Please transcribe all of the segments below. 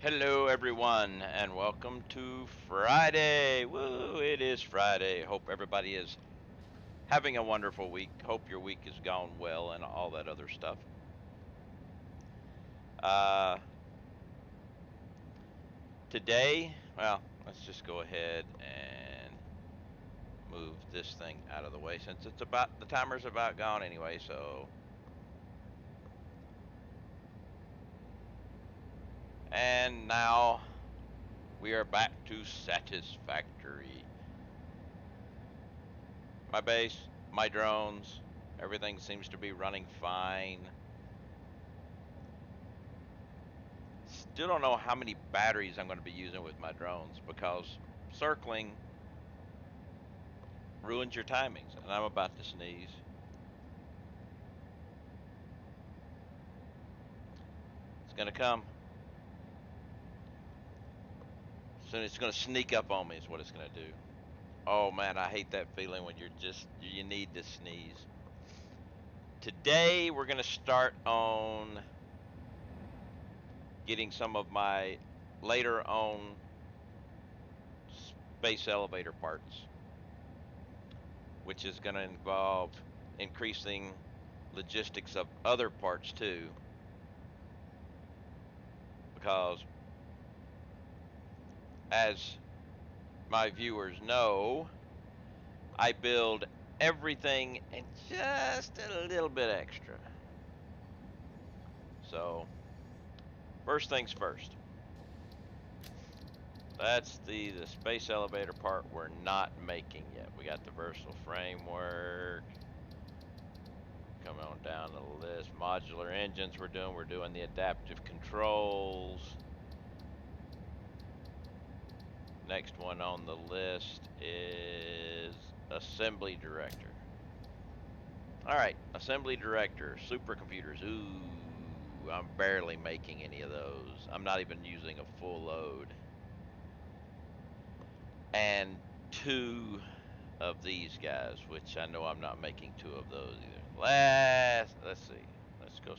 Hello, everyone, and welcome to Friday. Woo! It is Friday. Hope everybody is having a wonderful week. Hope your week has gone well and all that other stuff. Uh, Today, well, let's just go ahead and move this thing out of the way since it's about the timer's about gone anyway. So, and now we are back to Satisfactory. My base, my drones, everything seems to be running fine. Still don't know how many batteries I'm going to be using with my drones because circling ruins your timings, and I'm about to sneeze. It's going to come. Soon it's going to sneak up on me is what it's going to do. Oh man, I hate that feeling when you need to sneeze. Today we're going to start on getting some of my later on space elevator parts, which is going to involve increasing logistics of other parts too, because as my viewers know, I build everything and just a little bit extra. So, first things first. That's the space elevator part we're not making yet. We got the versatile framework. Coming on down the list. Modular engines we're doing. We're doing the adaptive controls. Next one on the list is assembly director. All right, assembly director, supercomputers. Ooh, I'm barely making any of those. I'm not even using a full load. And two of these guys, which I know I'm not making two of those either. Let's see. Let's go.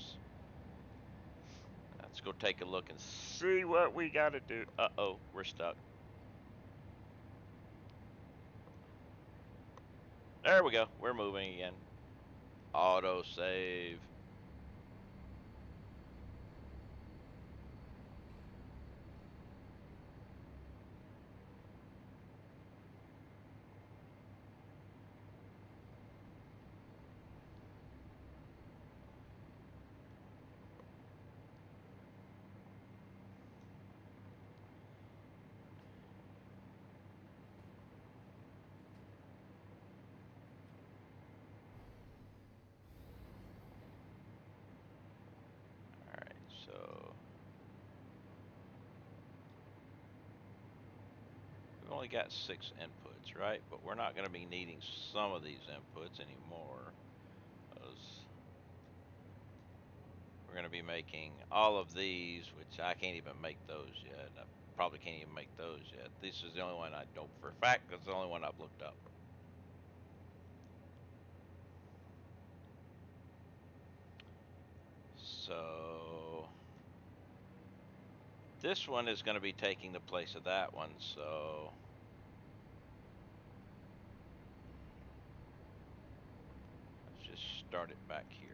Let's go take a look and see what we got to do. Uh-oh, we're stuck. There we go. We're moving again. Auto save. All right, so we've only got 6 inputs, right? But we're not going to be needing some of these inputs anymore. We're going to be making all of these, which I can't even make those yet. I probably can't even make those yet. This is the only one I don't for a fact. That's the only one I've looked up. So this one is going to be taking the place of that one. So let's just start it back here.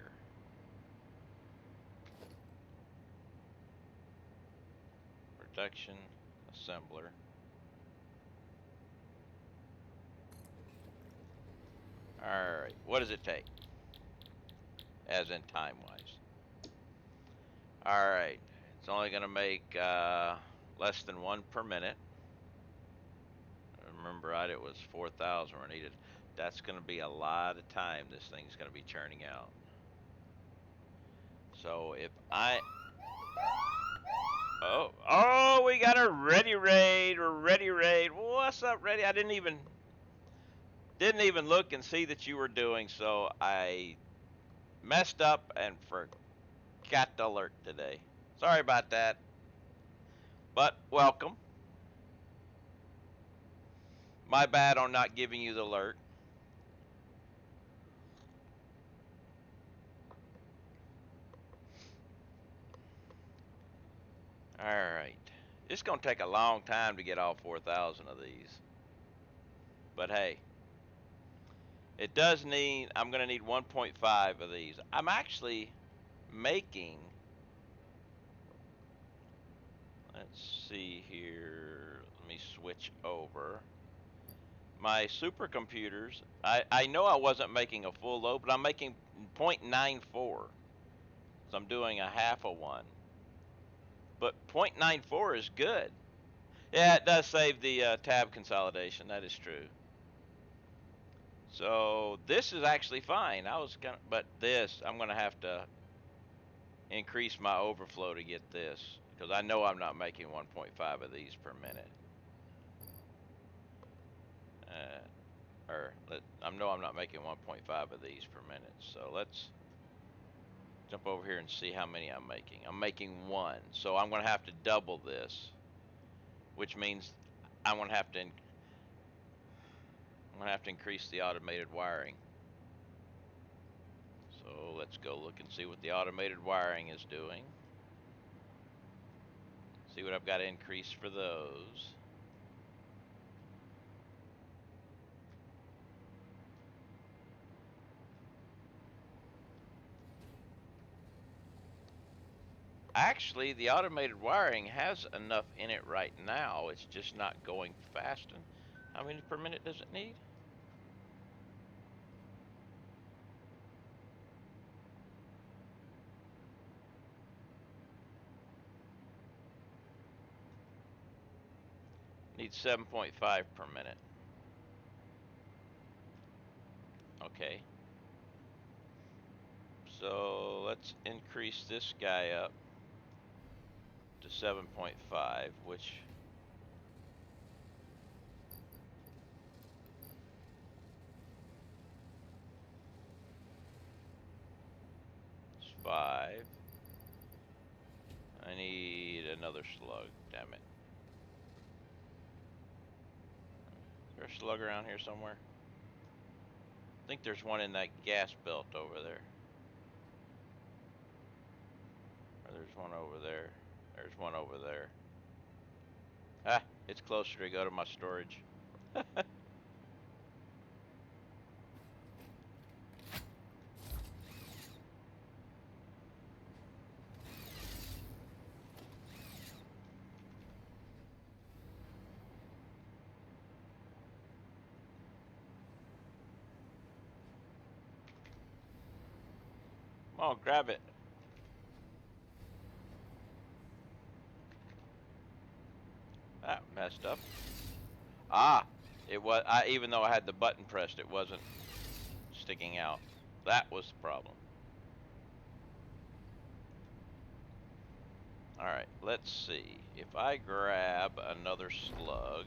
Production assembler. All right. What does it take? As in time wise. All right. It's only going to make less than one per minute. Remember, right? It was 4,000 were needed. That's going to be a lot of time this thing's going to be churning out. So if I we got a ready raid. Ready raid. What's up, ready? I didn't even look and see that you were doing, so I messed up and forgot to alert today. Sorry about that. But welcome. My bad on not giving you the alert. All right. It's gonna take a long time to get all 4,000 of these. But hey, it does need, I'm gonna need 1.5 of these. I'm actually making, let's see here, let me switch over. My supercomputers, I know I wasn't making a full load, but I'm making 0.94. So I'm doing a half of one. But 0.94 is good. Yeah, it does save the tab consolidation. That is true. So this is actually fine. I was gonna, but this, I'm gonna have to increase my overflow to get this, because I know I'm not making 1.5 of these per minute. I know I'm not making 1.5 of these per minute. So let's jump over here and see how many I'm making. I'm making one, so I'm gonna have to double this, which means I'm gonna have to increase the automated wiring. So let's go look and see what the automated wiring is doing. See what I've got to increase for those. Actually, the automated wiring has enough in it right now. It's just not going fast. And how many per minute does it need? Needs 7.5 per minute. Okay. So let's increase this guy up to 7.5, which is 5. I need another slug, damn it. Is there a slug around here somewhere? I think there's one in that gas belt over there. Or there's one over there. There's one over there. Ah, it's closer to go to my storage. Come on, grab it. That messed up. Ah, it was. Even though I had the button pressed, it wasn't sticking out. That was the problem. All right, let's see. If I grab another slug,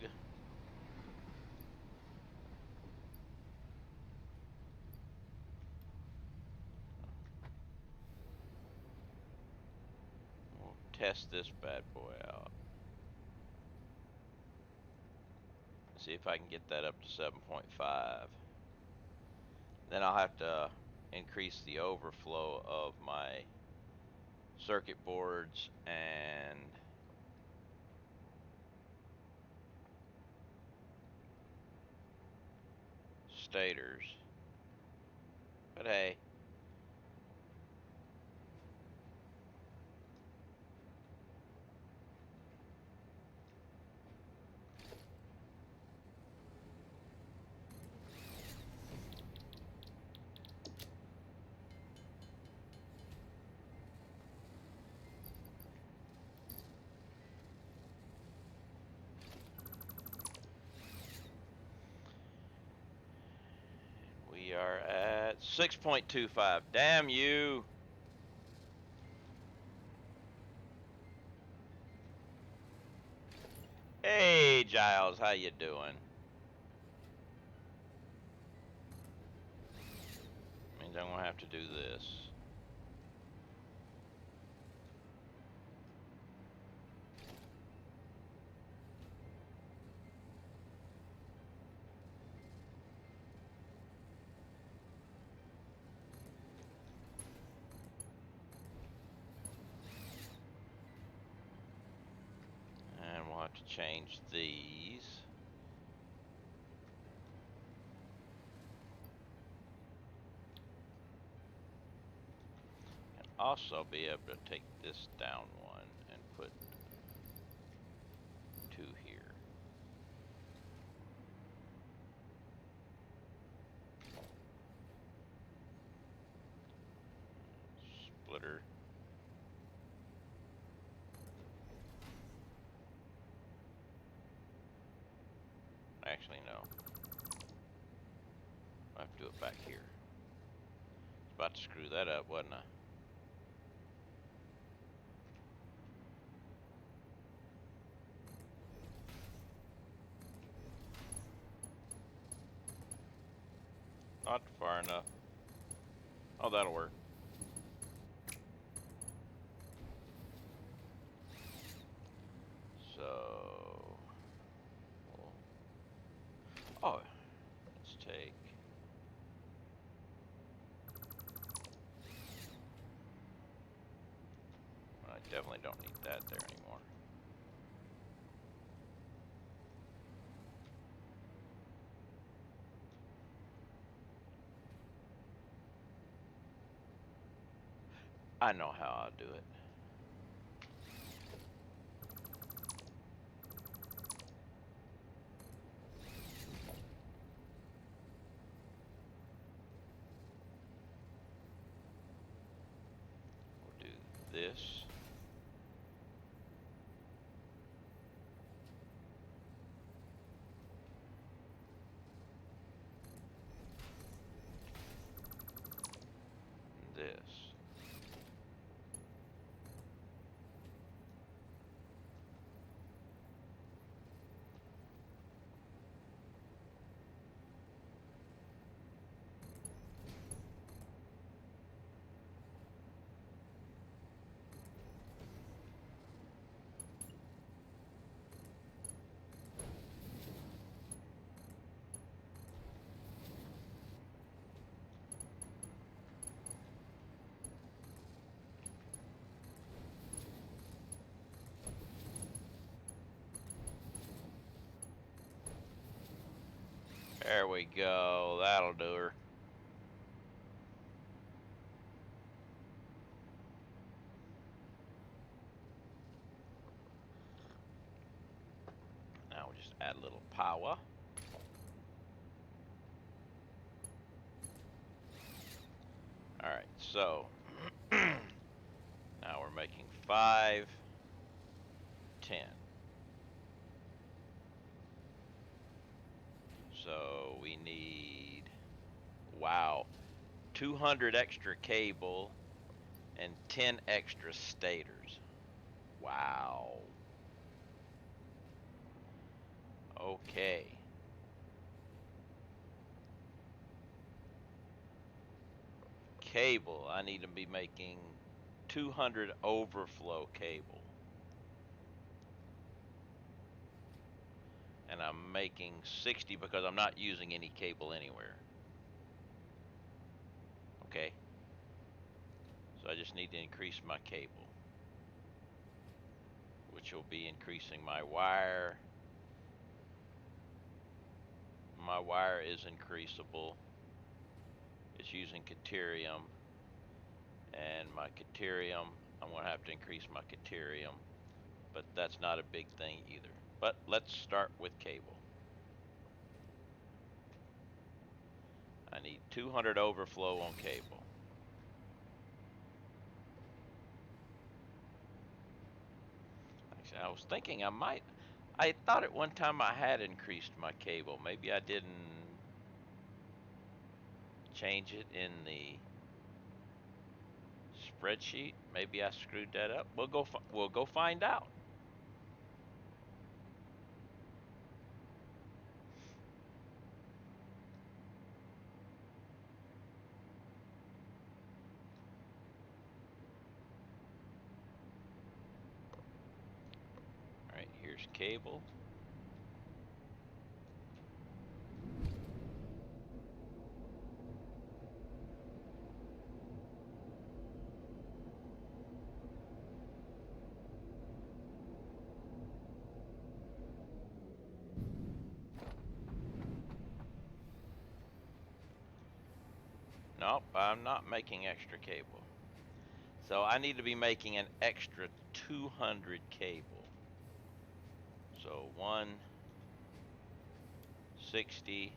we'll test this bad boy out. See if I can get that up to 7.5. Then I'll have to increase the overflow of my circuit boards and stators. But hey, we are at 6.25. Damn you. Hey, Giles, how you doing? Means I'm gonna have to do this. And change these. And also be able to take this down one and put 2 here. Splitter. Actually, no. I have to do it back here. Was about to screw that up, wasn't I? Not far enough. Oh, that'll work. So, oh, let's take. I definitely don't need that there anymore. I know how I'll do it. We'll do this. And this. There we go. That'll do her. Now we'll just add a little power. Alright, so now we're making 5, 10. So we need, wow, 200 extra cable and 10 extra stators. Wow. Okay. Cable, I need to be making 200 overflow cable. And I'm making 60 because I'm not using any cable anywhere. Okay. So I just need to increase my cable, which will be increasing my wire. My wire is increasable. It's using Caterium, and my Caterium, I'm going to have to increase my Caterium, but that's not a big thing either. But let's start with cable. I need 200 overflow on cable. Actually, I was thinking I thought at one time I had increased my cable. Maybe I didn't change it in the spreadsheet. Maybe I screwed that up. We'll go find out. All right, here's cable. Nope, I'm not making extra cable. So I need to be making an extra 200 cable. So 160,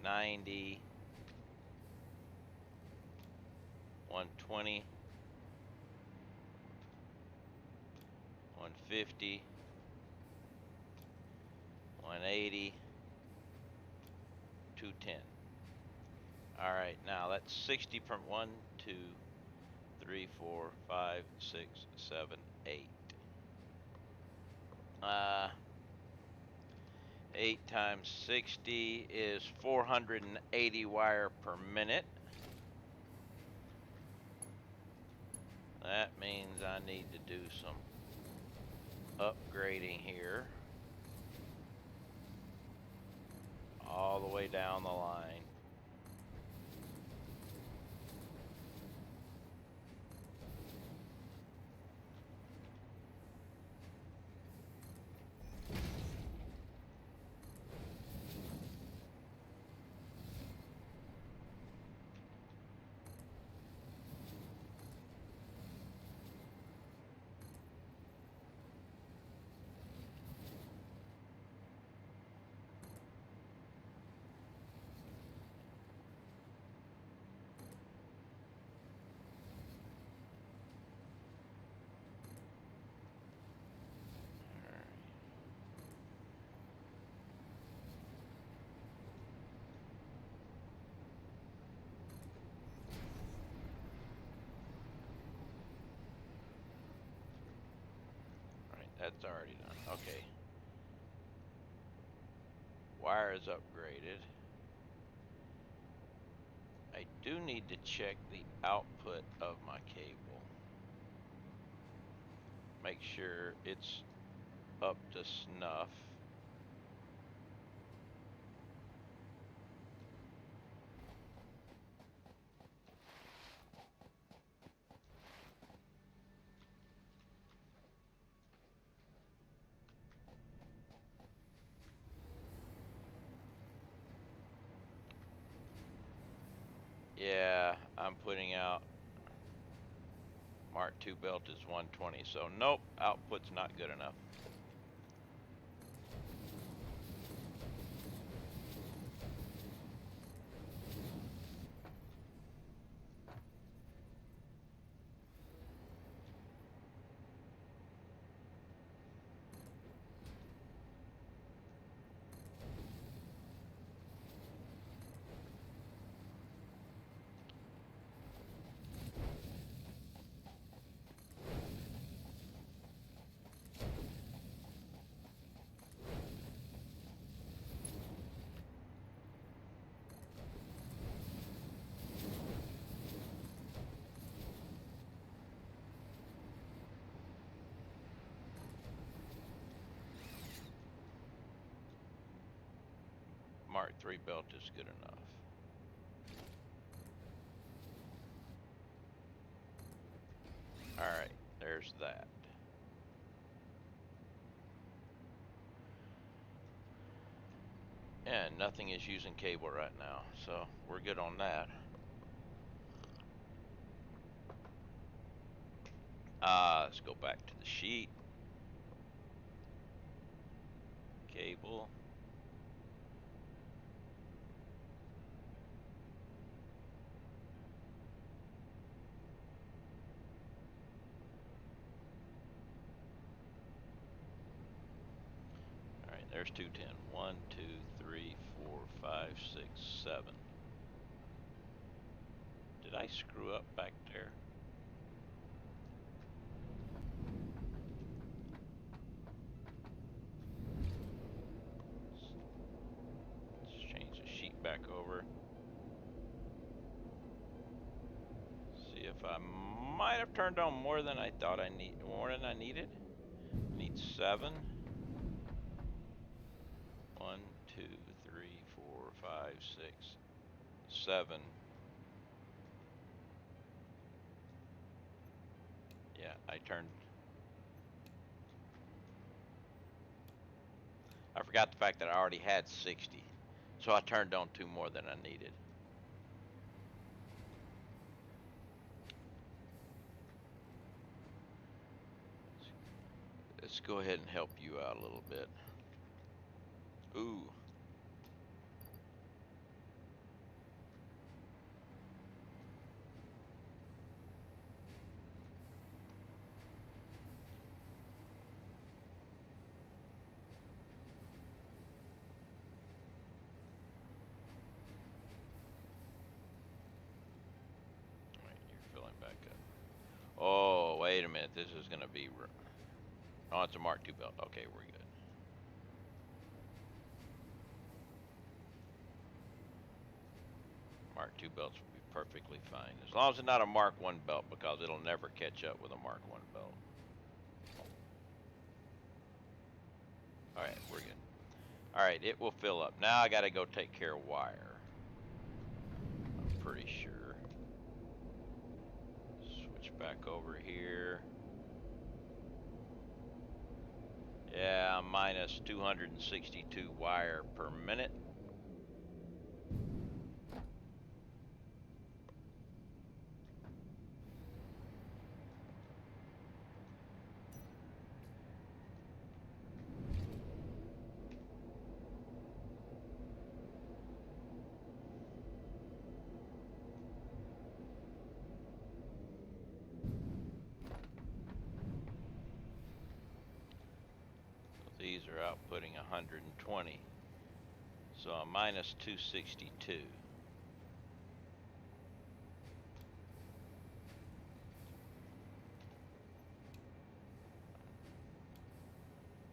90, 120, 150, 180, 210. All right, now that's 60 from 1, 2, 3, 4, 5, 6, 7, 8. 8 times 60 is 480 wire per minute. That means I need to do some upgrading here all the way down the line. That's already done. Okay. Wire is upgraded. I do need to check the output of my cable. Make sure it's up to snuff. Yeah, I'm putting out Mark II belt is 120, so nope, output's not good enough. Mark III belt is good enough. Alright, there's that. And nothing is using cable right now, so we're good on that. Let's go back to the sheet. Cable. Alright, there's 210. 1, 2, 3, 4, 5, 6, 7. Did I screw up back there? Let's change the sheet back over. See if I might have turned on more than I thought I need, more than I needed. Need 7. 1, 2, 3, 4, 5, 6, 7. Yeah, I forgot the fact that I already had 60. So I turned on 2 more than I needed. Let's go ahead and help you out a little bit. Ooh. Alright, you're filling back up. Oh, wait a minute. This is going to be... Oh, it's a Mark II belt. Okay, we're good. Mark II belts will be perfectly fine. As long as it's not a Mark I belt, because it'll never catch up with a Mark I belt. Alright, we're good. Alright, it will fill up. Now I gotta go take care of wire. I'm pretty sure. Switch back over here. Yeah, I'm minus 262 wire per minute. These are outputting 120. So I'm minus 262.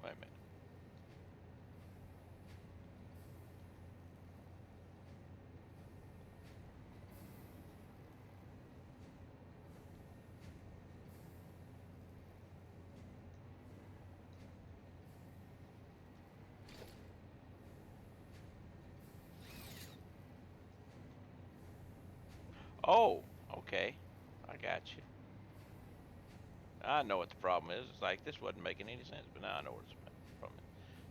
Wait a minute. Oh, okay. I got you. I know what the problem is. It's like this wasn't making any sense, but now I know what the problem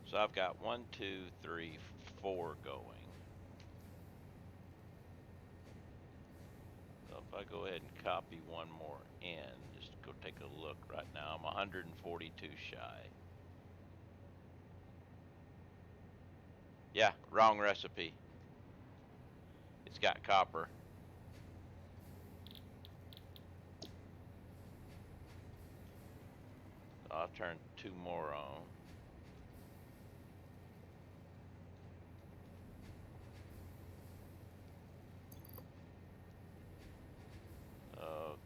is. So I've got 1, 2, 3, 4 going. So if I go ahead and copy one more in, just go take a look right now. I'm 142 shy. Yeah, wrong recipe. It's got copper. I'll turn 2 more on.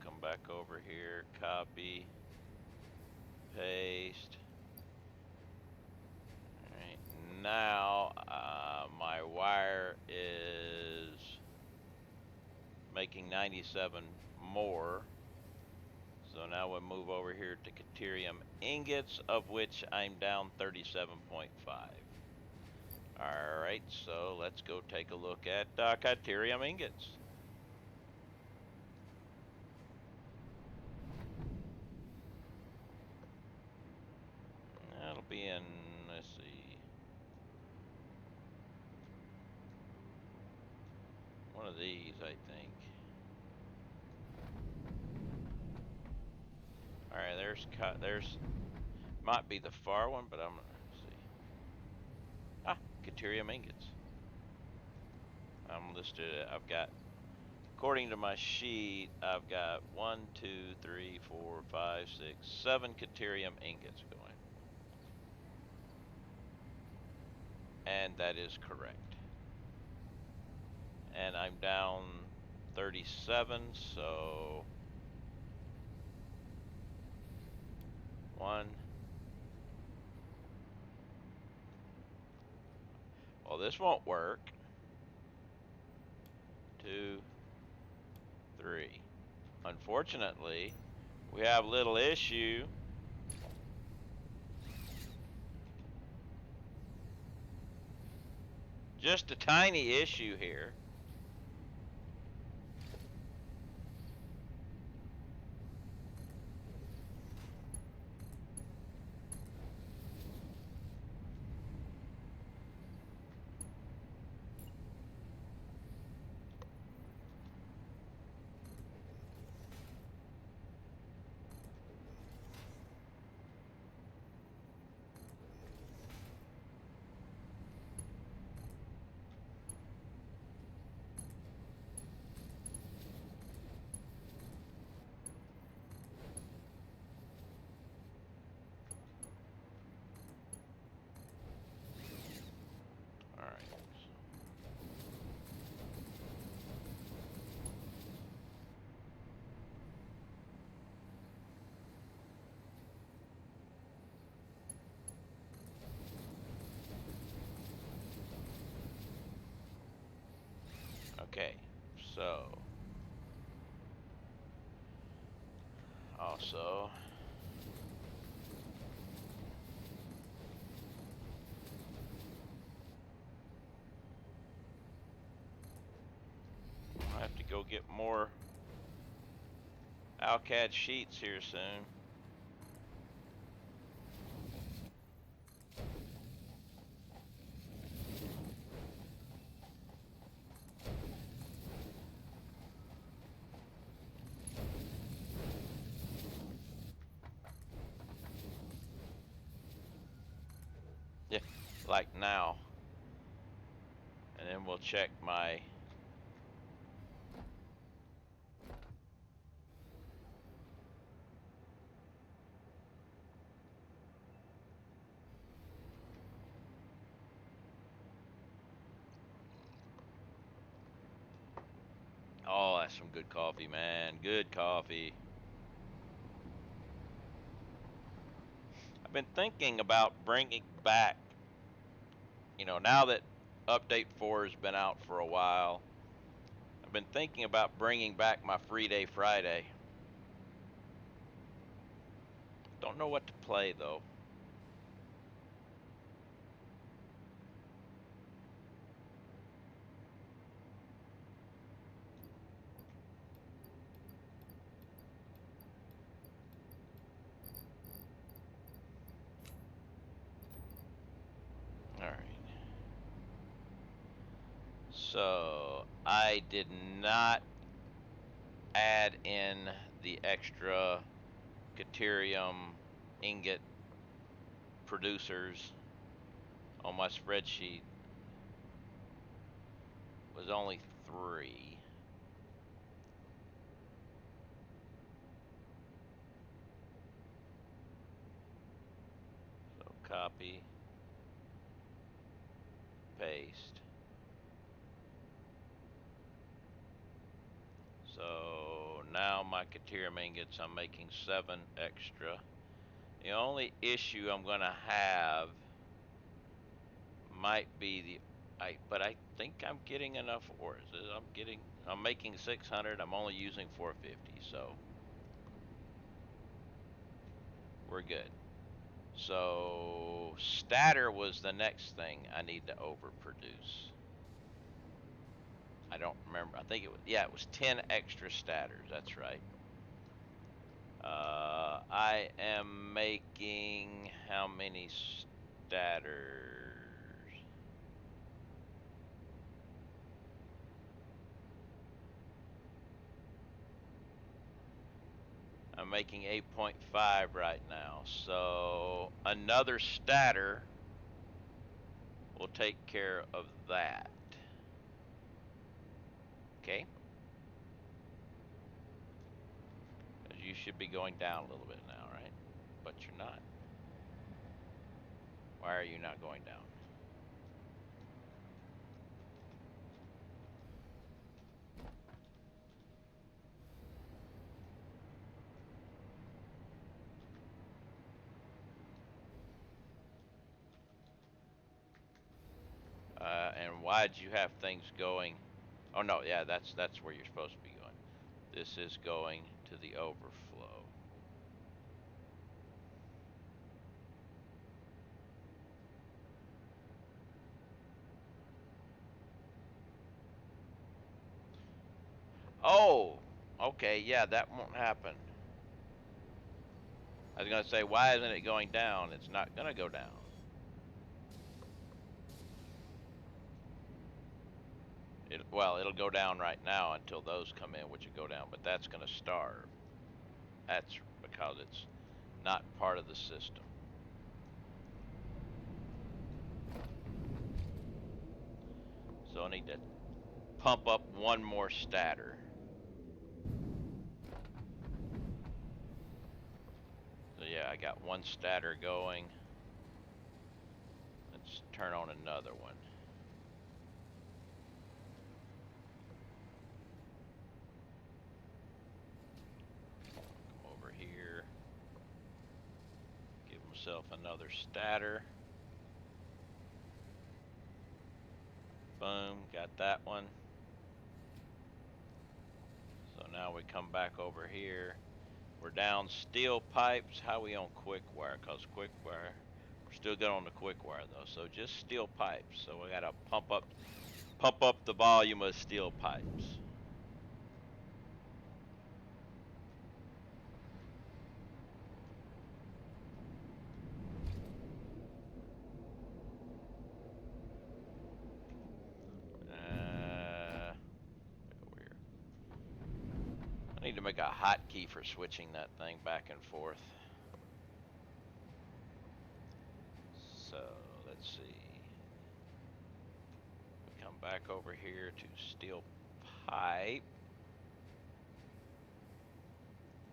Come back over here, copy, paste. Alright, now my wire is making 97 more. So now we'll move over here to Caterium ingots, of which I'm down 37.5. Alright, so let's go take a look at Caterium ingots. That'll be in, let's see, one of these, I think. Alright, there's, might be the far one, but I'm gonna see. Ah, Caterium ingots. I'm listed, I've got, according to my sheet, I've got 1, 2, 3, 4, 5, 6, 7 Caterium ingots going. And that is correct. And I'm down 37, so 1. Well, this won't work. 2, 3. Unfortunately, we have a little issue. Just a tiny issue here. So, also, I have to go get more Alcad sheets here soon. Yeah, like now. And then we'll check my Oh, that's some good coffee, man. Good coffee. I've been thinking about bringing back, now that Update 4 has been out for a while, I've been thinking about bringing back my Free Day Friday. Don't know what to play, though. Alright. So, I did not add in the extra Caterium ingot producers on my spreadsheet. It was only 3. So, copy, paste. So now my Caterium ingots, I'm making 7 extra. The only issue I'm gonna have might be but I think I'm getting enough ores. I'm making 600. I'm only using 450, so we're good. So statter was the next thing I need to overproduce. I don't remember. I think it was 10 extra statters. That's right. I am making how many statters? I'm making 8.5 right now. So another statter will take care of that. Okay? Because you should be going down a little bit now, right? But you're not. Why are you not going down? And why'd you have things going? Oh no, yeah, that's where you're supposed to be going. This is going to the overflow. Oh, okay, yeah, that won't happen. I was gonna say, why isn't it going down? It's not gonna go down. It'll go down right now until those come in, which will go down, but that's gonna starve. That's because it's not part of the system. So I need to pump up one more statter. So yeah, I got one statter going. Let's turn on another one. Come over here. Give himself another statter. Boom, got that one. now we come back over here. We're down steel pipes. How we on quick wire? Cause quick wire, we're still good on the quick wire though. So just steel pipes. So we gotta pump up the volume of steel pipes. Over here. I need to make a hotkey for switching that thing back and forth. So let's see. We come back over here to steel pipe.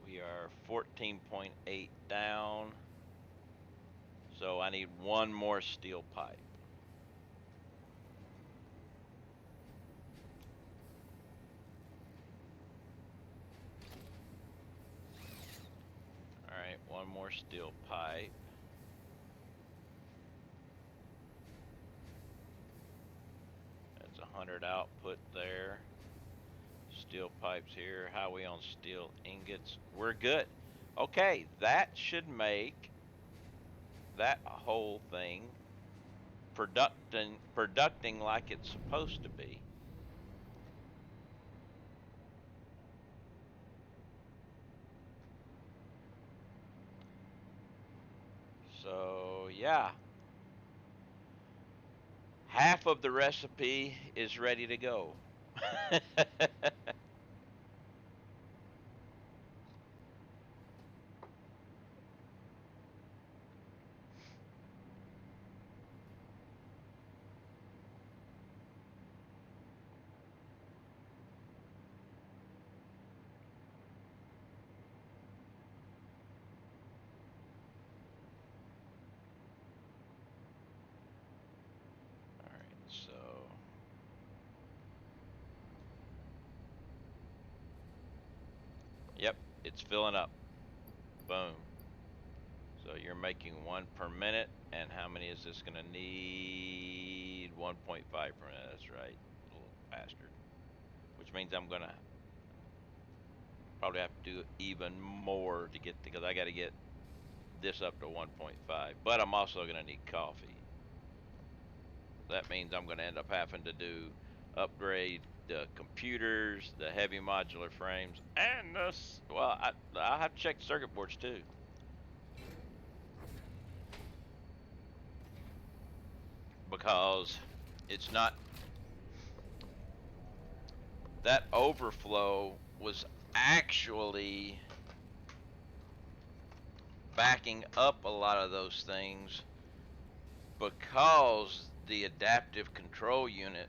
We are 14.8 down. So I need one more steel pipe. All right, one more steel pipe. That's 100 output there. Steel pipes here. How we on steel ingots? We're good. Okay, that should make that whole thing producing like it's supposed to be. So yeah, half of the recipe is ready to go. So yep, it's filling up. Boom. So you're making 1 per minute, and how many is this gonna need? 1.5 per minute, that's right, little bastard. Which means I'm gonna probably have to do even more to get, because I gotta get this up to 1.5, but I'm also gonna need coffee. That means I'm gonna end up having to upgrade the computers, the heavy modular frames, and well, I'll have to check the circuit boards too. Because it's not, that overflow was actually backing up a lot of those things because the adaptive control unit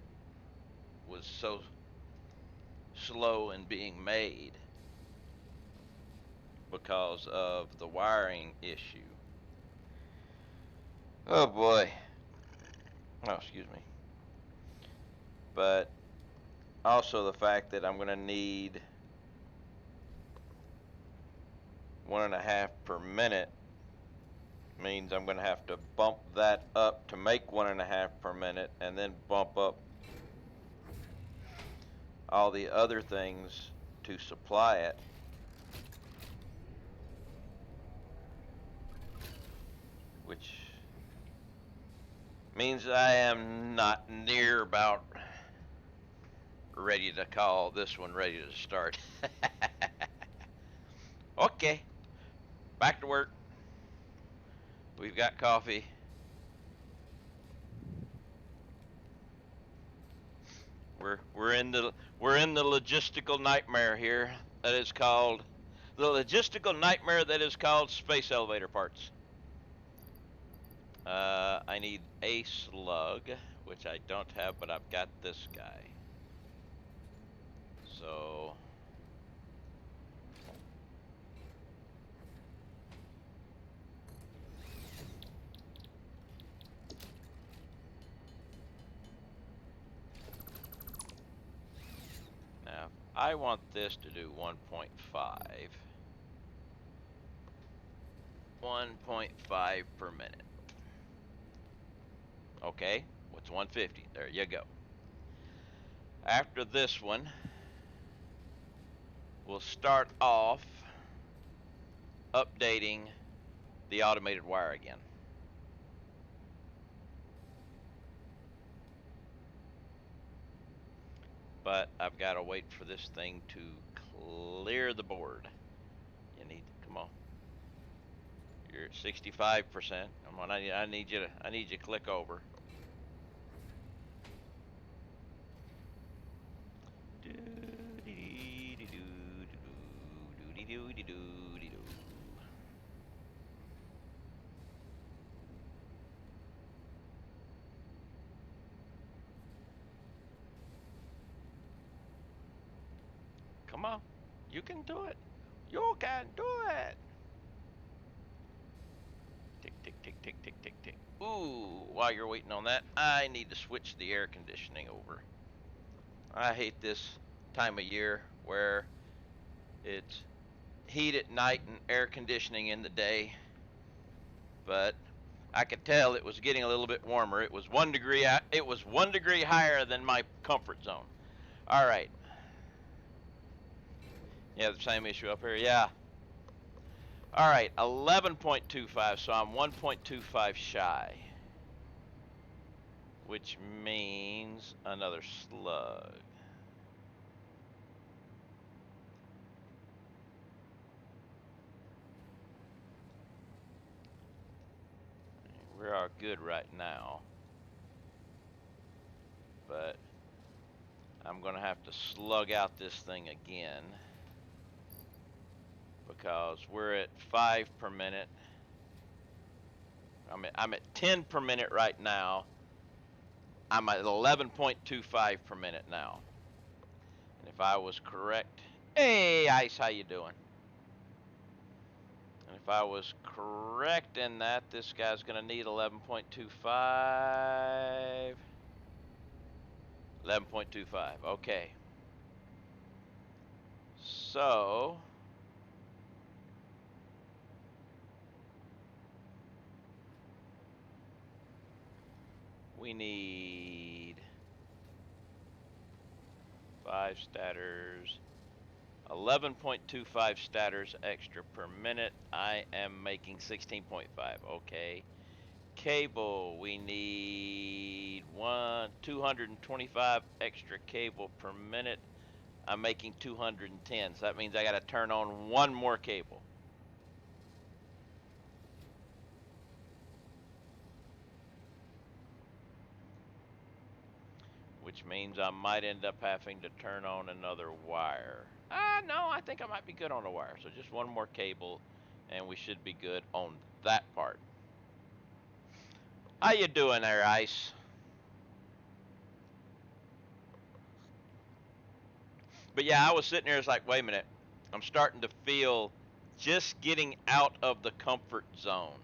was so slow in being made because of the wiring issue. Oh boy. Oh, excuse me. But also the fact that I'm going to need 1.5 per minute means I'm going to have to bump that up to make 1.5 per minute, and then bump up all the other things to supply it. Which means I am not near about ready to call this one ready to start. Okay, back to work. We've got coffee. We're in the logistical nightmare here that is called the logistical nightmare that is called space elevator parts. I need a slug, which I don't have, but I've got this guy. So now I want this to do 1.5. 1.5 per minute. Okay, what's 150? There you go. After this one, we'll will start off updating the automated wire again. But I've got to wait for this thing to clear the board. You need, come on. You're at 65%. Come on, I need you to click over. Come on, you can do it. You can do it. Tick, tick, tick, tick, tick, tick, tick. Ooh, while you're waiting on that, I need to switch the air conditioning over. I hate this time of year where it's heat at night and air conditioning in the day. But I could tell it was getting a little bit warmer. It was 1 degree. It was 1 degree higher than my comfort zone. All right. Yeah, the same issue up here. Yeah. All right, 11.25. So I'm 1.25 shy, which means another slug. We are good right now, but I'm gonna have to slug out this thing again because we're at 5 per minute. I'm at 10 per minute right now. I'm at 11.25 per minute now. And if I was correct, hey Ice, how you doing? And if I was correct in that, this guy's gonna need 11.25. 11.25, okay. So we need 5 stators, 11.25 stators extra per minute. I am making 16.5, okay. Cable, we need 225 extra cable per minute. I'm making 210, so that means I gotta turn on 1 more cable. Which means I might end up having to turn on another wire. No, I think I might be good on the wire. So just 1 more cable, and we should be good on that part. How you doing there, Ice? But yeah, I was sitting there, it's like, wait a minute. I'm starting to feel just getting out of the comfort zone.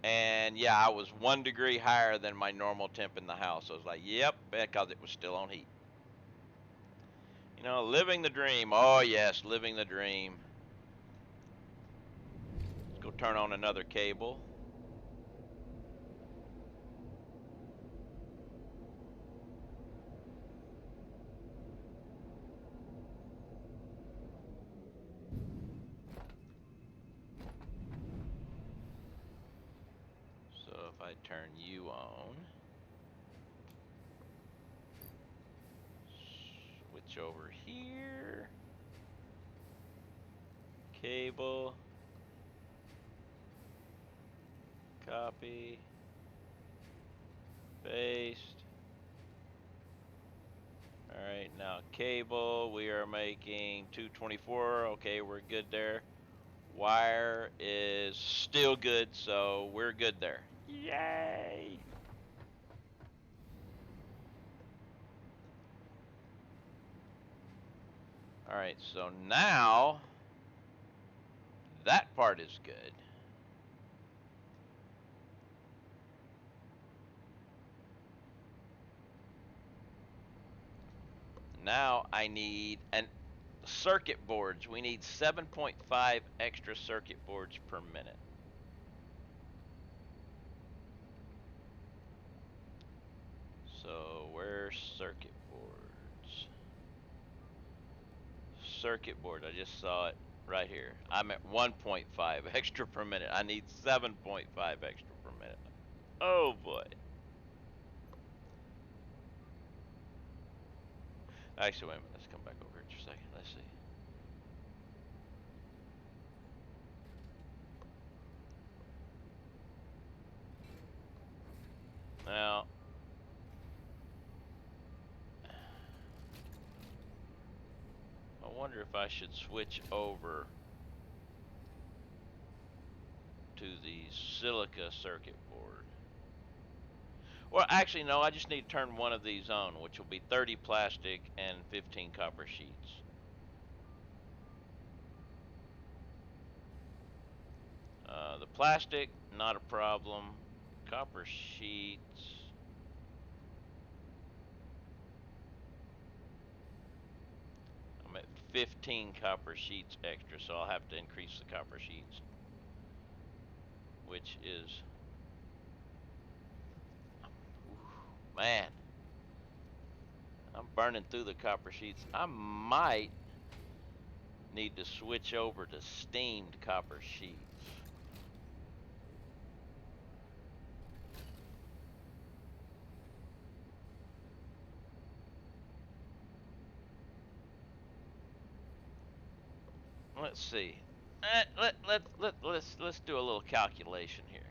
And yeah, I was 1 degree higher than my normal temp in the house. I was like, yep, because it was still on heat. You know, living the dream. Oh yes, living the dream. Let's go turn on another cable. So if I turn you on, switch over here, cable, copy, paste. All right, now cable, we are making 224. Okay, we're good there. Wire is still good, so we're good there. Yay! All right, so now that part is good. Now I need circuit boards. We need 7.5 extra circuit boards per minute. So where's circuit boards? circuit board. I just saw it right here. I'm at 1.5 extra per minute. I need 7.5 extra per minute. Oh boy. Actually, wait a minute. Let's come back over here just a second. Let's see. Now, I wonder if I should switch over to the silica circuit board. Well, actually, no, I just need to turn one of these on, which will be 30 plastic and 15 copper sheets. The plastic, not a problem. Copper sheets. I'm at 15 copper sheets extra, so I'll have to increase the copper sheets, which is, man, I'm burning through the copper sheets. I might need to switch over to steamed copper sheets. Let's see. Let's do a little calculation here.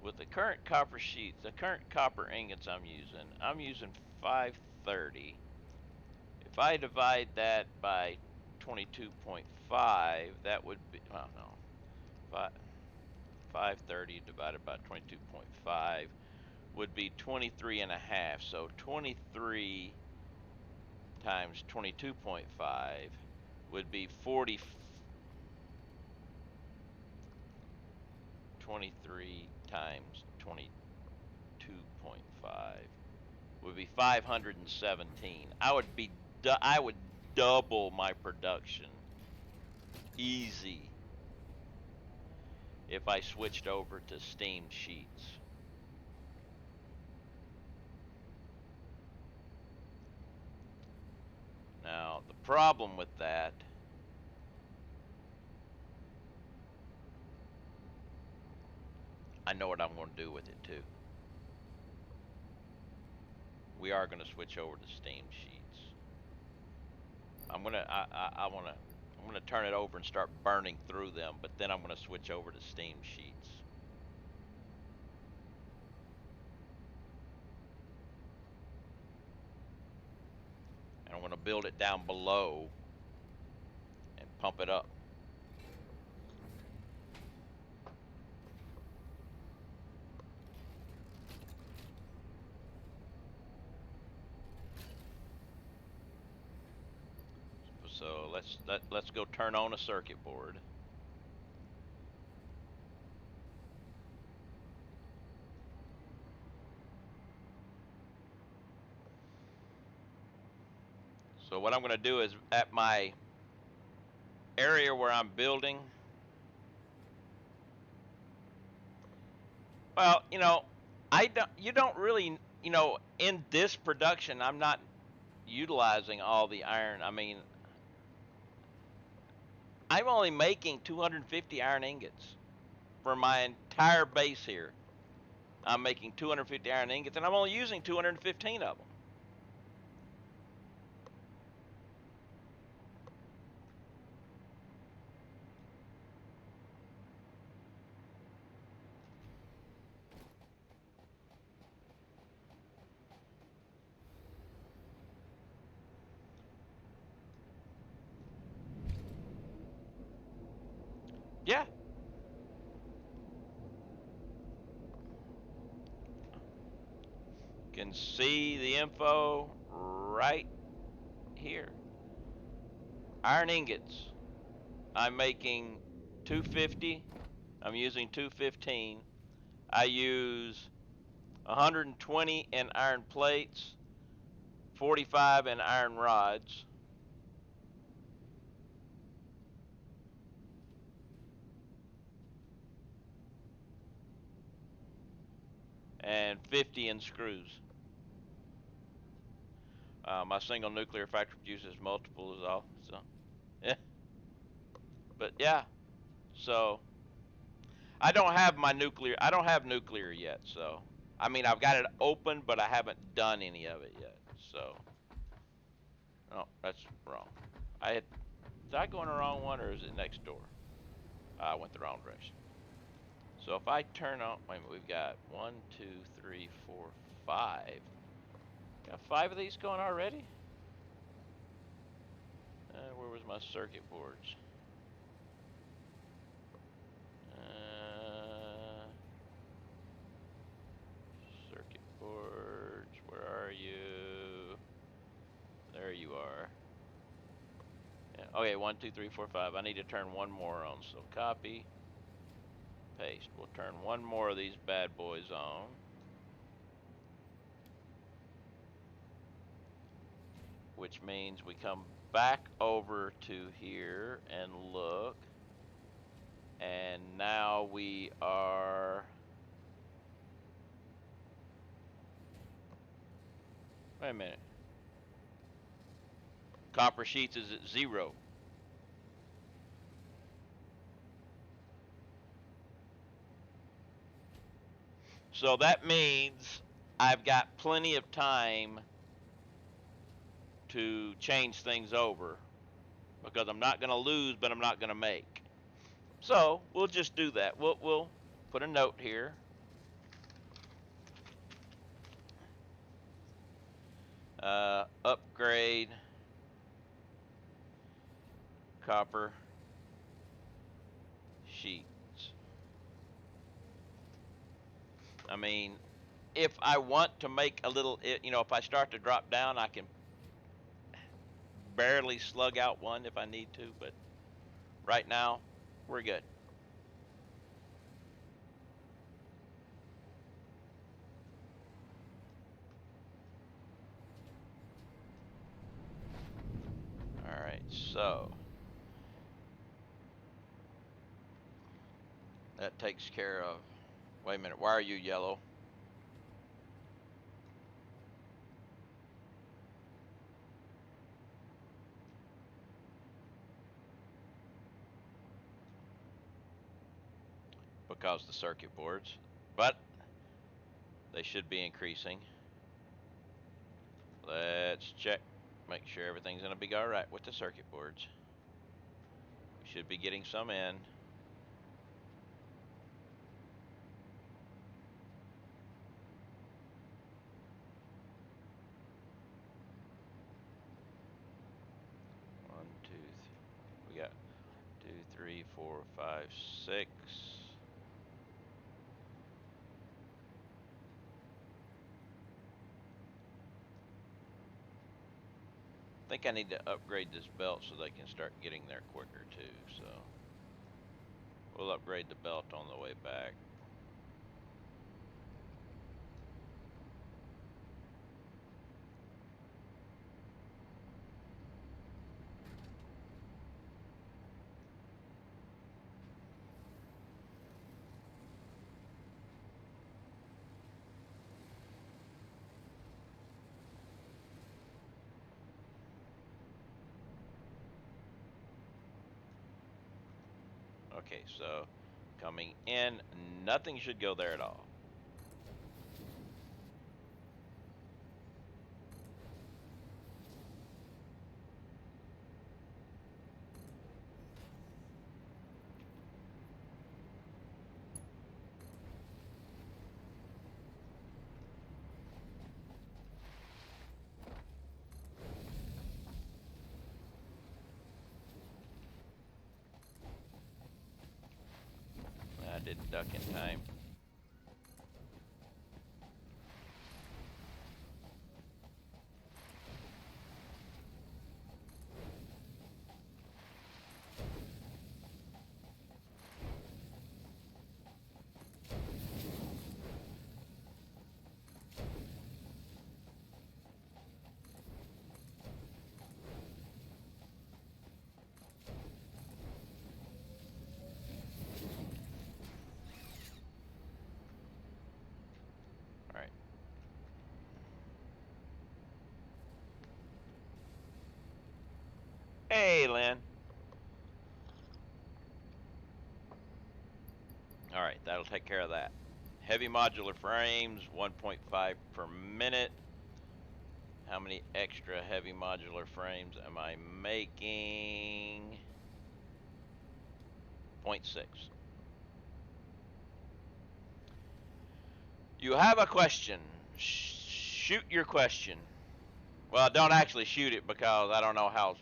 With the current copper sheets, the current copper ingots I'm using 530. If I divide that by 22.5, that would be, oh no, 530 divided by 22.5 would be 23 and a half. So 23 times 22.5 would be 40. 23 times 22.5 would be 517. I would double my production easy if I switched over to steamed sheets. Now, the problem with that I know what I'm going to do with it too. We are going to switch over to steamed sheets. I'm going to turn it over and start burning through them, but then I'm going to switch over to steamed sheets. And I'm going to build it down below and pump it up. So let's go turn on a circuit board. So what I'm going to do is at my area where I'm building, well, you don't really, in this production, I'm not utilizing all the iron. I mean, I'm only making 250 iron ingots for my entire base here. I'm making 250 iron ingots, and I'm only using 215 of them. Yeah. Can see the info right here. Iron ingots. I'm making 250. I'm using 215. I use 120 in iron plates, 45 in iron rods. And 50 in screws. My single nuclear factory produces multiples also. Yeah. But yeah, so I don't have my nuclear. I don't have nuclear yet. So I mean, I've got it open, but I haven't done any of it yet. So no, that's wrong. I had. Did I go in the wrong one, or is it next door? I went the wrong direction. So if I turn on, wait a minute, we've got 1, 2, 3, 4, 5. Got 5 of these going already? Where was my circuit boards? Uh, Circuit boards, where are you? There you are. Yeah, okay, 1, 2, 3, 4, 5. I need to turn one more on. So copy, paste. We'll turn one more of these bad boys on. Which means we come back over to here and look. And now we are. Wait a minute. Copper sheets is at 0. So that means I've got plenty of time to change things over because I'm not going to lose, but I'm not going to make. So we'll just do that. We'll put a note here. Upgrade copper sheets. I mean, if I want to make a little, if I start to drop down, I can barely slug out one if I need to, but right now, we're good. All right, so that takes care of. Wait a minute, why are you yellow? Because the circuit boards, but they should be increasing. Let's check, make sure everything's gonna be all right with the circuit boards. We should be getting some in. One, two, we got 2, 3, 4, 5, 6. I think I need to upgrade this belt so they can start getting there quicker too, so we'll upgrade the belt on the way back. Okay, so coming in, nothing should go there at all. I didn't duck in time. that'll take care of that. Heavy modular frames, 1.5 per minute. How many extra heavy modular frames am I making? 0.6. You have a question. Shoot your question. Well, don't actually shoot it because I don't know how,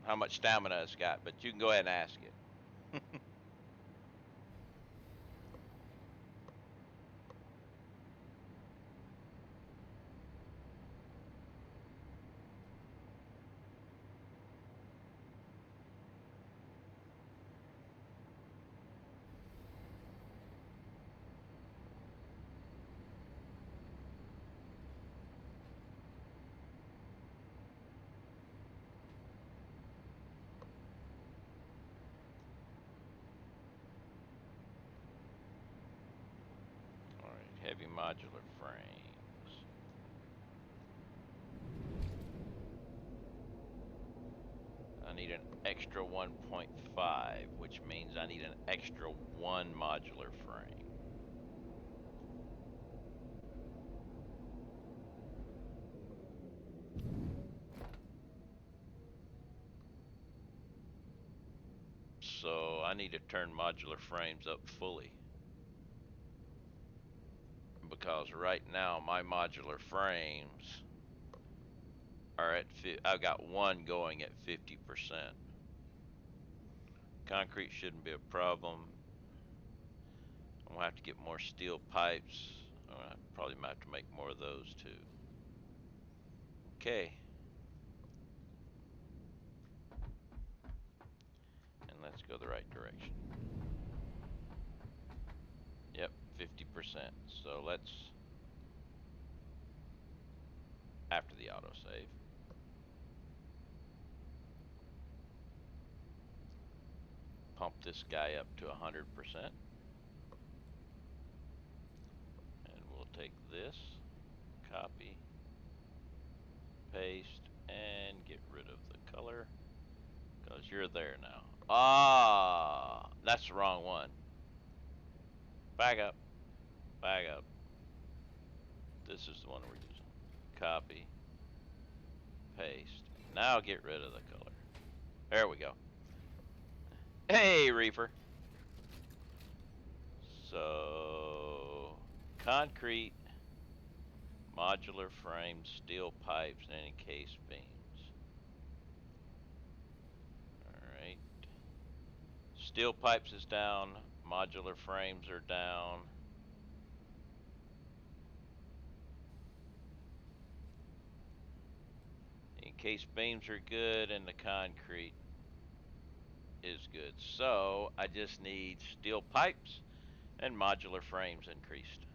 how much stamina it's got, but you can go ahead and ask it. All right, heavy modular frames. I need an extra 1.5, which means I need an extra 1 modular frame. So I need to turn modular frames up fully. Because right now my modular frames are at, I've got 1 going at 50%. Concrete shouldn't be a problem. I'm gonna have to get more steel pipes. I probably might have to make more of those too. Okay. And let's go the right direction. Yep, 50%. So let's, after the autosave, pump this guy up to 100%. And we'll take this, copy, paste, and get rid of the color. Because you're there now. Ah, that's the wrong one. Back up. Back up. This is the one we're using. Copy. Paste. Now get rid of the color. There we go. Hey, Reefer. So, concrete, modular frames, steel pipes, and encased beams. Alright. Steel pipes is down. Modular frames are down. Encased beams are good, and the concrete is good. So I just need steel pipes and modular frames increased.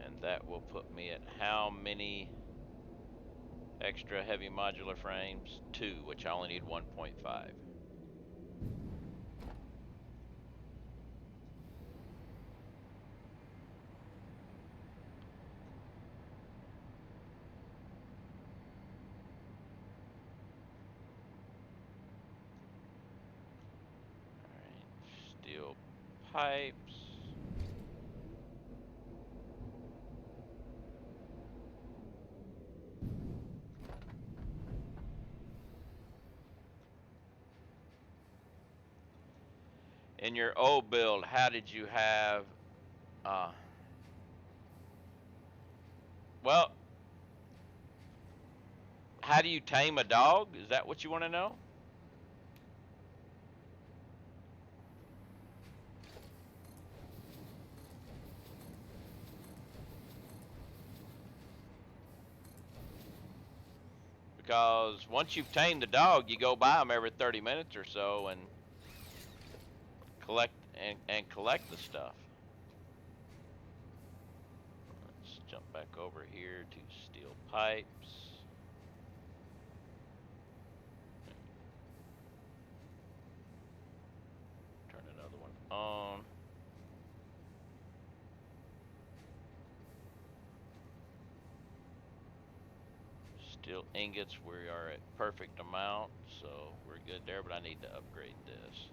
And that will put me at how many extra heavy modular frames? 2, which I only need 1.5. Steel pipes. In your old build, how did you have, well, how do you tame a dog? Is that what you want to know? Because once you've tamed the dog, you go by them every 30 minutes or so and collect collect the stuff. Let's jump back over here to steel pipes. Turn another one on. Steel ingots, we are at perfect amount, so we're good there, but I need to upgrade this.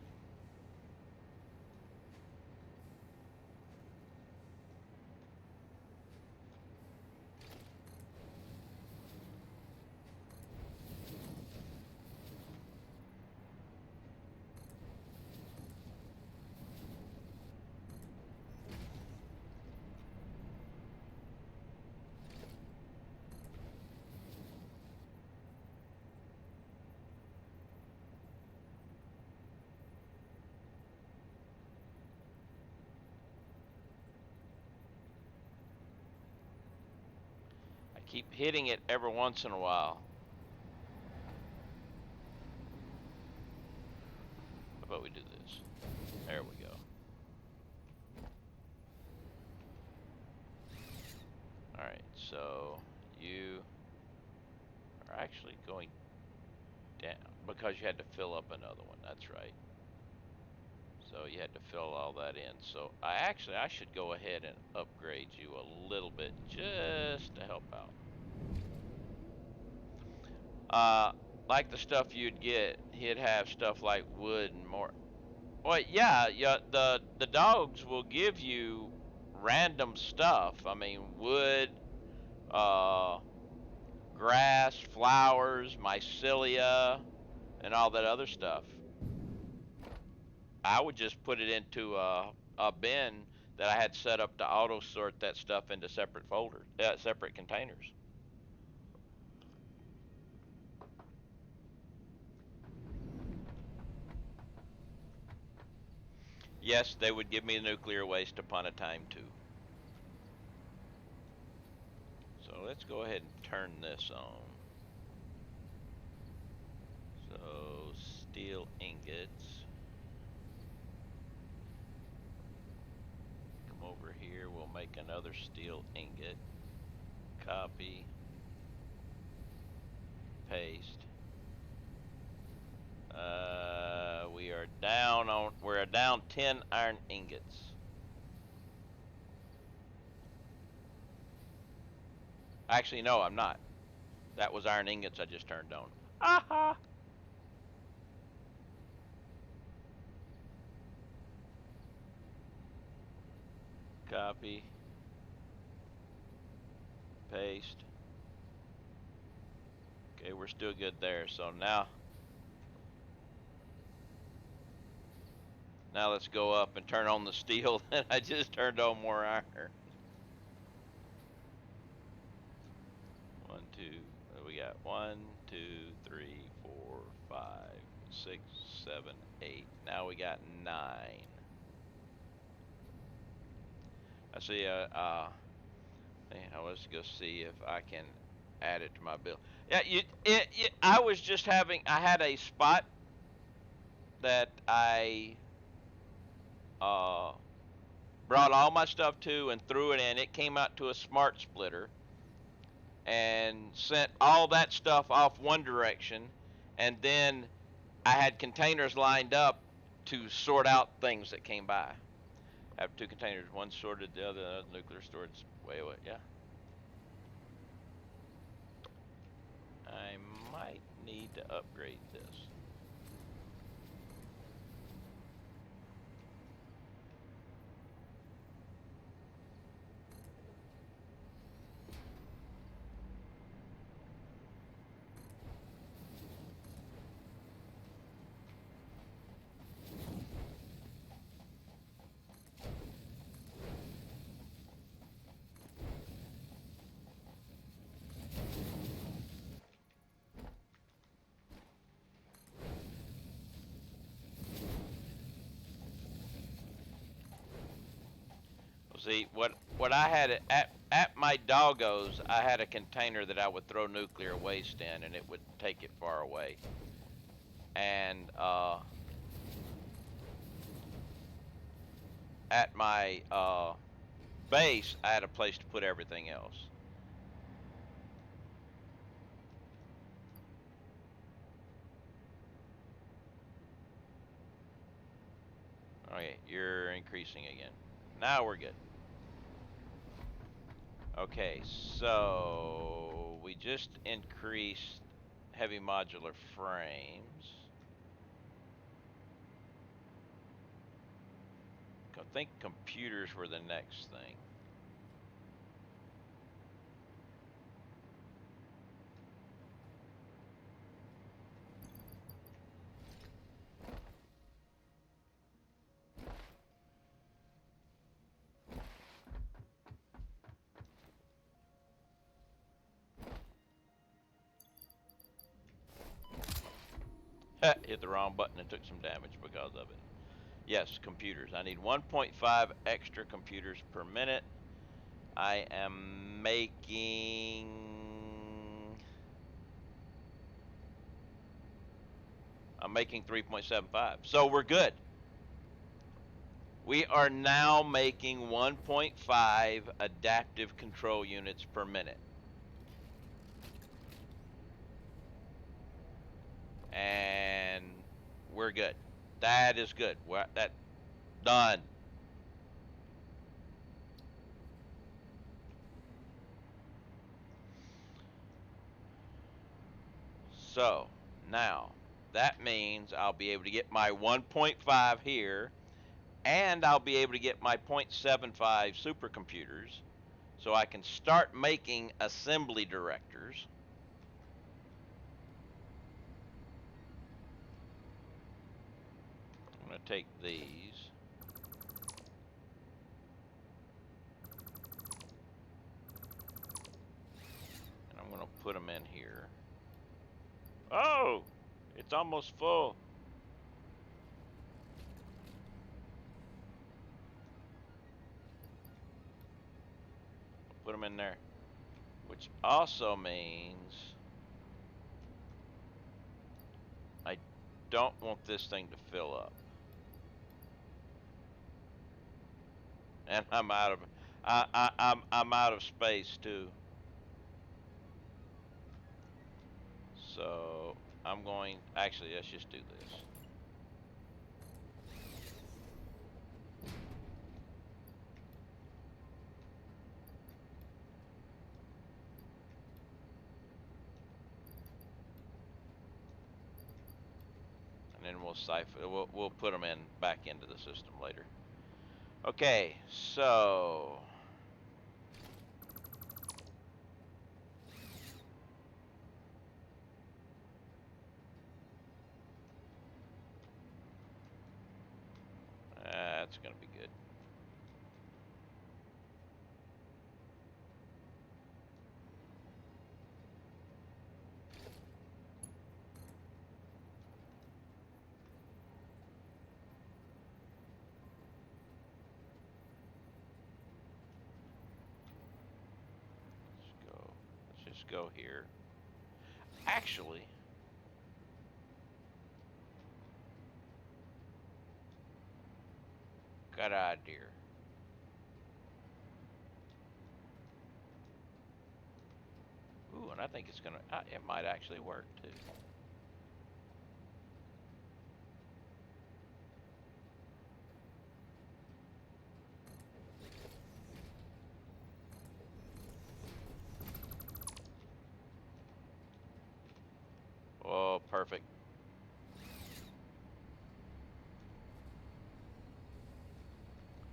Keep hitting it every once in a while. How about we do this? There we go. Alright, so you are actually going down because you had to fill up another one. That's right. So you had to fill all that in. So I should go ahead and upgrade you a little bit just to help out. Like the stuff you'd get, he'd have stuff like wood and more. Well, yeah, the dogs will give you random stuff. I mean, wood, uh, grass, flowers, mycelia, and all that other stuff. I would just put it into a bin that I had set up to auto sort that stuff into separate folders, separate containers. Yes, they would give me nuclear waste upon a time too. So let's go ahead and turn this on. So steel ingots. Come over here, we'll make another steel ingot. Copy. Paste. We're down 10 iron ingots. Actually, no, I'm not. That was iron ingots I just turned on. Aha! Copy. Paste. Okay, we're still good there. So now let's go up and turn on the steel that I just turned on more iron. 1, 2, we got 1, 2, 3, 4, 5, 6, 7, 8. Now we got 9. I see. Let's go see if I can add it to my bill. Yeah, I was just having. I had a spot that I brought all my stuff to and threw it in. It came out to a smart splitter and sent all that stuff off one direction, and then I had containers lined up to sort out things that came by. I have 2 containers, one sorted, the other nuclear storage way away. Yeah. I might need to upgrade this. See, what I had at my doggos, I had a container that I would throw nuclear waste in, and it would take it far away. And at my base, I had a place to put everything else. Okay, you're increasing again. Now we're good. Okay, so we just increased heavy modular frames. I think computers were the next thing. Hit the wrong button and took some damage because of it. Yes, computers. I need 1.5 extra computers per minute. I am making... I'm making 3.75. So we're good. We are now making 1.5 adaptive control units per minute. And we're good. That is good. That done. So now that means I'll be able to get my 1.5 here, and I'll be able to get my 0.75 supercomputers, so I can start making assembly directors. I'm going to take these. And I'm going to put them in here. Oh, it's almost full. Put them in there. Which also means I don't want this thing to fill up. And I'm out of I'm out of space too. So I'm going, actually, let's just do this. And then we'll siphon, we'll put them in back into the system later. Okay, so that's gonna be good. Let's just go here. Actually, got an idea. Ooh, and I think it's gonna, it might actually work too. Oh, perfect.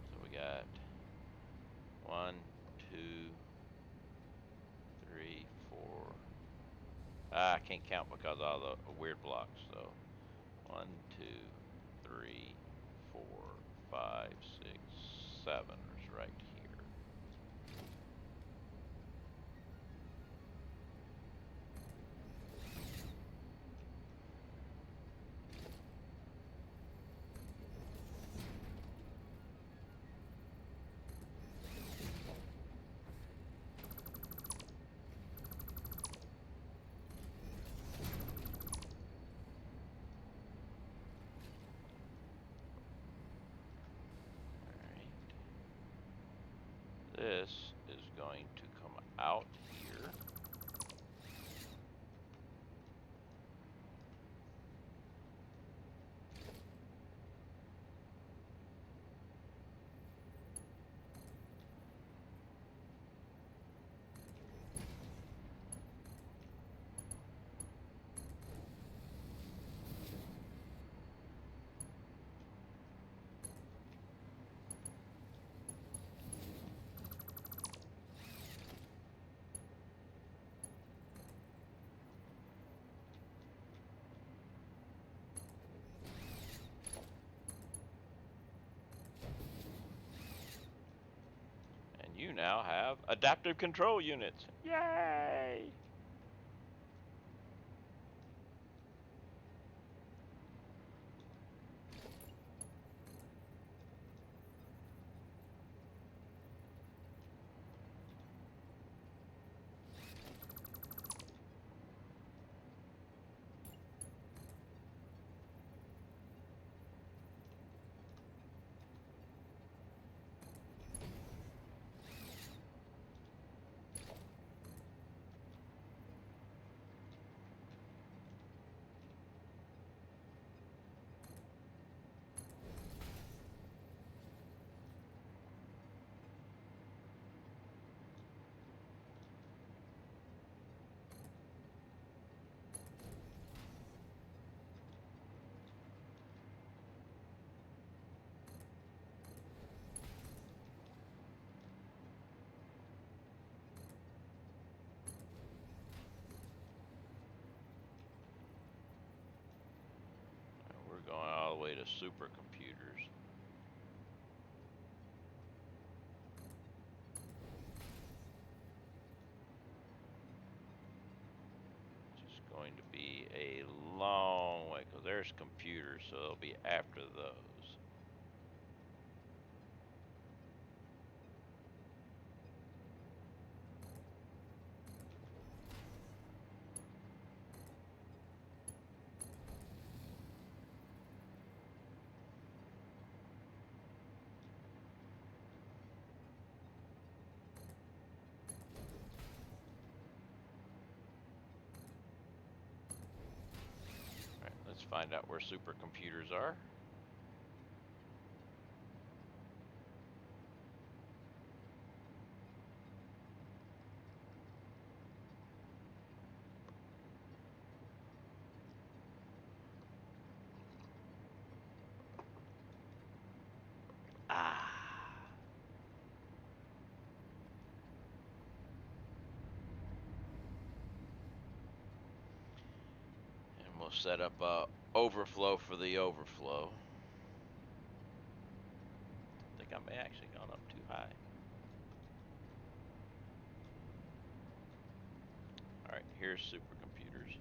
So we got 1, 2, 3, 4. I can't count because of all the weird blocks. So 1, 2, 3, 4, 5, 6, 7 is right here. This is going to come out here. now have adaptive control units. Yay! We're going all the way to supercomputers. It's going to be a long way because there's computers, so it'll be after those. Alright, let's find out where supercomputers are. Ah. And we'll set up a overflow for the overflow. I think I may actually gone up too high. Alright, here's supercomputers.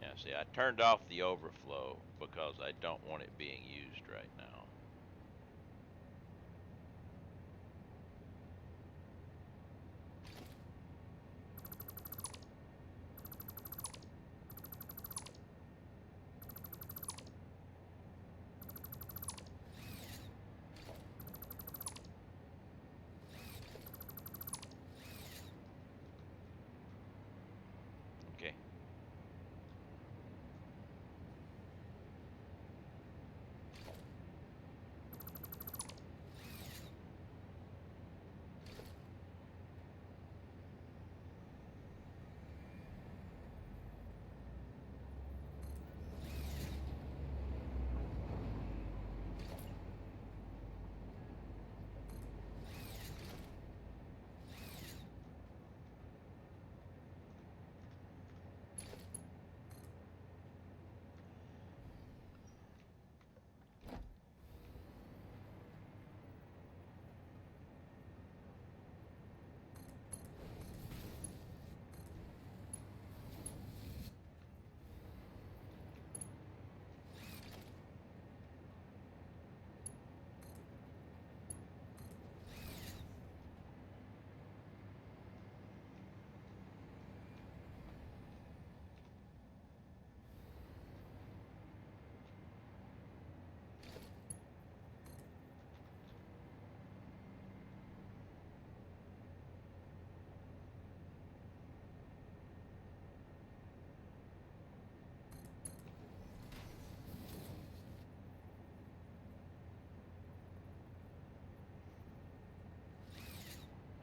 Yeah, see, I turned off the overflow because I don't want it being used right now. Okay.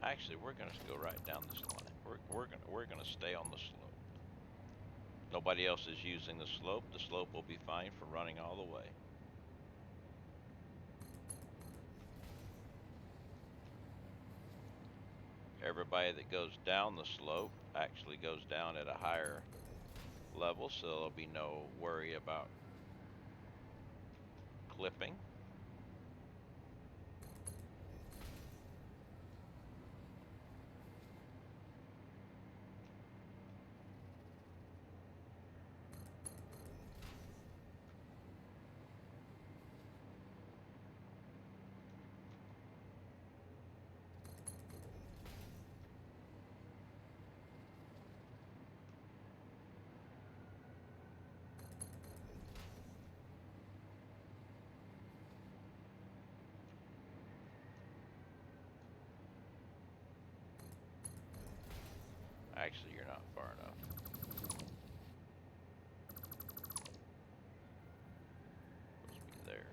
Actually, we're gonna go right down this line. We're gonna stay on the slope. Nobody else is using the slope. The slope will be fine for running all the way. Everybody that goes down the slope actually goes down at a higher level, so there'll be no worry about clipping. Actually, you're not far enough. Supposed to be there.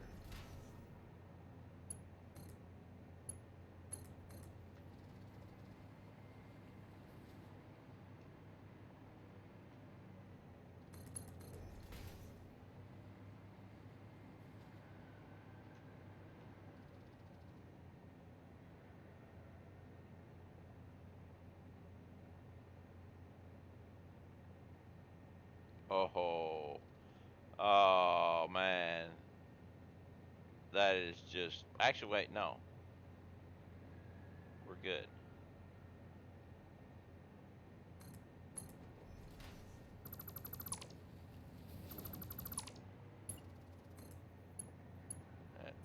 Oh, oh man, that is just. Actually, wait, no, we're good.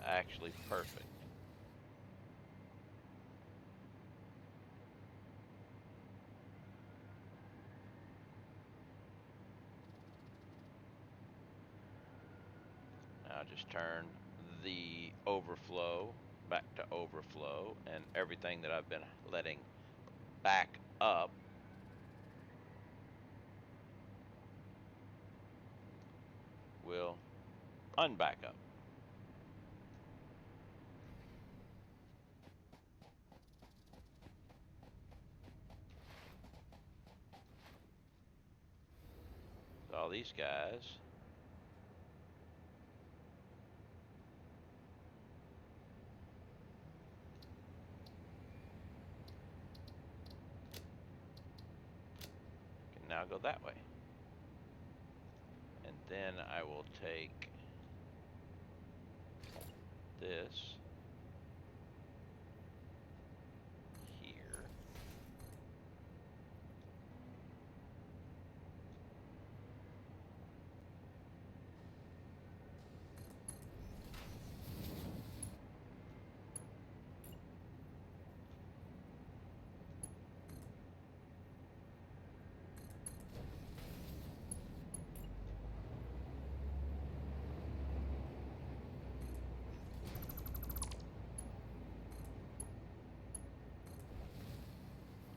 Actually, perfect. Now just turn the overflow back to overflow, and everything that I've been letting back up will unback up. So all these guys can now go that way. And then I will take this here.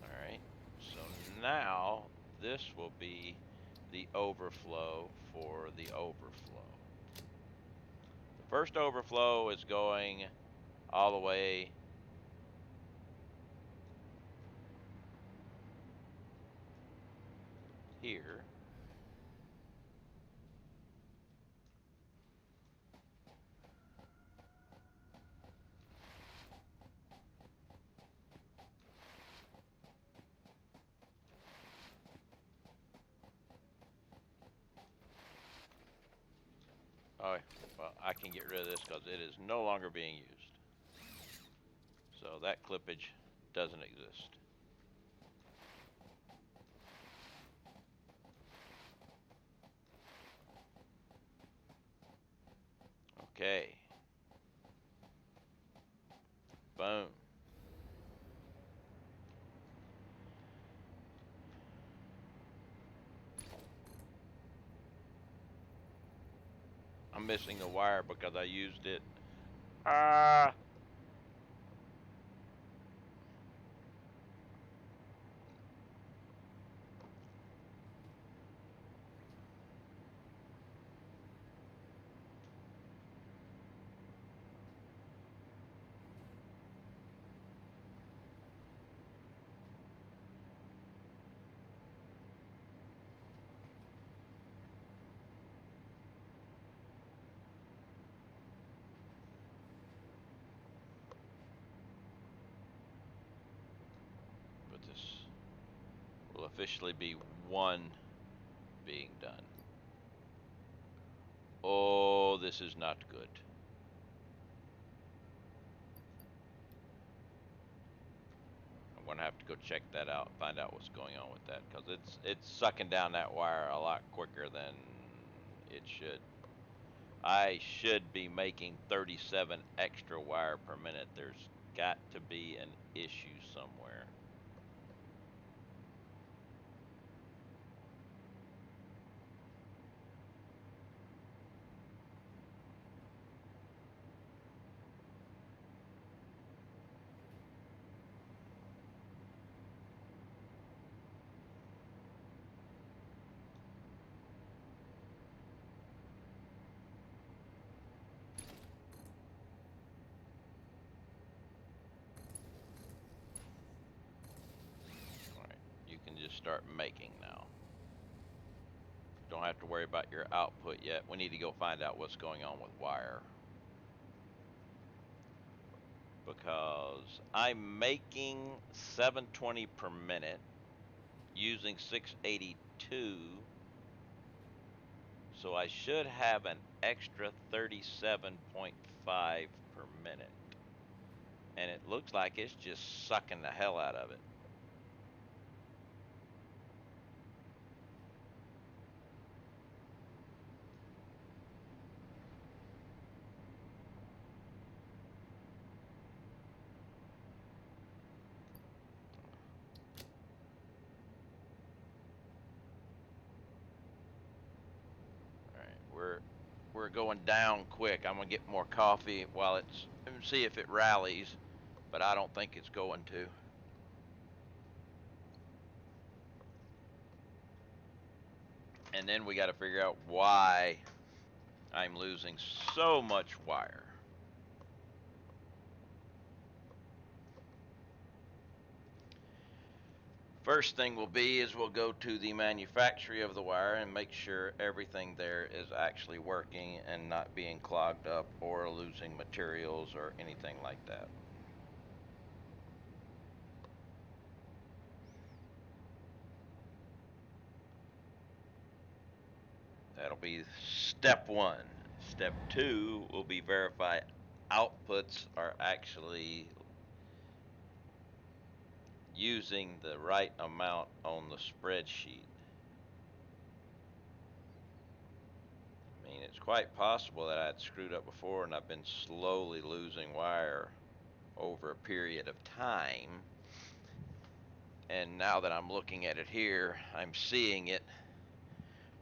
Alright, so now this will be the overflow for the overflow. The first overflow is going all the way here. Oh, well, I can get rid of this because it is no longer being used. So that clippage doesn't exist. Okay. Boom. I'm missing a wire because I used it. Ah. But this will officially be one being done. Oh, this is not good. gonna have to go check that out, find out what's going on with that, because it's sucking down that wire a lot quicker than it should. I should be making 37 extra wire per minute. There's got to be an issue somewhere. You can just start making now. Don't have to worry about your output yet. We need to go find out what's going on with wire. Because I'm making 720 per minute using 682. So I should have an extra 37.5 per minute. And it looks like it's just sucking the hell out of it. We're going down quick. I'm gonna get more coffee while it's, see if it rallies, but I don't think it's going to. And then we got to figure out why I'm losing so much wire. First thing will be is we'll go to the manufacturer of the wire and make sure everything there is actually working and not being clogged up or losing materials or anything like that. That'll be step one. Step two will be verify outputs are actually using the right amount on the spreadsheet. I mean, it's quite possible that I'd screwed up before and I've been slowly losing wire over a period of time. And now that I'm looking at it here, I'm seeing it,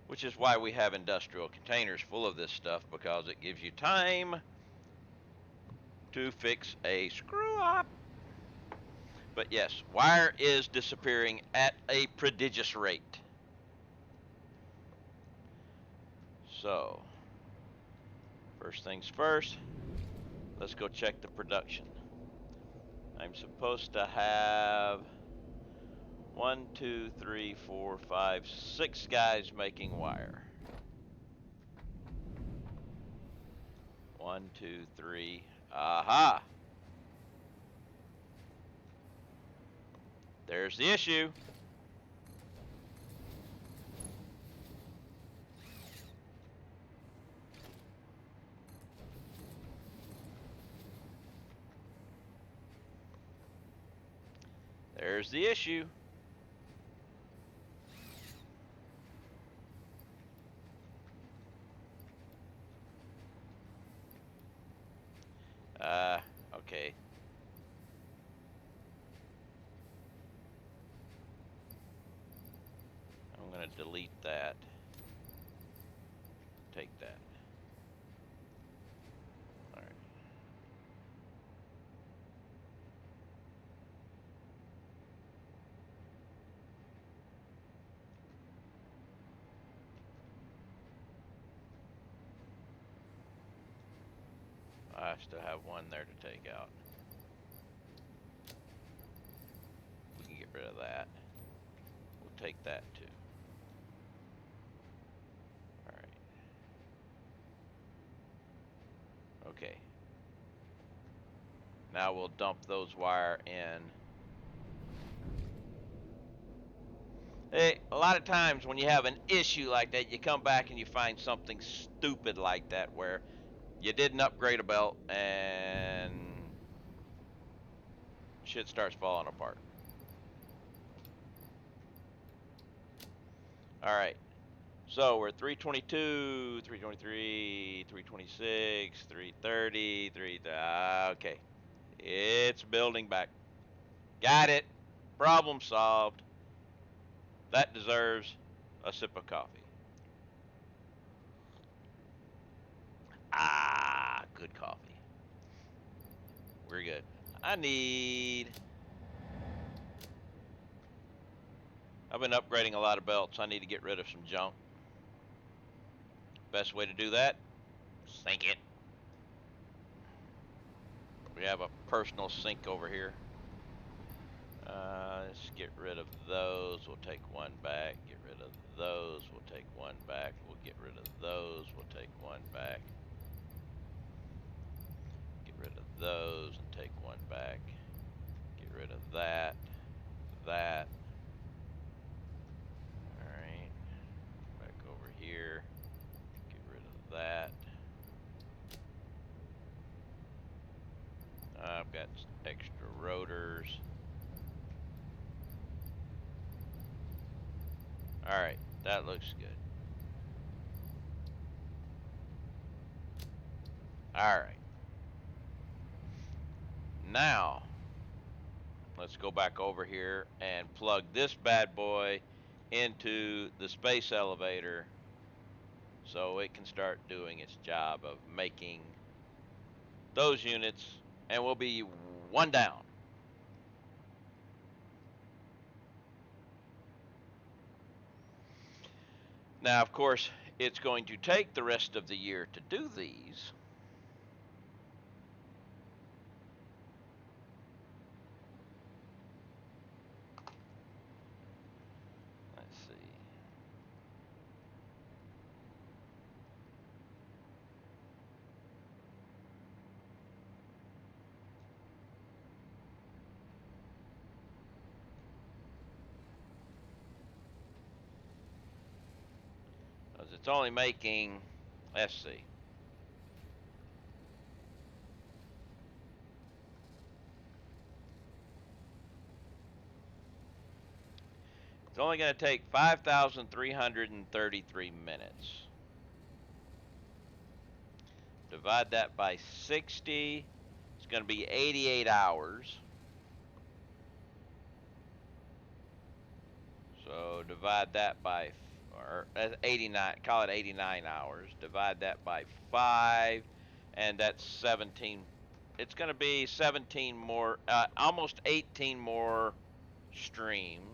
which is why we have industrial containers full of this stuff, because it gives you time to fix a screw up. But yes, wire is disappearing at a prodigious rate. So, first things first, let's go check the production. I'm supposed to have 1, 2, 3, 4, 5, 6 guys making wire. 1, 2, 3. Aha! There's the issue. There's the issue. Okay. I'm gonna delete that. Take that. All right. I still have one there to take out. We can get rid of that. We'll take that too. All right. Okay. Now we'll dump those wire in. Hey, a lot of times when you have an issue like that, you come back and you find something stupid like that where you didn't upgrade a belt and shit starts falling apart. All right. So we're 322, 323, 326, 330, okay. It's building back. Got it. Problem solved. That deserves a sip of coffee. Ah, good coffee. We're good. I've been upgrading a lot of belts. I need to get rid of some junk. Best way to do that, sink it. We have a personal sink over here. Let's get rid of those. We'll take one back. Get rid of those. We'll take one back. We'll get rid of those. We'll take one back. Get rid of those and take one back. Get rid of that. That. Alright. Back over here. Get rid of that. I've got extra rotors. Alright, that looks good. Alright. Now, let's go back over here and plug this bad boy into the space elevator so it can start doing its job of making those units, and we'll be one down. Now, of course, it's going to take the rest of the year to do these. Let's see. Because it's only making, let's see. It's only going to take 5,333 minutes. Divide that by 60. It's going to be 88 hours. So divide that by, or 89, call it 89 hours. Divide that by 5, and that's 17. It's going to be 17 more, almost 18 more streams.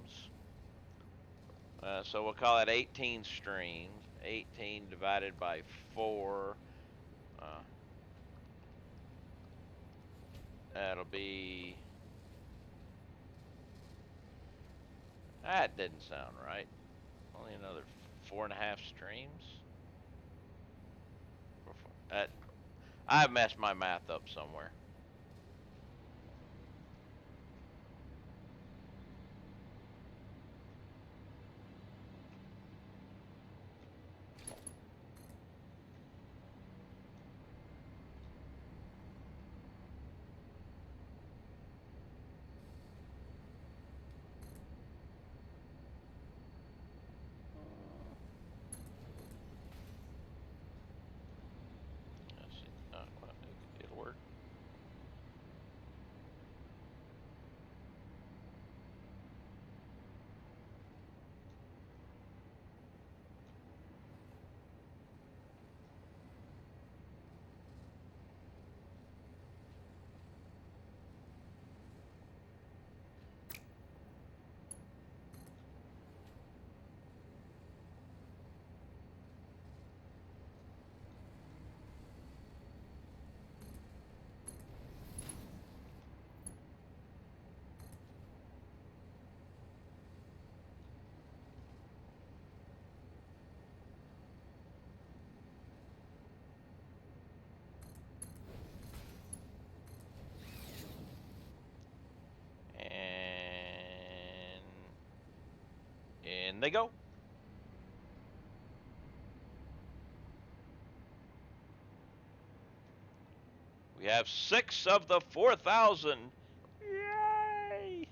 So we'll call it 18 streams. 18 divided by 4. That'll be... That didn't sound right. Only another 4.5 streams? I messed my math up somewhere. Let's see. It'll work. And in they go. We have 6 of the 4,000. Yay!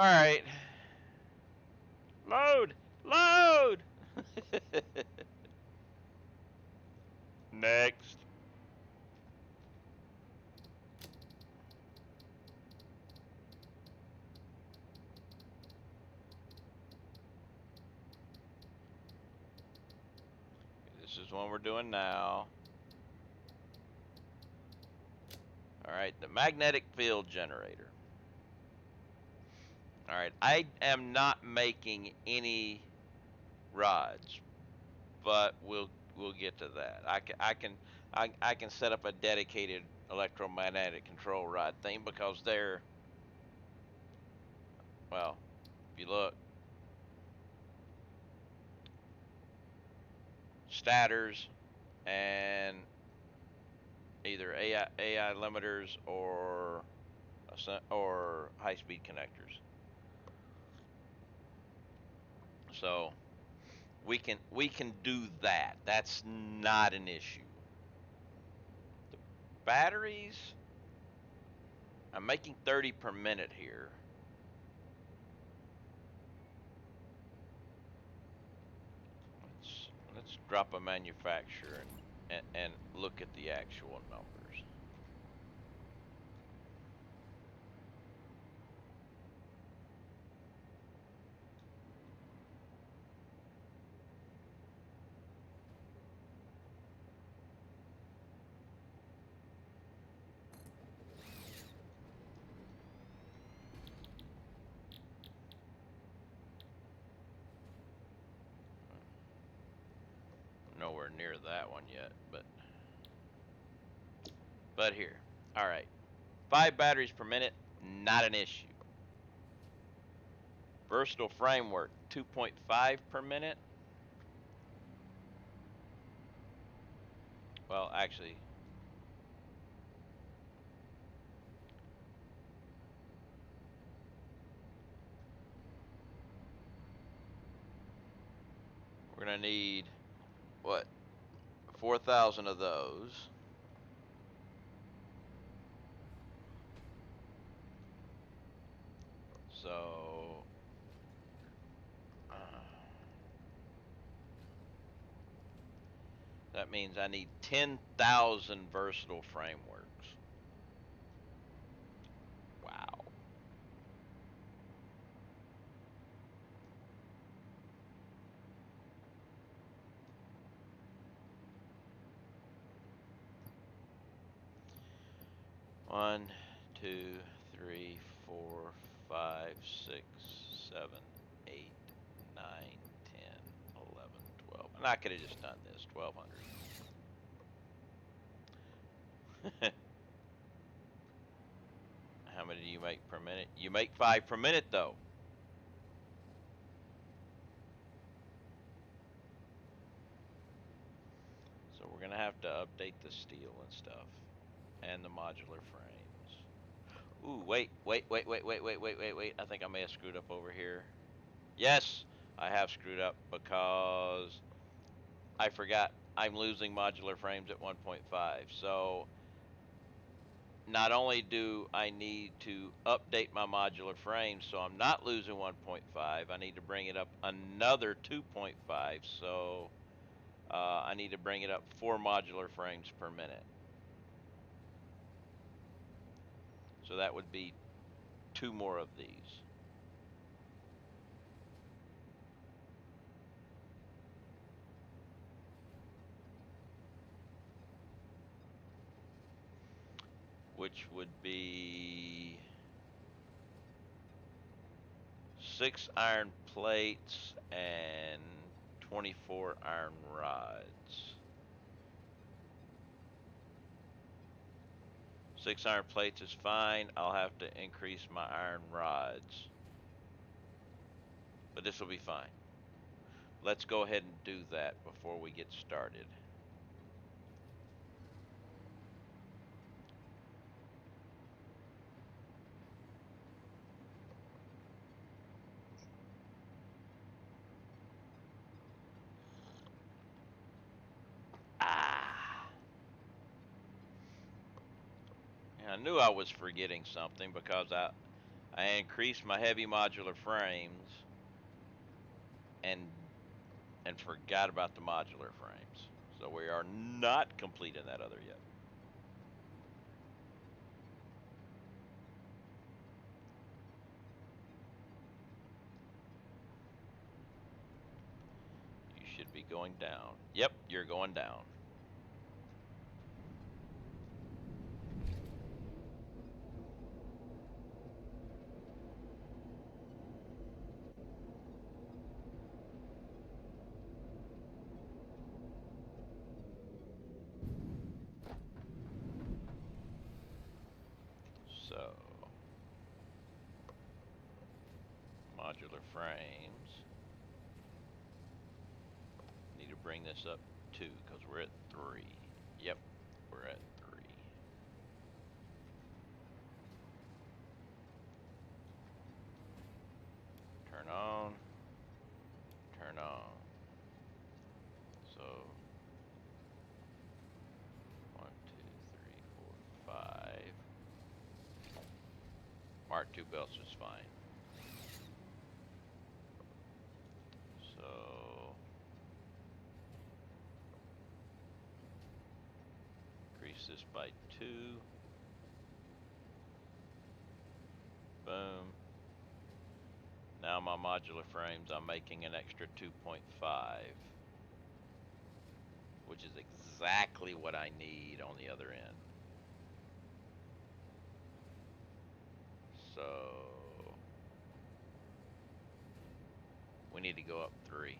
right. Load! Load! Next. This is one we're doing now. Alright, the magnetic field generator. Alright, I am not making any rods, but we'll get to that. I can set up a dedicated electromagnetic control rod thing because they're, well, if you look, stators and either AI limiters or high-speed connectors. So we can do that. That's not an issue. The batteries, I'm making 30 per minute here. Let's drop a manufacturer and look at the actual numbers. Nowhere near that one yet, but here. All right. 5 batteries per minute, not an issue. Versatile framework, 2.5 per minute. Well, actually, we're gonna need, what, 4,000 of those. So, that means I need 10,000 versatile frameworks. Wow. One, two, three, 4, 5, 6, 7, 8, 9, 10, 11, 12. And I could have just done this, 1,200. How many do you make per minute? You make 5 per minute, though. So we're gonna have to update the steel and stuff, and the modular frames. Ooh, wait. I think I may have screwed up over here. Yes, I have screwed up because I forgot I'm losing modular frames at 1.5. So not only do I need to update my modular frames so I'm not losing 1.5, I need to bring it up another 2.5. So I need to bring it up 4 modular frames per minute. So that would be 2 more of these. Which would be 6 iron plates and 24 iron rods. 6 iron plates is fine. I'll have to increase my iron rods. But this will be fine. Let's go ahead and do that before we get started. And I knew I was forgetting something because I increased my heavy modular frames and forgot about the modular frames. So we are not completing that other yet. You should be going down. Yep, you're going down. So, modular frames. Need to bring this up 2 because we're at 3. Yep, we're at 3. Turn on. Turn on. So, 1, 2, 3, 4, 5. Mark II belts is fine. So, increase this by 2. Boom. Now my modular frames, I'm making an extra 2.5, which is exactly what I need on the other end. So we need to go up 3.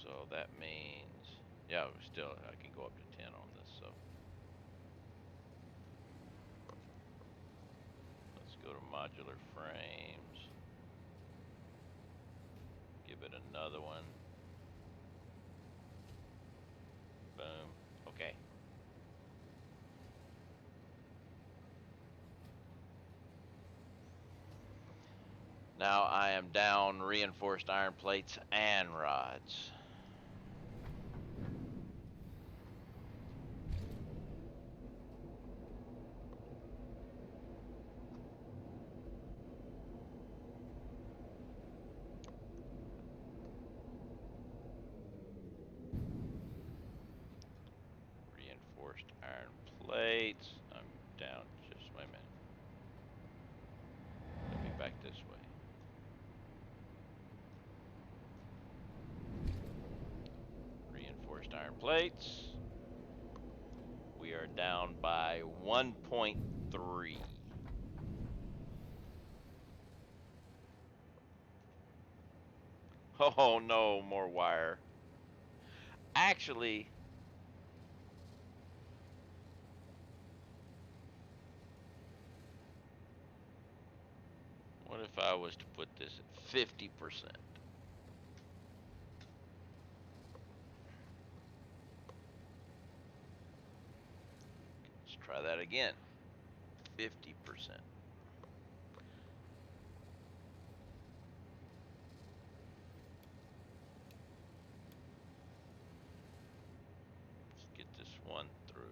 So that means, yeah, still I can go up to 10 on this. So let's go to modular frames. Give it another one. Boom. Okay. Now I am down reinforced iron plates and rods. Reinforced iron plates. I'm down. Just wait a minute. Let me back this way. Reinforced iron plates. We are down by 1.3. Oh no, more wire. Actually, what if I was to put this at 50%? Let's try that again. 50%. Let's get this one through.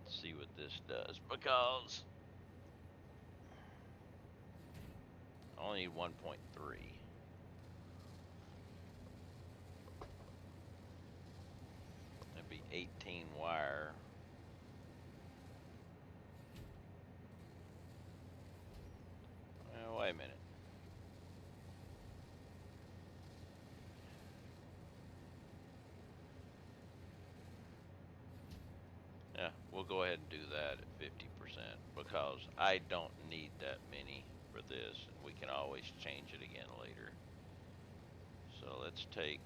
Let's see what this does, because I only need 1.3. That'd be 18 wire. Well, wait a minute. Yeah, we'll go ahead and do that at 50% because I don't need that many for this, and we can always change it again later. So let's take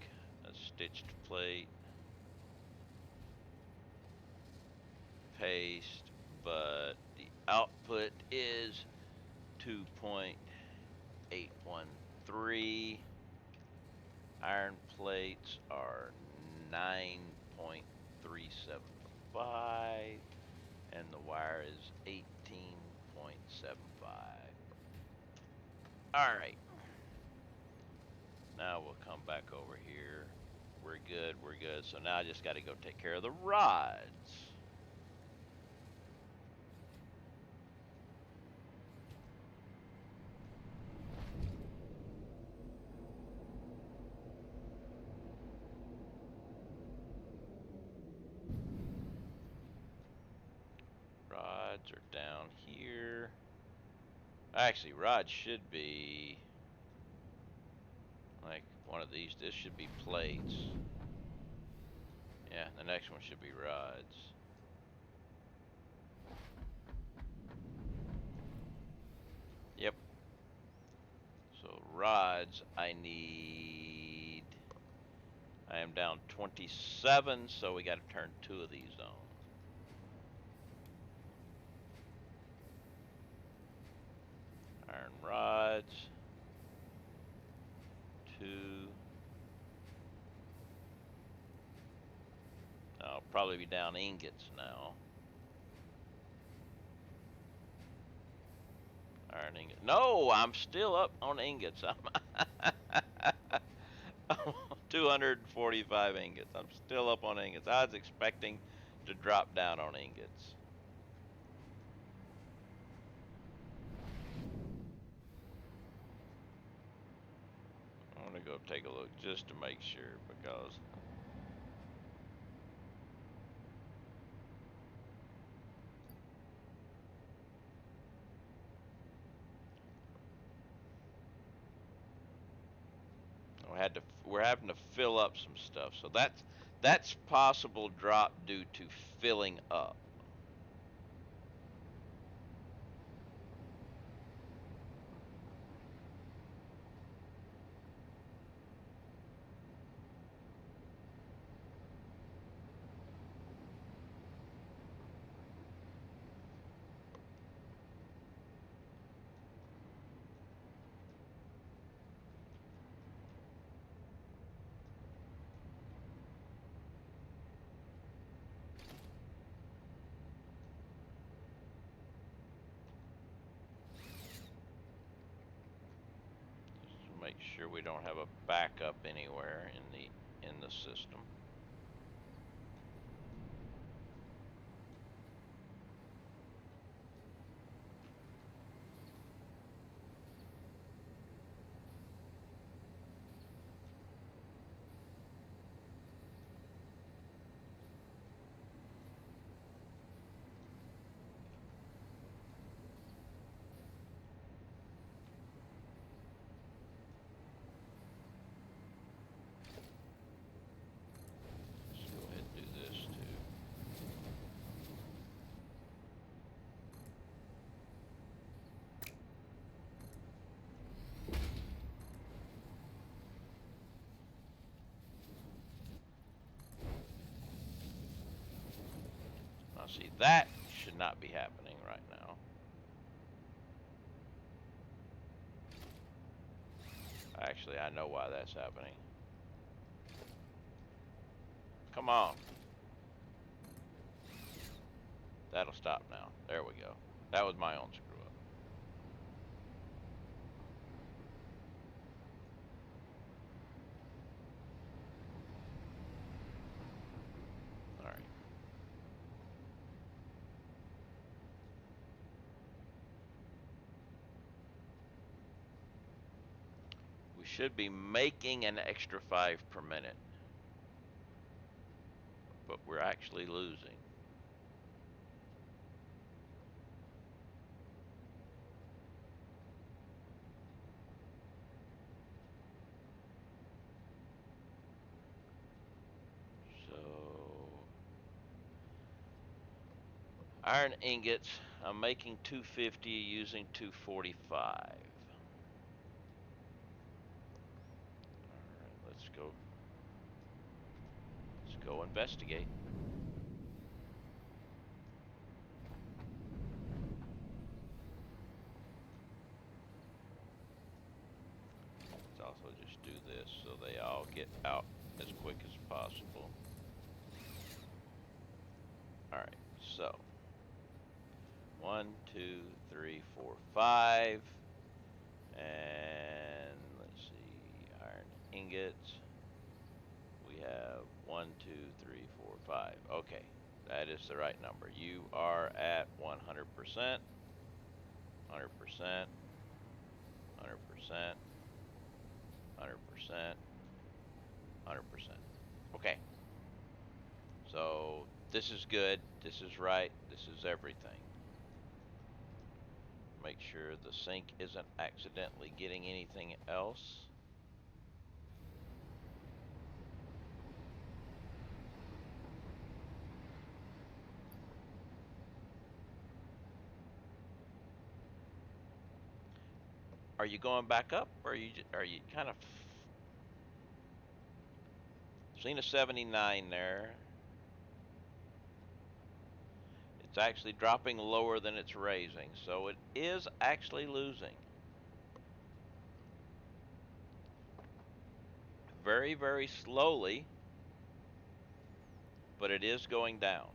a stitched plate, paste, but the output is 2.813. Iron plates are 9.375. and the wire is 18.75. Alright. Now we'll come back over here. We're good, we're good. So now I just got to go take care of the rods. Rods are down here. Actually, rods should be like one of these. This should be plates. Yeah, the next one should be rods. Yep. So rods, I am down 27, so we got to turn 2 of these on. Iron rods. 2. I'll probably be down ingots now. Iron ingot. No, I'm still up on ingots. I'm 245 ingots. I'm still up on ingots. I was expecting to drop down on ingots. I'm gonna go take a look just to make sure, because we're having to fill up some stuff. So that's possible drop due to filling up. Make sure we don't have a backup anywhere in the system. Let's go ahead and do this too. Now see, that should not be happening right now. Actually, I know why that's happening. Come on. That'll stop now. There we go. That was my own screw up. All right. We should be making an extra 5 per minute, but we're actually losing. So, iron ingots, I'm making 250 using 245. All right, let's go investigate. Let's also just do this so they all get out as quick as possible. All right, so 1, 2, 3, 4, 5. And let's see, iron ingots. We have 1, 2, 3, 4, 5. Okay, that is the right number. You are at 100%, 100%, 100%, 100%, 100%. Okay, so this is good. This is right. This is everything. Make sure the sink isn't accidentally getting anything else. Are you going back up, or are you kind of seen a 79 there? It's actually dropping lower than it's raising, so it is actually losing. Very, very slowly, but it is going down.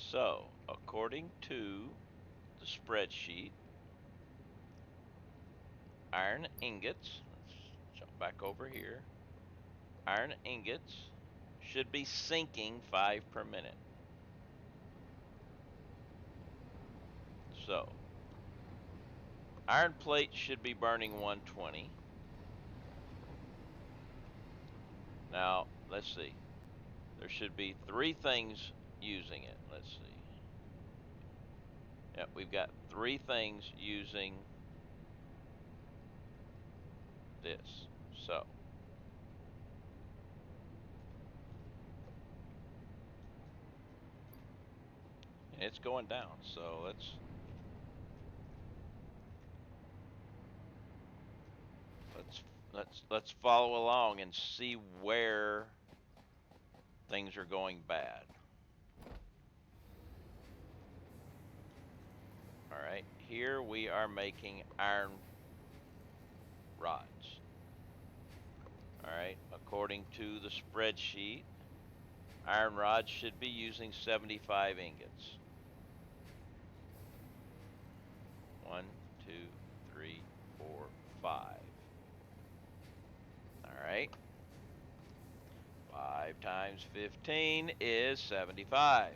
So, according to the spreadsheet, iron ingots, let's jump back over here, iron ingots should be sinking 5 per minute. So, iron plate should be burning 120. Now, let's see. There should be 3 things using it. Let's see. Yep, we've got 3 things using this. So, and it's going down. So let's follow along and see where things are going bad. All right, here we are making iron rods. All right, according to the spreadsheet, iron rods should be using 75 ingots. 1, 2, 3, 4, 5. All right. 5 times 15 is 75.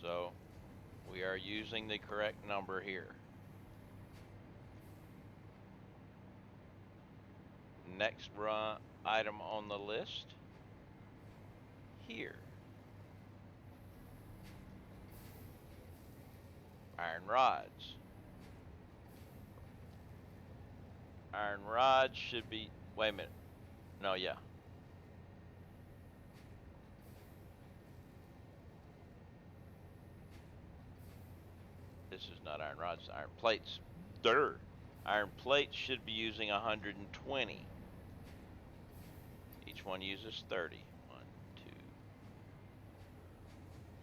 So we are using the correct number here. Next item on the list here. Iron rods. Iron rods should be, wait a minute. No, yeah. This is not iron rods, iron plates. Dirt. Iron plates should be using 120. Each one uses 30. 1, 2.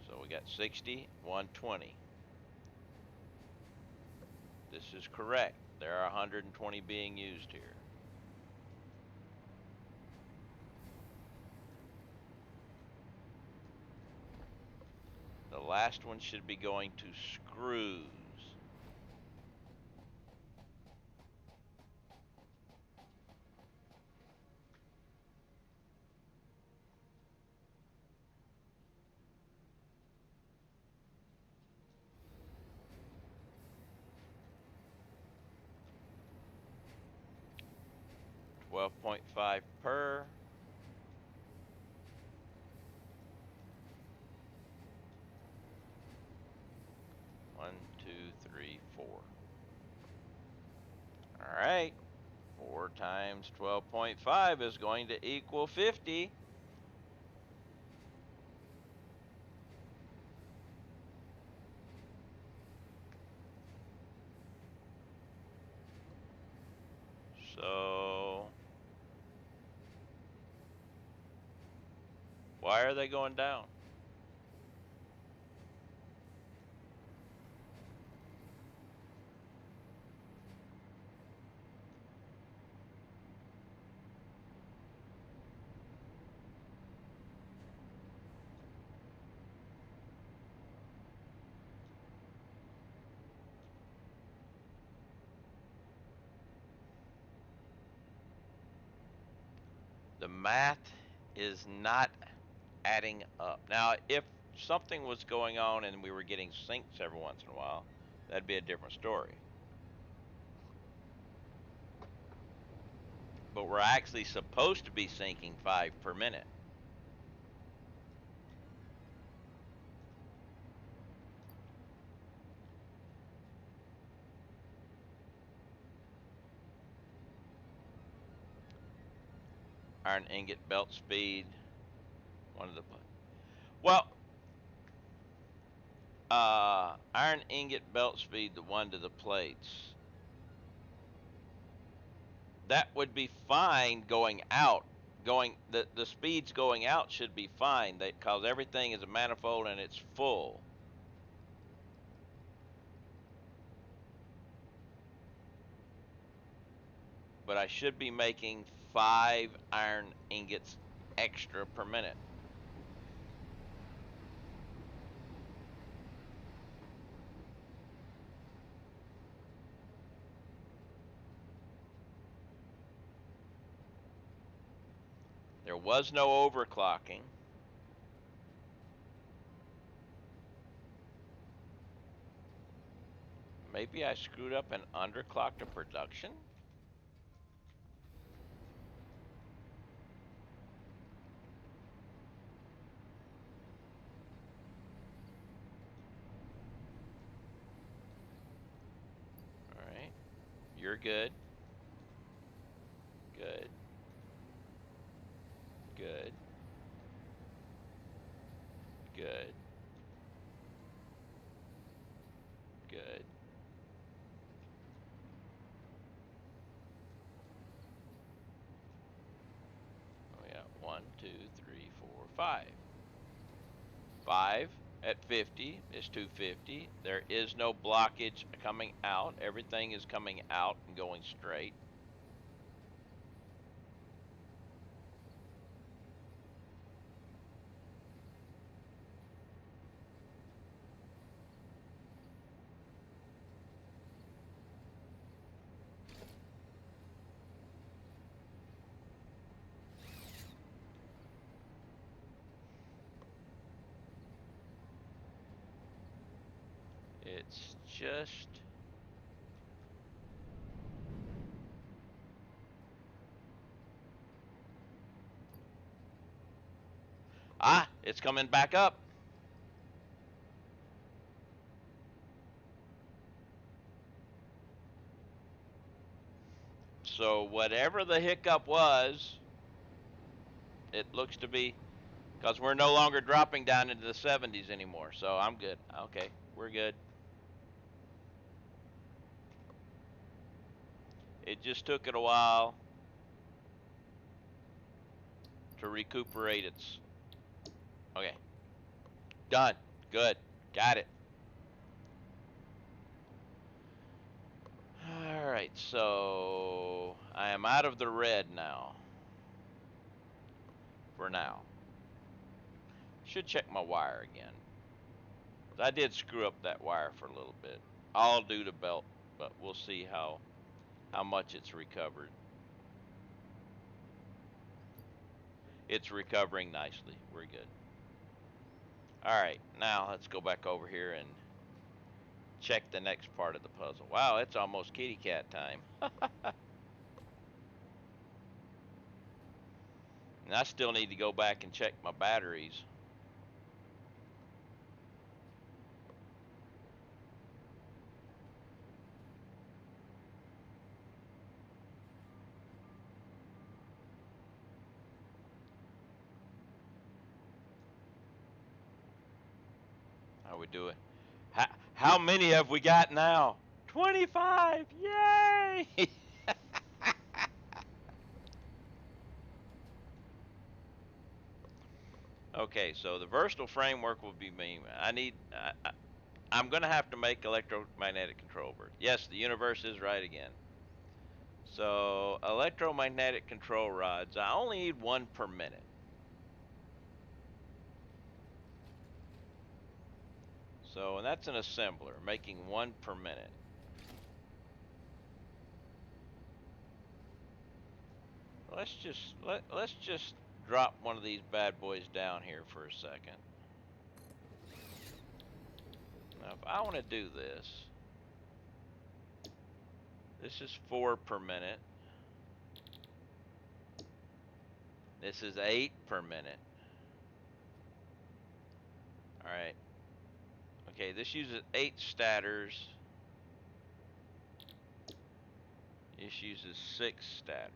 So we got 60, 120. This is correct. There are 120 being used here. The last one should be going to screws. $12.5 per. One, two, three, 4. All right. 4 times 12.5 is going to equal 50. So why are they going down? The math is not adding up. Now, if something was going on and we were getting sinks every once in a while, that'd be a different story. But we're actually supposed to be sinking 5 per minute. Iron ingot belt speed, one of the, well, iron ingot belt speed, the one to the plates. That would be fine going out. The speeds going out should be fine, because everything is a manifold and it's full. But I should be making 5 iron ingots extra per minute. There was no overclocking. Maybe I screwed up and underclocked a production? Alright. You're good. Good. Good. Good. Good. Oh yeah, 1, 2, 3, 4, 5. 5 at 50 is 250. There is no blockage coming out. Everything is coming out and going straight. It's just it's coming back up. So whatever the hiccup was, it looks to be, because we're no longer dropping down into the 70s anymore. So I'm good. Okay, we're good. It just took it a while to recuperate its. Okay. Done. Good. Got it. Alright, so I am out of the red now. For now. Should check my wire again. I did screw up that wire for a little bit. All due to belt, but we'll see how much it's recovered. It's recovering nicely. We're good. Alright, now let's go back over here and check the next part of the puzzle. Wow, it's almost kitty cat time. And I still need to go back and check my batteries. How we doing? How many have we got now? 25! Yay! Okay, so the versatile framework will be me. I'm going to have to make electromagnetic control board. Yes, the universe is right again. So electromagnetic control rods, I only need 1 per minute. So, and that's an assembler, making 1 per minute. let's just drop one of these bad boys down here for a second. Now, if I want to do this is 4 per minute. This is 8 per minute. All right. Okay, this uses 8 statters. This uses 6 statters.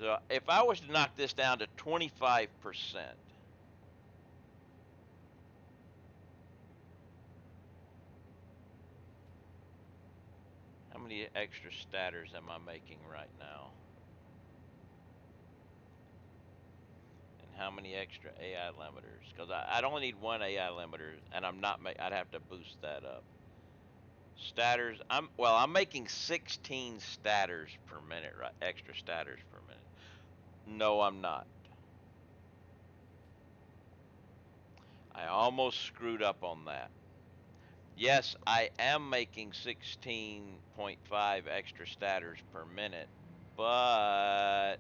So if I was to knock this down to 25%, how many extra statters am I making right now? And how many extra AI limiters? Because I'd only need one AI limiter, and I'd have to boost that up. Statters, I'm making 16 statters per minute, right? Extra statters per minute. No, I'm not. I almost screwed up on that. Yes, I am making 16.5 extra statters per minute, but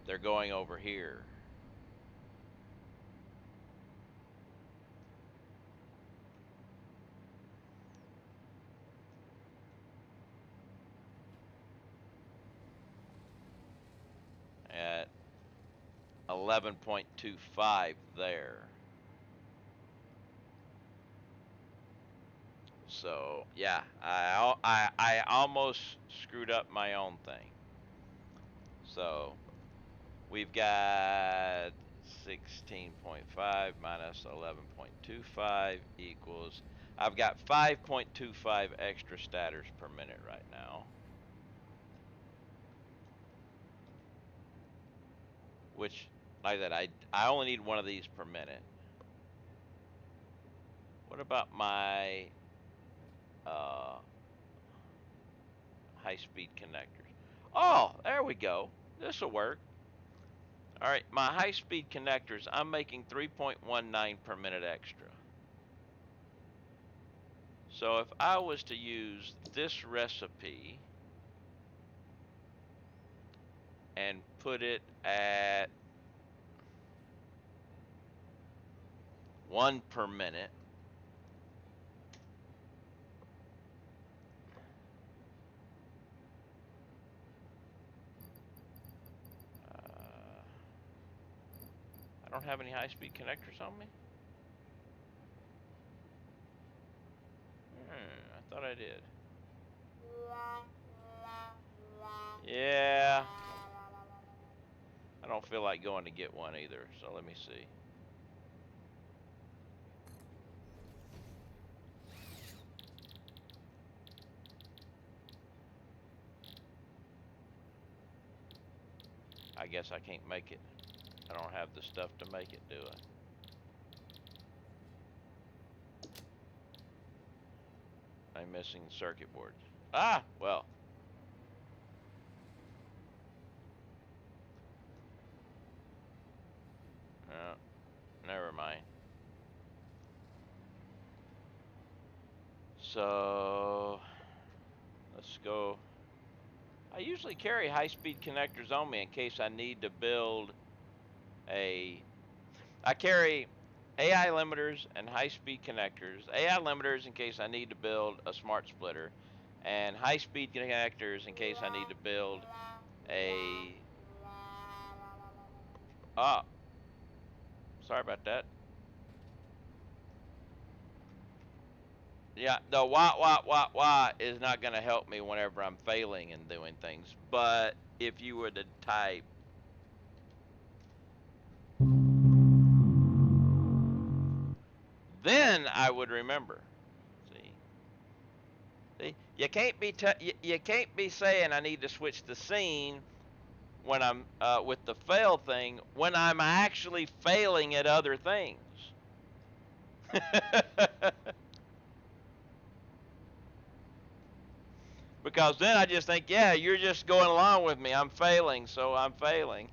they're going over here. At 11.25 there. So yeah, I almost screwed up my own thing. So we've got 16.5 minus 11.25 equals, I've got 5.25 extra statters per minute right now. Which, like that, I only need one of these per minute. What about my high-speed connectors? Oh, there we go. This will work. All right, my high-speed connectors, I'm making 3.19 per minute extra. So if I was to use this recipe and put it at 1 per minute, I don't have any high-speed connectors on me? I thought I did. Yeah. I don't feel like going to get one either, so let me see. I guess I can't make it. I don't have the stuff to make it, do I? I'm missing circuit boards. Ah, well. Never mind. So, let's go. I usually carry high-speed connectors on me in case I need to build I carry AI limiters and high-speed connectors. AI limiters in case I need to build a smart splitter, and high-speed connectors in case I need to build a... Oh, sorry about that. Yeah, the wah is not going to help me whenever I'm failing and doing things. But if you were to type then I would remember. See, you can't be you can't be saying I need to switch the scene when I'm with the fail thing when I'm actually failing at other things. Because then I just think, yeah, you're just going along with me. I'm failing, so I'm failing.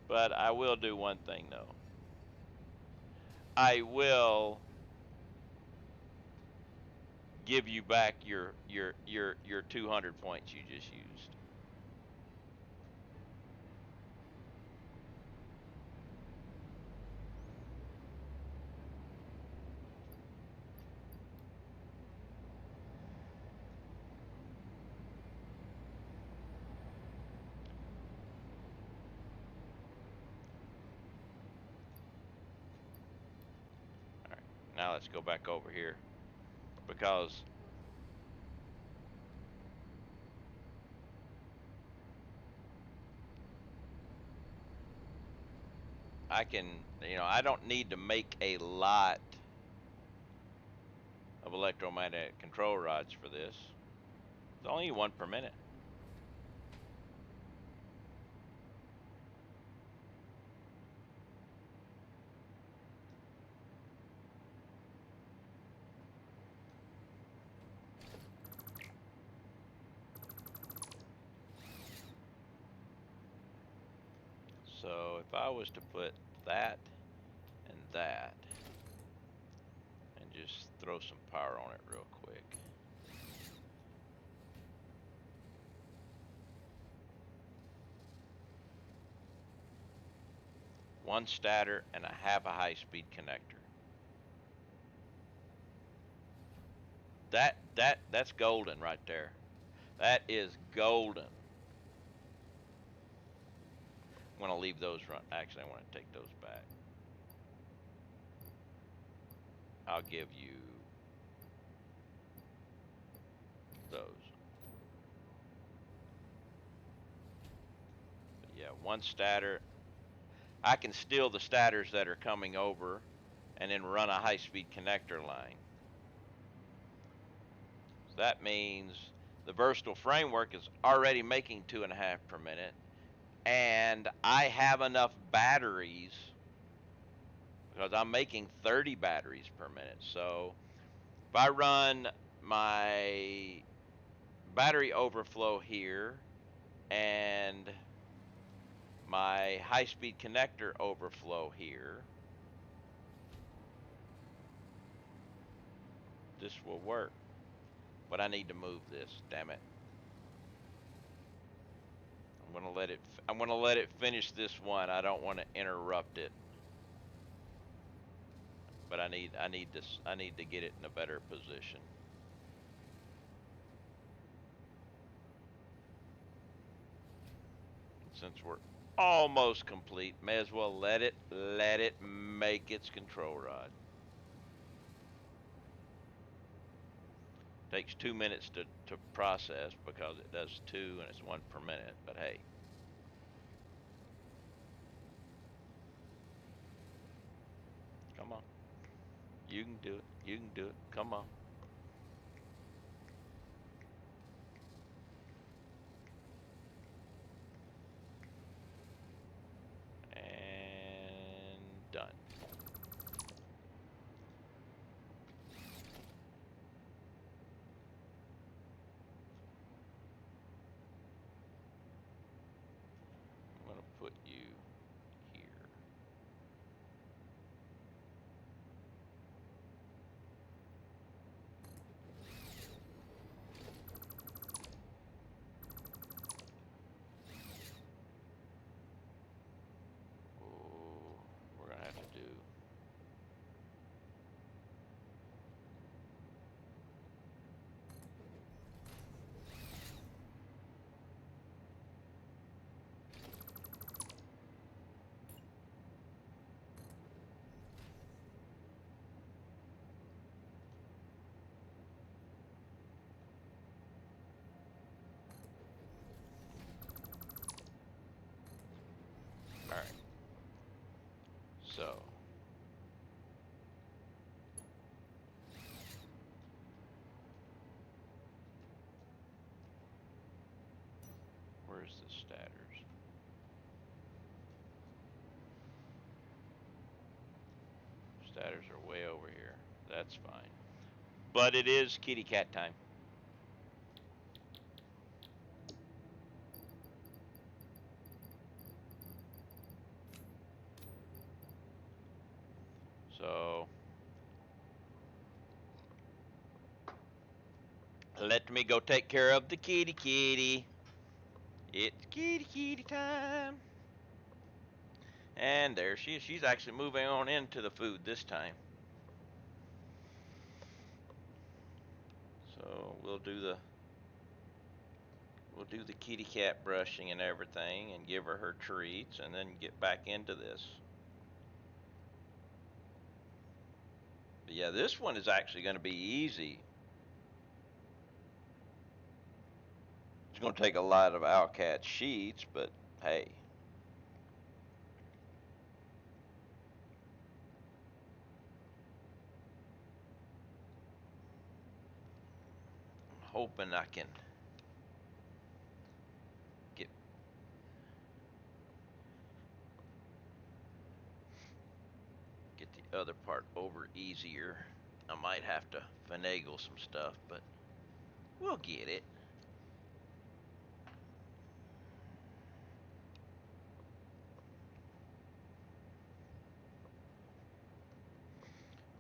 But I will do one thing though. I will give you back your 200 points you just used. All right, now let's go back over here because I can, I don't need to make a lot of electromagnetic control rods for this. It's only one per minute. So if I was to put that and that and just throw some power on it real quick. One stator and a half a high-speed connector. That's golden right there. That is golden. I'm gonna leave those run. Actually, I want to take those back. I'll give you those. But yeah, one stator. I can steal the stators that are coming over and then run a high-speed connector line. So that means the versatile framework is already making 2.5 per minute, and I have enough batteries because I'm making 30 batteries per minute. So if I run my battery overflow here and my high-speed connector overflow here, this will work. But I need to move this, damn it. I'm gonna let it finish this one. I don't want to interrupt it. But I need to get it in a better position. Since we're almost complete, may as well let it make its control rod. Takes 2 minutes to process because it does 2 and it's 1 per minute, but hey. Come on. You can do it. You can do it. Come on. And done. I'm going to put you here. Oh, we're going to have to do all right. So where's the stators? Stators are way over here. That's fine. But it is kitty cat time. So Let me go take care of the kitty. It's kitty time. And there she is. She's actually moving on into the food this time. So we'll do the kitty cat brushing and everything and give her treats and then get back into this. But yeah, this one is actually going to be easy. It's going to take a lot of Owlcat sheets, but hey. I'm hoping I can get the other part over easier. I might have to finagle some stuff, but we'll get it.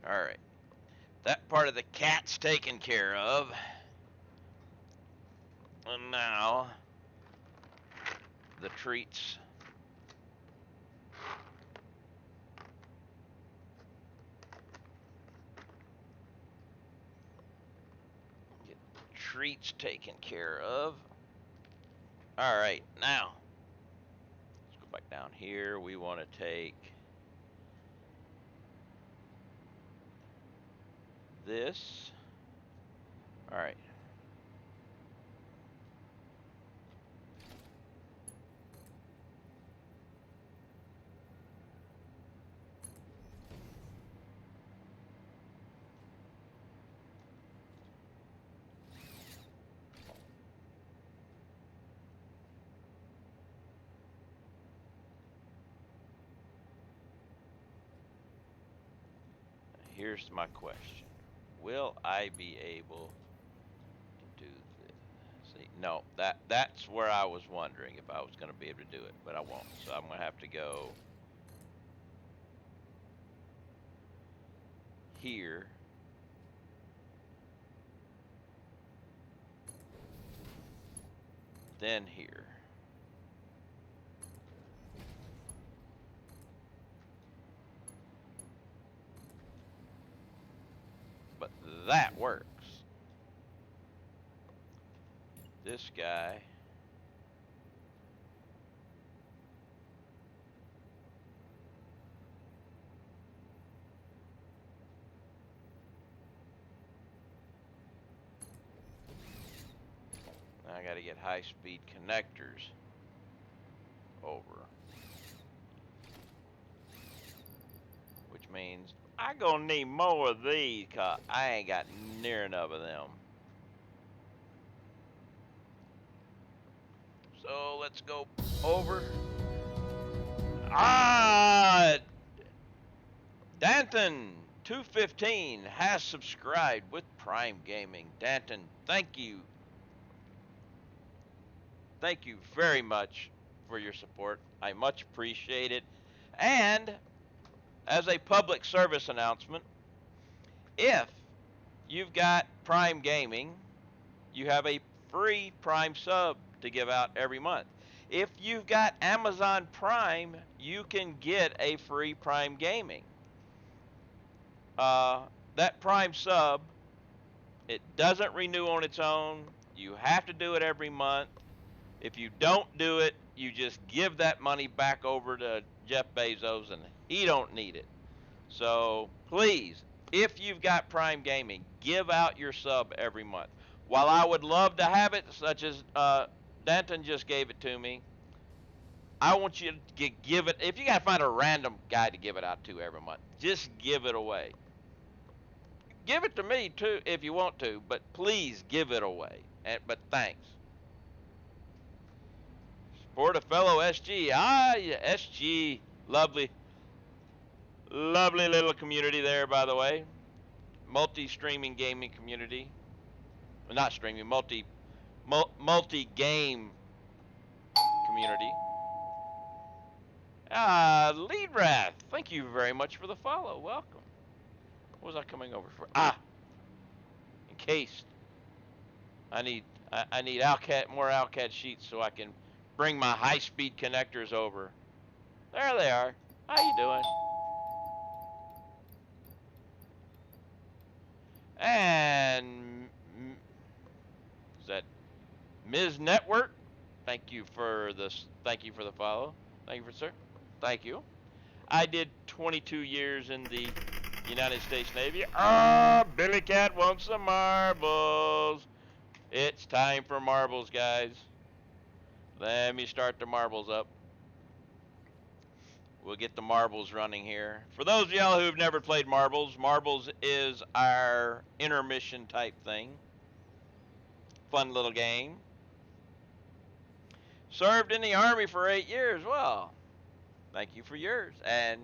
All right. That part of the cat's taken care of. And now the treats. Get treats taken care of. All right, now let's go back down here. We want to take this. All right. Here's my question. Will I be able to do this? See, no, that's where I was wondering if I was going to be able to do it, but I won't. So I'm going to have to go here. Then here. But that works. This guy. Now I got to get high-speed connectors over. Which means I gonna need more of these, cause I ain't got near enough of them. So let's go over. Danton 215 has subscribed with Prime Gaming. Danton, thank you. Thank you very much for your support. I much appreciate it. And as a public service announcement, if you've got Prime Gaming, you have a free Prime sub to give out every month. If you've got Amazon Prime, you can get a free Prime Gaming. That Prime sub, it doesn't renew on its own. You have to do it every month. If you don't do it, you just give that money back over to Jeff Bezos, and he don't need it. So please, if you've got Prime Gaming, give out your sub every month. While I would love to have it, such as Danton just gave it to me, I want you to give it. If you got to find a random guy to give it out to every month, just give it away. Give it to me too if you want to, but please give it away. But thanks. Support a fellow SG. Yeah, SG. Lovely little community there, by the way. Multi-streaming gaming community. Well, not streaming, multi-game community. Lead Wrath, thank you very much for the follow. Welcome. What was I coming over for? Encased. I need I need Alcat more Alcat sheets so I can bring my high-speed connectors over. There they are. How you doing? And is that Ms. Network? Thank you for this. Thank you for the follow. Thank you for sir. Thank you. I did 22 years in the United States Navy. Billy Cat wants some marbles. It's time for marbles, guys. Let me start the marbles up. We'll get the marbles running here. For those of y'all who've never played marbles, marbles is our intermission type thing. Fun little game. Served in the Army for 8 years. Well, thank you for yours. And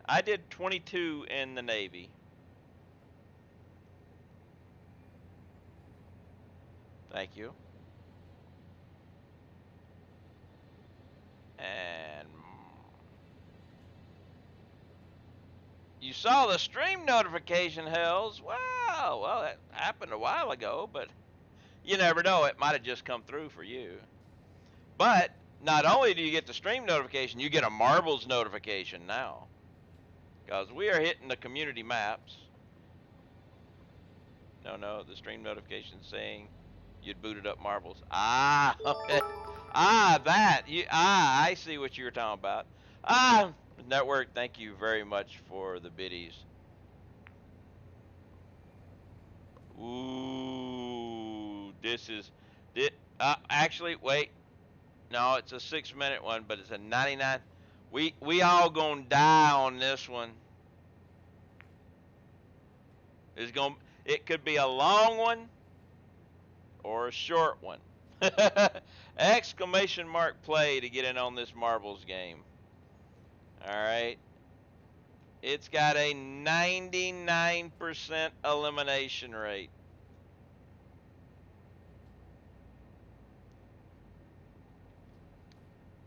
I did 22 in the Navy. Thank you. And you saw the stream notification, Hells. Wow, well, that happened a while ago, but you never know. It might have just come through for you. But not only do you get the stream notification, you get a marbles notification now. Because we are hitting the community maps. No, the stream notification saying you'd booted up marbles. Ah, okay. I see what you were talking about. Network, thank you very much for the biddies. Ooh, actually, wait. No, it's a 6-minute one, but it's a 99. We all gonna die on this one. It could be a long one or a short one. Exclamation mark play to get in on this marbles game. All right. It's got a 99% elimination rate.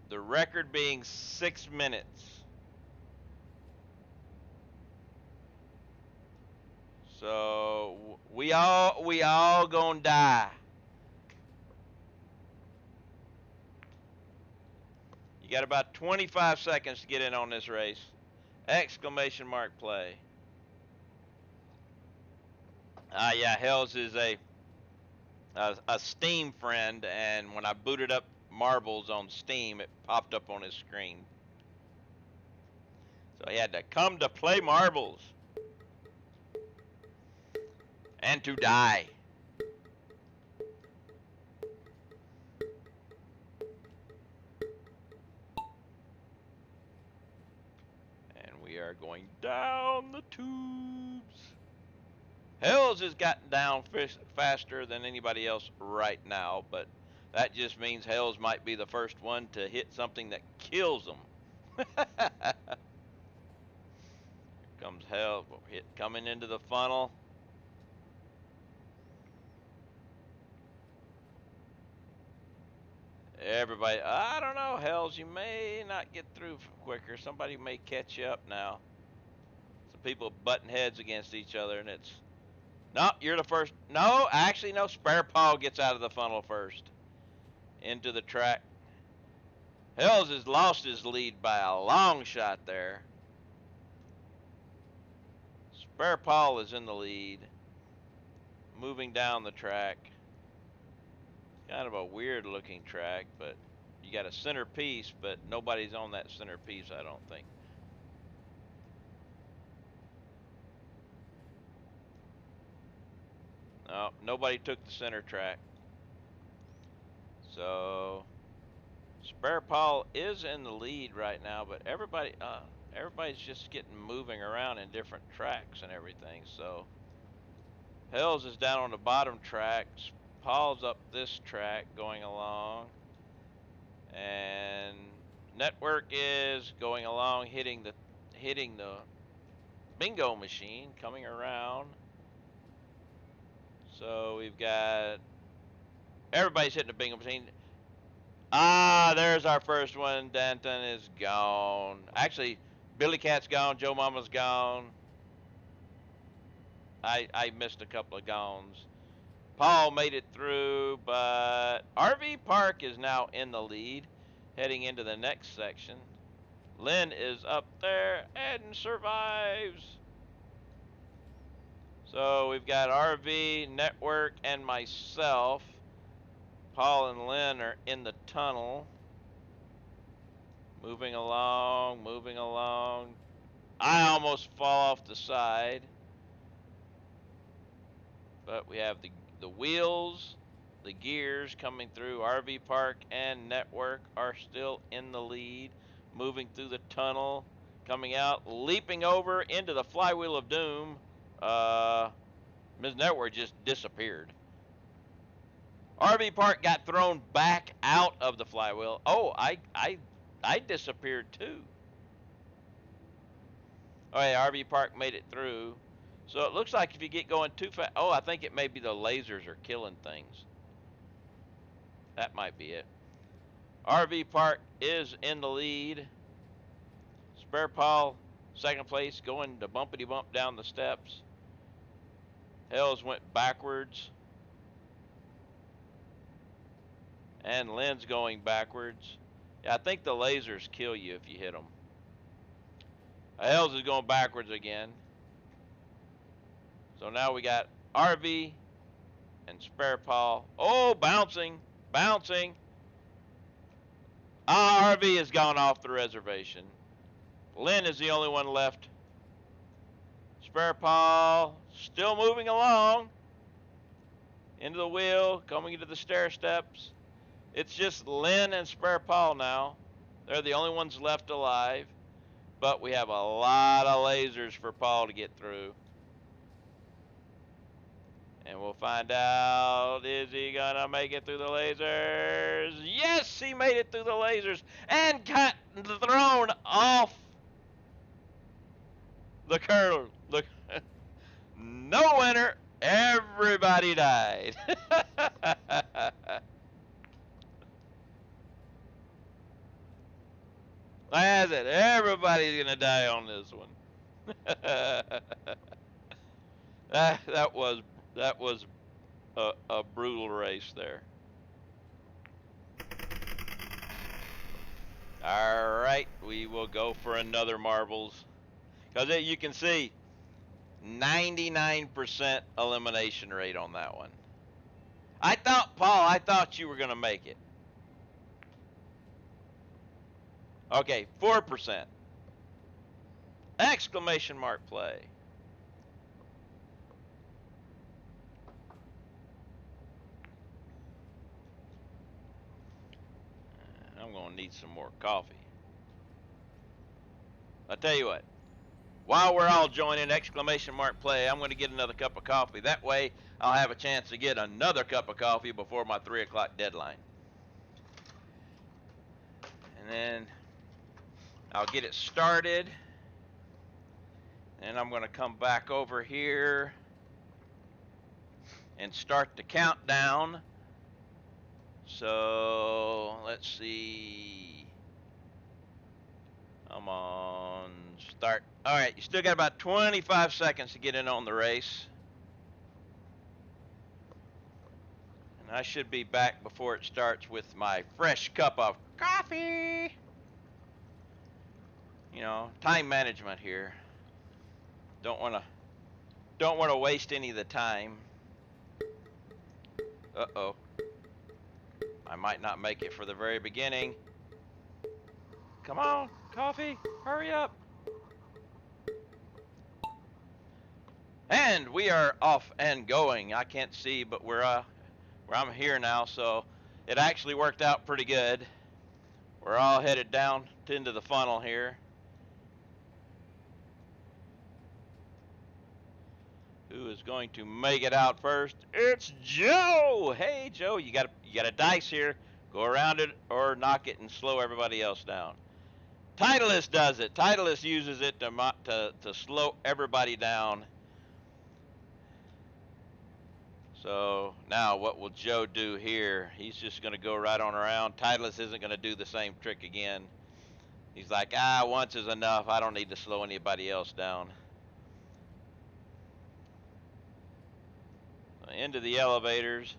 The record being 6 minutes. So we all gonna die. You got about 25 seconds to get in on this race. Exclamation mark play. Yeah, Hells is a Steam friend, and when I booted up marbles on Steam, it popped up on his screen. So he had to come to play marbles. And to die. And we are going down the tubes. Hells has gotten down faster than anybody else right now, but that just means Hells might be the first one to hit something that kills them. Here comes Hells coming into the funnel. Everybody, I don't know, Hells, you may not get through quicker. Somebody may catch you up now. Some people butting heads against each other, and it's... No, you're the first. No, actually, no. Spare Paul gets out of the funnel first. Into the track. Hells has lost his lead by a long shot there. Spare Paul is in the lead. Moving down the track. Kind of a weird looking track, but you got a centerpiece, but nobody's on that centerpiece, I don't think. No, nobody took the center track. So Spare Paul is in the lead right now, but everybody's just getting moving around in different tracks and everything. So Hells is down on the bottom track. Paul's up this track going along, and Network is going along, hitting the bingo machine, coming around. So we've got everybody's hitting the bingo machine. There's our first one. Danton is gone. Actually, Billy Cat's gone. Joe Mama's gone. I missed a couple of gones. Paul made it through, but RV Park is now in the lead, heading into the next section. Lynn is up there and survives. So we've got RV, Network, and myself. Paul and Lynn are in the tunnel. Moving along, moving along. I almost fall off the side. But we have the wheels, the gears coming through. RV Park and Network are still in the lead. Moving through the tunnel, coming out, leaping over into the Flywheel of Doom. Ms. Network just disappeared. RV Park got thrown back out of the flywheel. Oh, I disappeared too. Oh yeah, RV Park made it through. So it looks like if you get going too fast, oh, I think it may be the lasers are killing things. That might be it. RV Park is in the lead. Spare Paul, second place, going to bumpity bump down the steps. Hells went backwards. And Lynn's going backwards. Yeah, I think the lasers kill you if you hit them. Hells is going backwards again. So now we got RV and Spare Paul. Oh, bouncing, bouncing. RV has gone off the reservation. Lynn is the only one left. Spare Paul still moving along. Into the wheel, coming into the stair steps. It's just Lynn and Spare Paul now. They're the only ones left alive. But we have a lot of lasers for Paul to get through. And we'll find out, is he gonna make it through the lasers? Yes, he made it through the lasers and got thrown off the curve. Look, no winner. Everybody died. That's it. Everybody's gonna die on this one. that was a brutal race there. All right, we will go for another marbles. Because you can see 99% elimination rate on that one. Paul, I thought you were going to make it. Okay, 4%. Exclamation mark play. I'm going to need some more coffee. I'll tell you what. While we're all joining exclamation mark play, I'm going to get another cup of coffee. That way, I'll have a chance to get another cup of coffee before my 3 o'clock deadline. And then I'll get it started. And I'm going to come back over here and start the countdown. So, let's see. I'm on start. All right, you still got about 25 seconds to get in on the race. And I should be back before it starts with my fresh cup of coffee. You know, time management here. Don't want to waste any of the time. Uh-oh. I might not make it for the very beginning. Come on, coffee, hurry up. And we are off and going. I can't see, but I'm here now, so it actually worked out pretty good. We're all headed down into the funnel here. Who is going to make it out first? It's Joe. Hey, Joe, you got a dice here. Go around it or knock it and slow everybody else down. Titleist does it. Titleist uses it to slow everybody down. So now what will Joe do here? He's just going to go right on around. Titleist isn't going to do the same trick again. He's like, once is enough. I don't need to slow anybody else down. Into the elevators.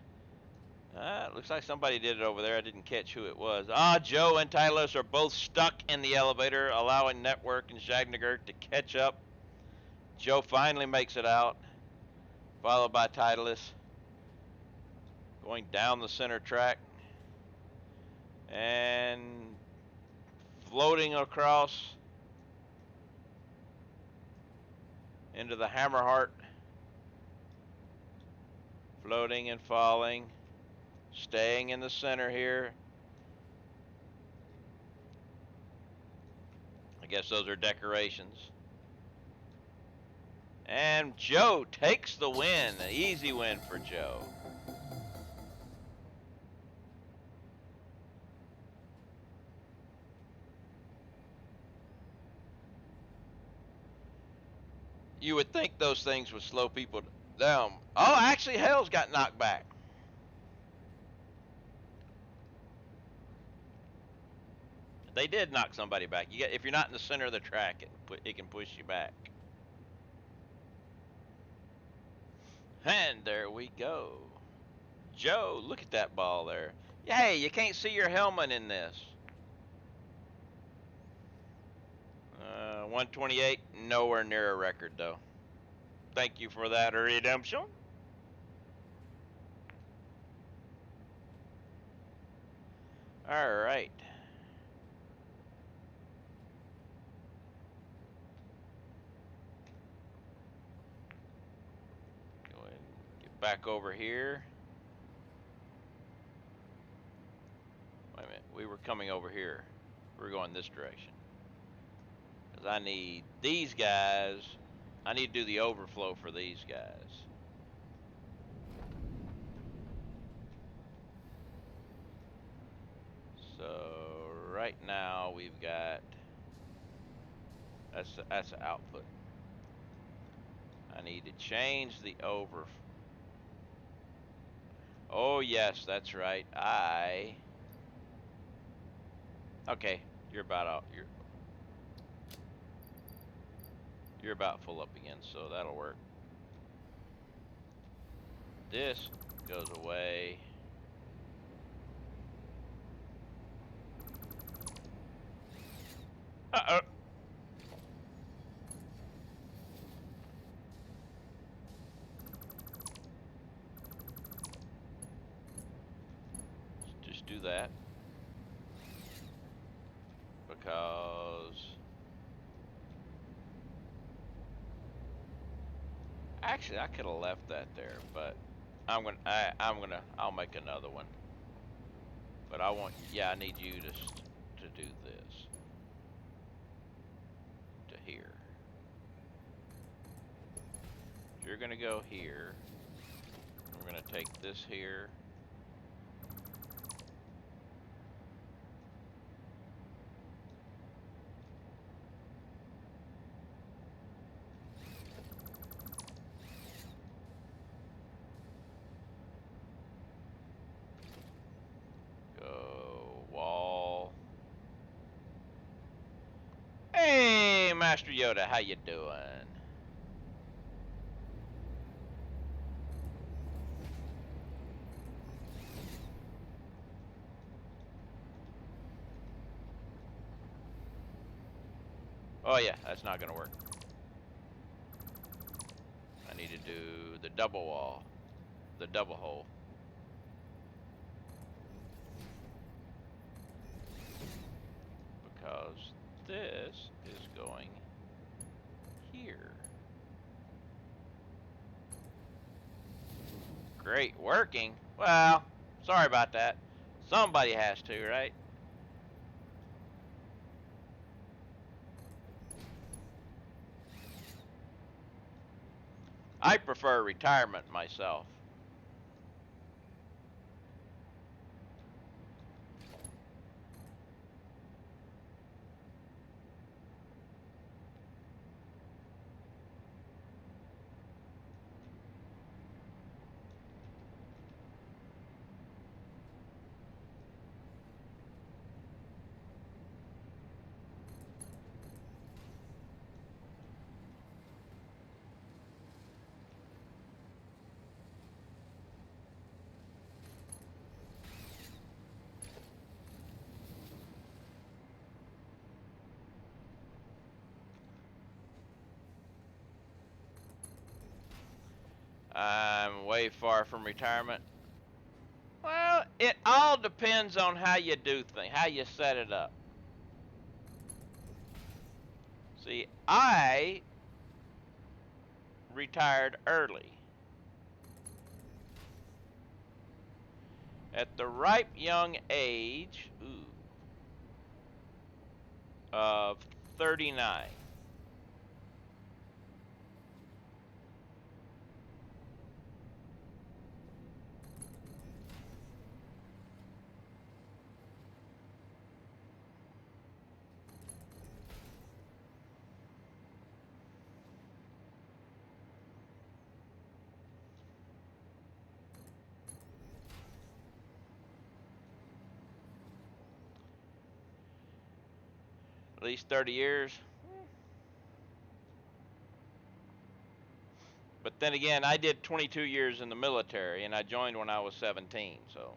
Looks like somebody did it over there. I didn't catch who it was. Joe and Titleist are both stuck in the elevator, allowing Network and Shagnagert to catch up. Joe finally makes it out, followed by Titleist. Going down the center track. And floating across into the Hammerheart. Floating and falling. Staying in the center here. I guess those are decorations. And Joe takes the win. An easy win for Joe. You would think those things would slow people down. Oh, actually, Hell's got knocked back. They did knock somebody back. If you're not in the center of the track, it can push you back. And there we go. Joe, look at that ball there. Hey, you can't see your helmet in this. 128, nowhere near a record though. Thank you for that, Redemption. All right. Go ahead and get back over here. Wait a minute, we were coming over here. We're going this direction. Because I need these guys. I need to do the overflow for these guys. So right now we've got that's the output. I need to change the over. Oh yes, that's right. Okay, you're about out. You're about full up again, so that'll work. This goes away. Uh-oh. Just do that. Because actually I could have left that there, but I'll make another one. But I need you to do this. To here. You're gonna go here. We're gonna take this here. Go wall. Hey, Master Yoda, how you doing? Oh yeah, that's not gonna work. I need to do the double wall, the double hole. Because this is going here. Great, working. Well, sorry about that. Somebody has to, right? I prefer retirement myself. way far from retirement. Well, it all depends on how you do things, how you set it up. See, I retired early. At the ripe young age of 39. At least 30 years. But then again, I did 22 years in the military, and I joined when I was 17, so.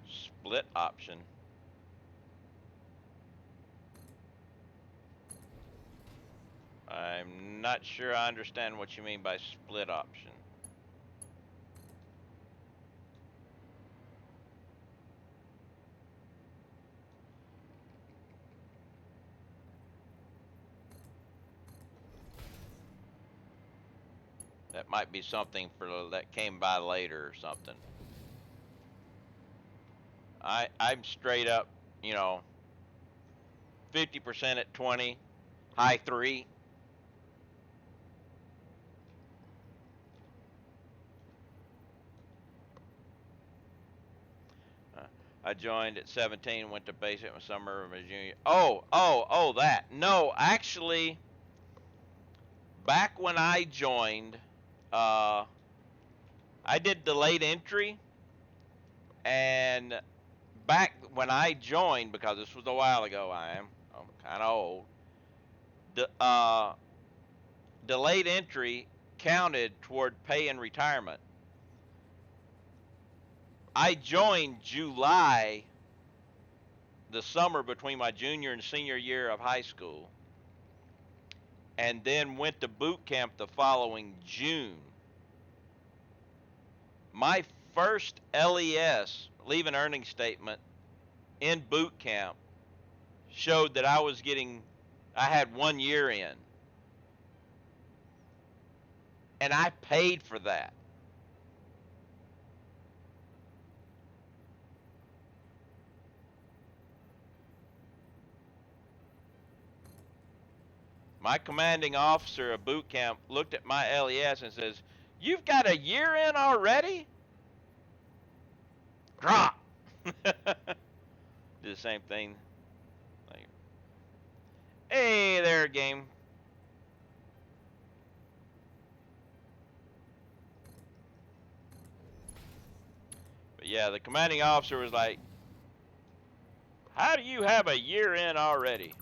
Split option. I'm not sure I understand what you mean by split option. That might be something for that came by later or something. I'm straight up, 50% at 20, high 3. I joined at 17, went to basic in summer of my junior. Oh, that. No, actually, back when I joined, I did delayed entry, and back when I joined, because this was a while ago, I'm kind of old. Delayed entry counted toward pay and retirement. I joined July, the summer between my junior and senior year of high school, and then went to boot camp the following June. My first LES, leave and earning statement, in boot camp showed that I had 1 year in. And I paid for that. My commanding officer of boot camp looked at my LES and says, "You've got a year in already?" Drop. Do the same thing. Like, hey there, game. But yeah, the commanding officer was like, "How do you have a year in already?"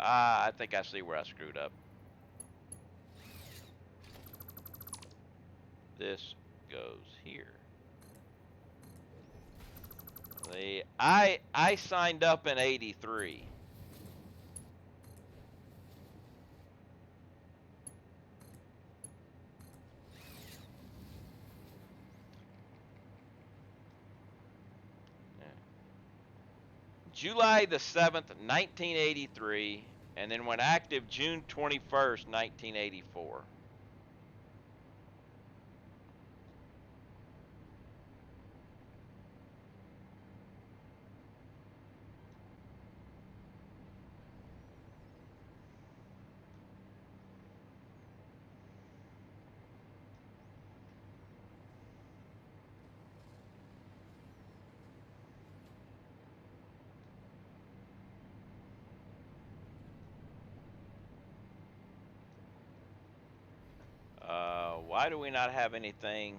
I think I see where I screwed up. This goes here. I signed up in 83. July the 7th, 1983, and then went active June 21st, 1984. Why do we not have anything?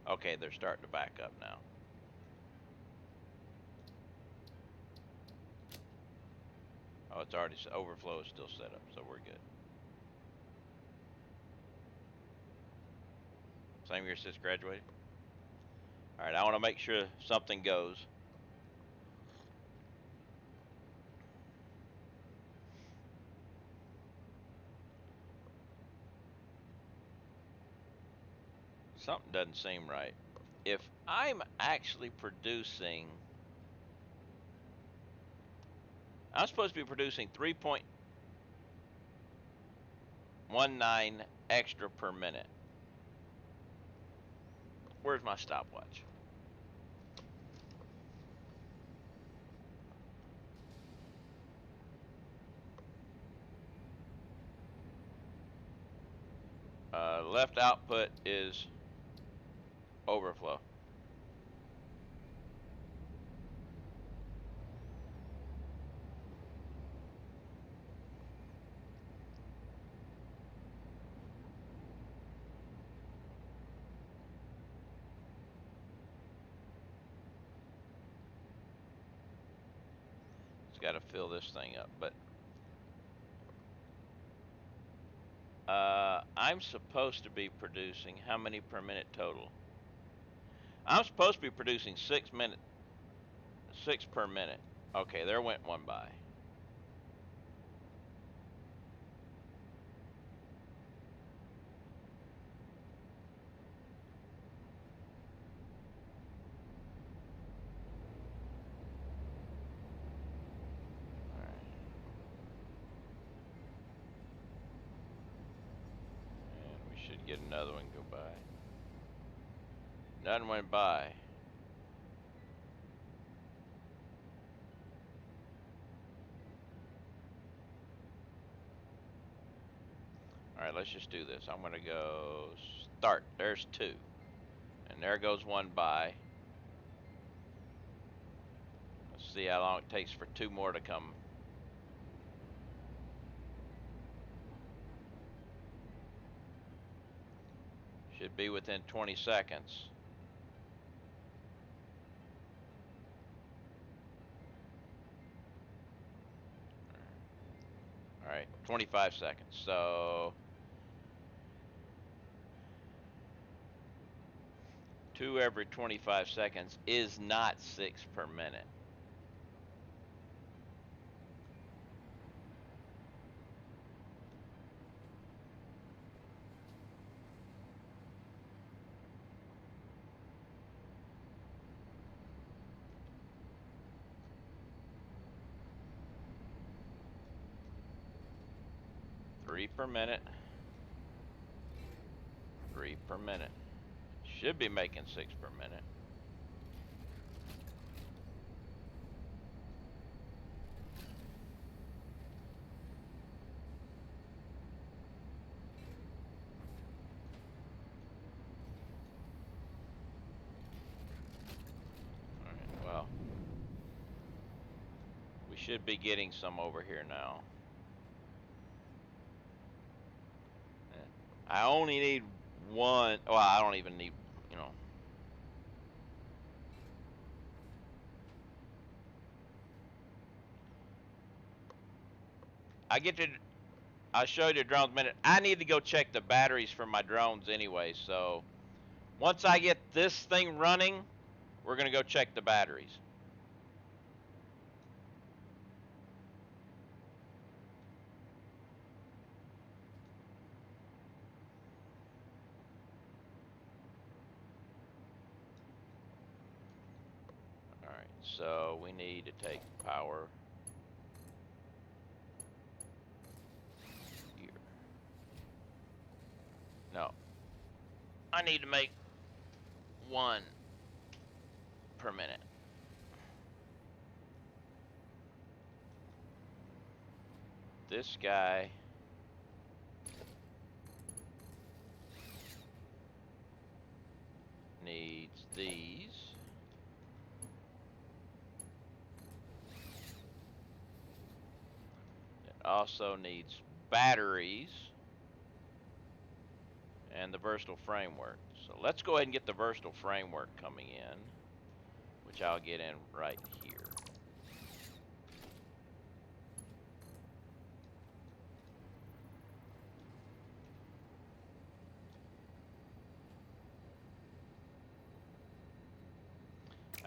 Okay, they're starting to back up now. Oh, it's already, overflow is still set up, so we're good. Same year since graduated? All right, I want to make sure something goes. Something doesn't seem right. If I'm actually producing, I'm supposed to be producing 3.19 extra per minute. Where's my stopwatch? Left output is overflow. It's got to fill this thing up, but I'm supposed to be producing how many per minute total? I'm supposed to be producing 6 per minute. Okay, there went one by. Should get another one go by. None went by. All right, let's just do this. I'm gonna go start. There's 2, and there goes one by. Let's see how long it takes for 2 more to come. Should be within 20 seconds. All right, 25 seconds. So 2 every 25 seconds is not 6 per minute. Three per minute. 3 per minute. Should be making 6 per minute. All right, well, we should be getting some over here now. I only need one. Well, I don't even need, you know. I'll show you the drones in a minute. I need to go check the batteries for my drones anyway. So once I get this thing running, we're going to go check the batteries. All right, so we need to take power here. No, I need to make 1 per minute. This guy needs these. It also needs batteries. and the versatile framework. So let's go ahead and get the versatile framework coming in, which I'll get in right here.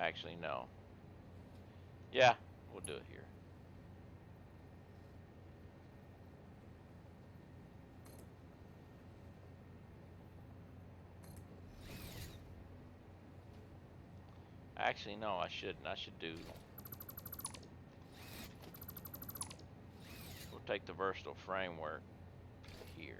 Actually, no. Yeah, we'll do it here. Actually, no, I shouldn't. I should do... We'll take the versatile framework here.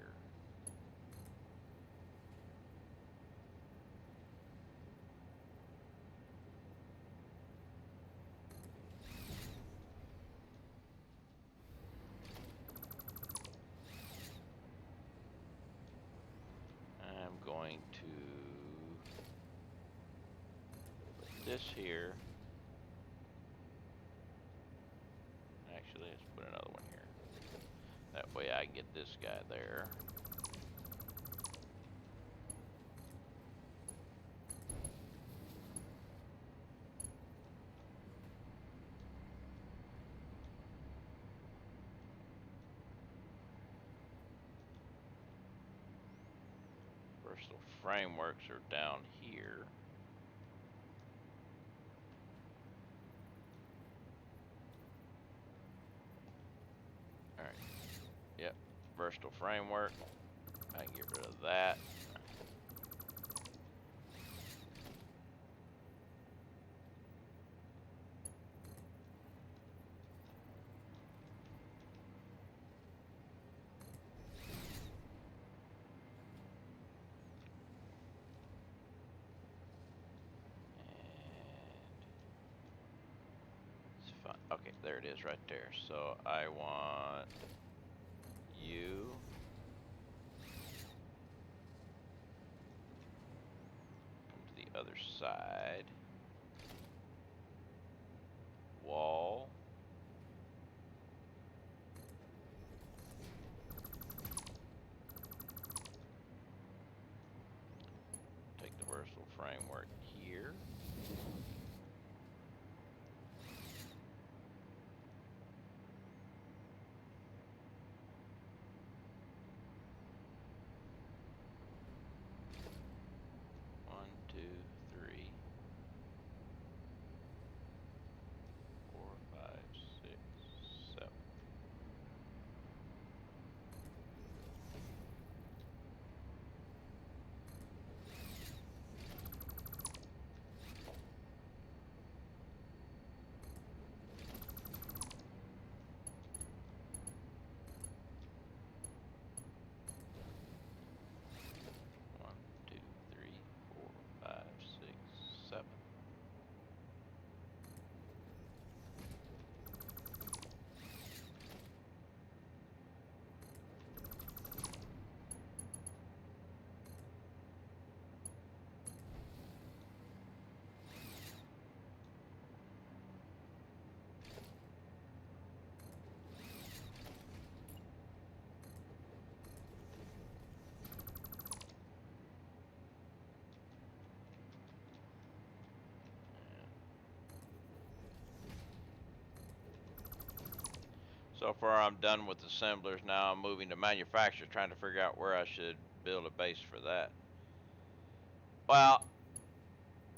I'm going to put this here. Actually, let's put another one here. That way I can get this guy there. Versatile frameworks are down here. Alright. Yep. Versatile framework. I can get rid of that. Okay, there it is right there. So I want you. Come to the other side. Wall. Take the versatile framework here. So far I'm done with assemblers. Now I'm moving to manufacturers, trying to figure out where I should build a base for that. Well,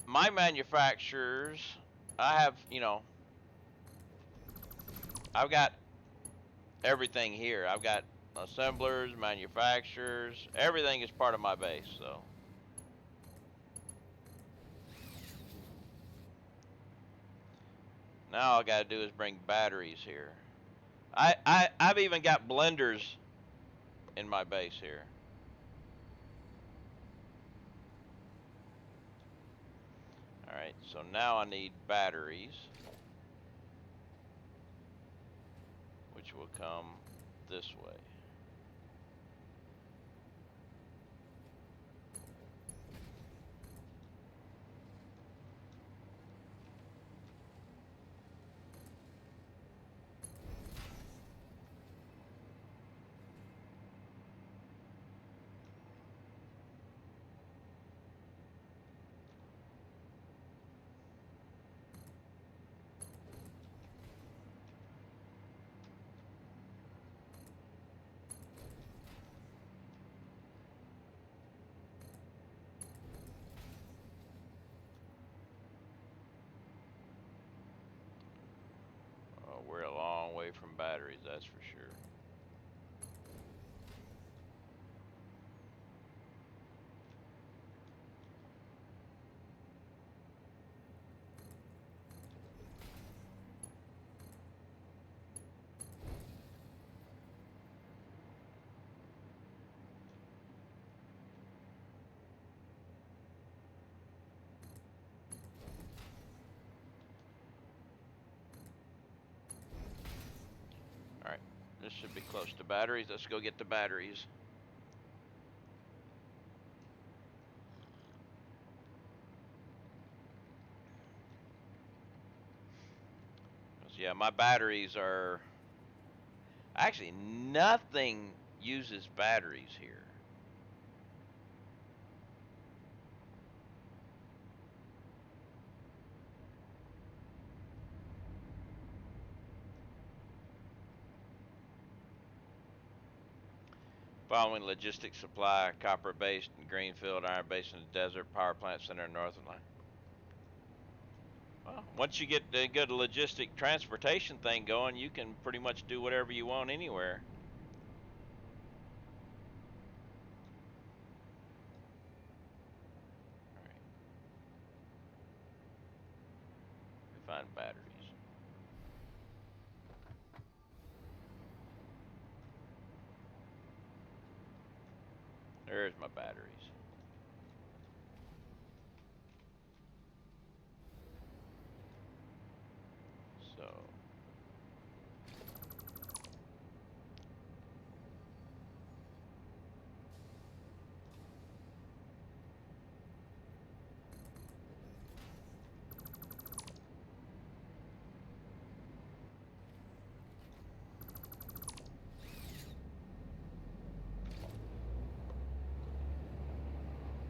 my manufacturers, I have, you know, I've got everything here. I've got assemblers, manufacturers, everything is part of my base, so. Now all I gotta do is bring batteries here. I've even got blenders in my base here. Alright, so now I need batteries, which will come this way. from batteries, that's for sure. Alright, this should be close to batteries. Let's go get the batteries. Yeah, my batteries are... Actually, nothing uses batteries here. Following logistics supply, copper-based in Greenfield, iron-based in the desert, power plant center in Northern Line. Well, once you get the good logistic transportation thing going, you can pretty much do whatever you want anywhere. All right. We find batteries. There's my batteries. So,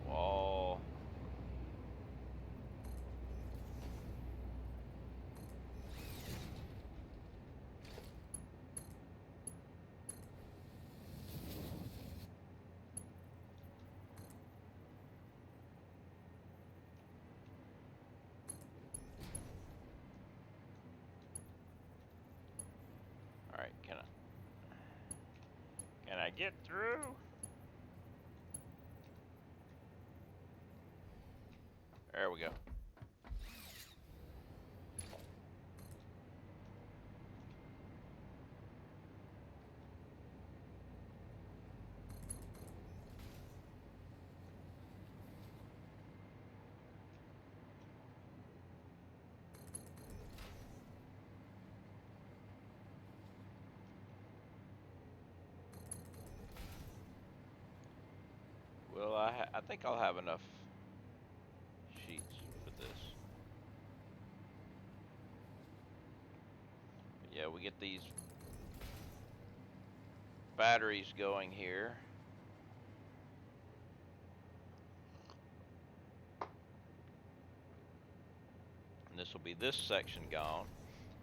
wall. All right, can I get through? There we go. Well, I think I'll have enough sheets for this. But yeah, we get these batteries going here. And this will be this section gone.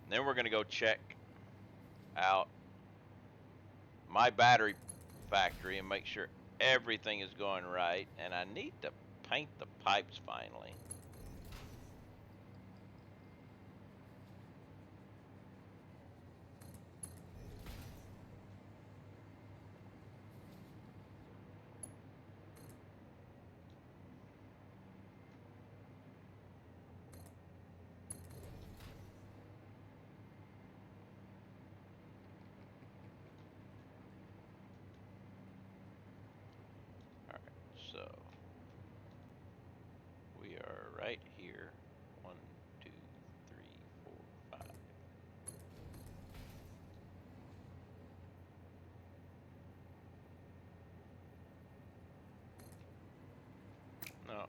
And then we're going to go check out my battery factory and make sure everything is going right. And I need to paint the pipes finally. So we are right here. 1, 2, 3, 4, 5. No.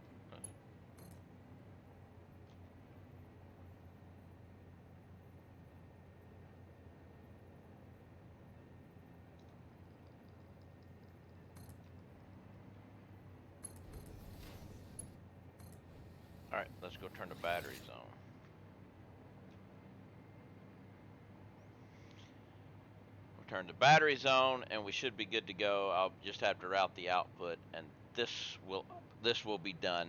All right, let's go turn the batteries on. We'll turn the batteries on, and we should be good to go. I'll just have to route the output, and this will be done.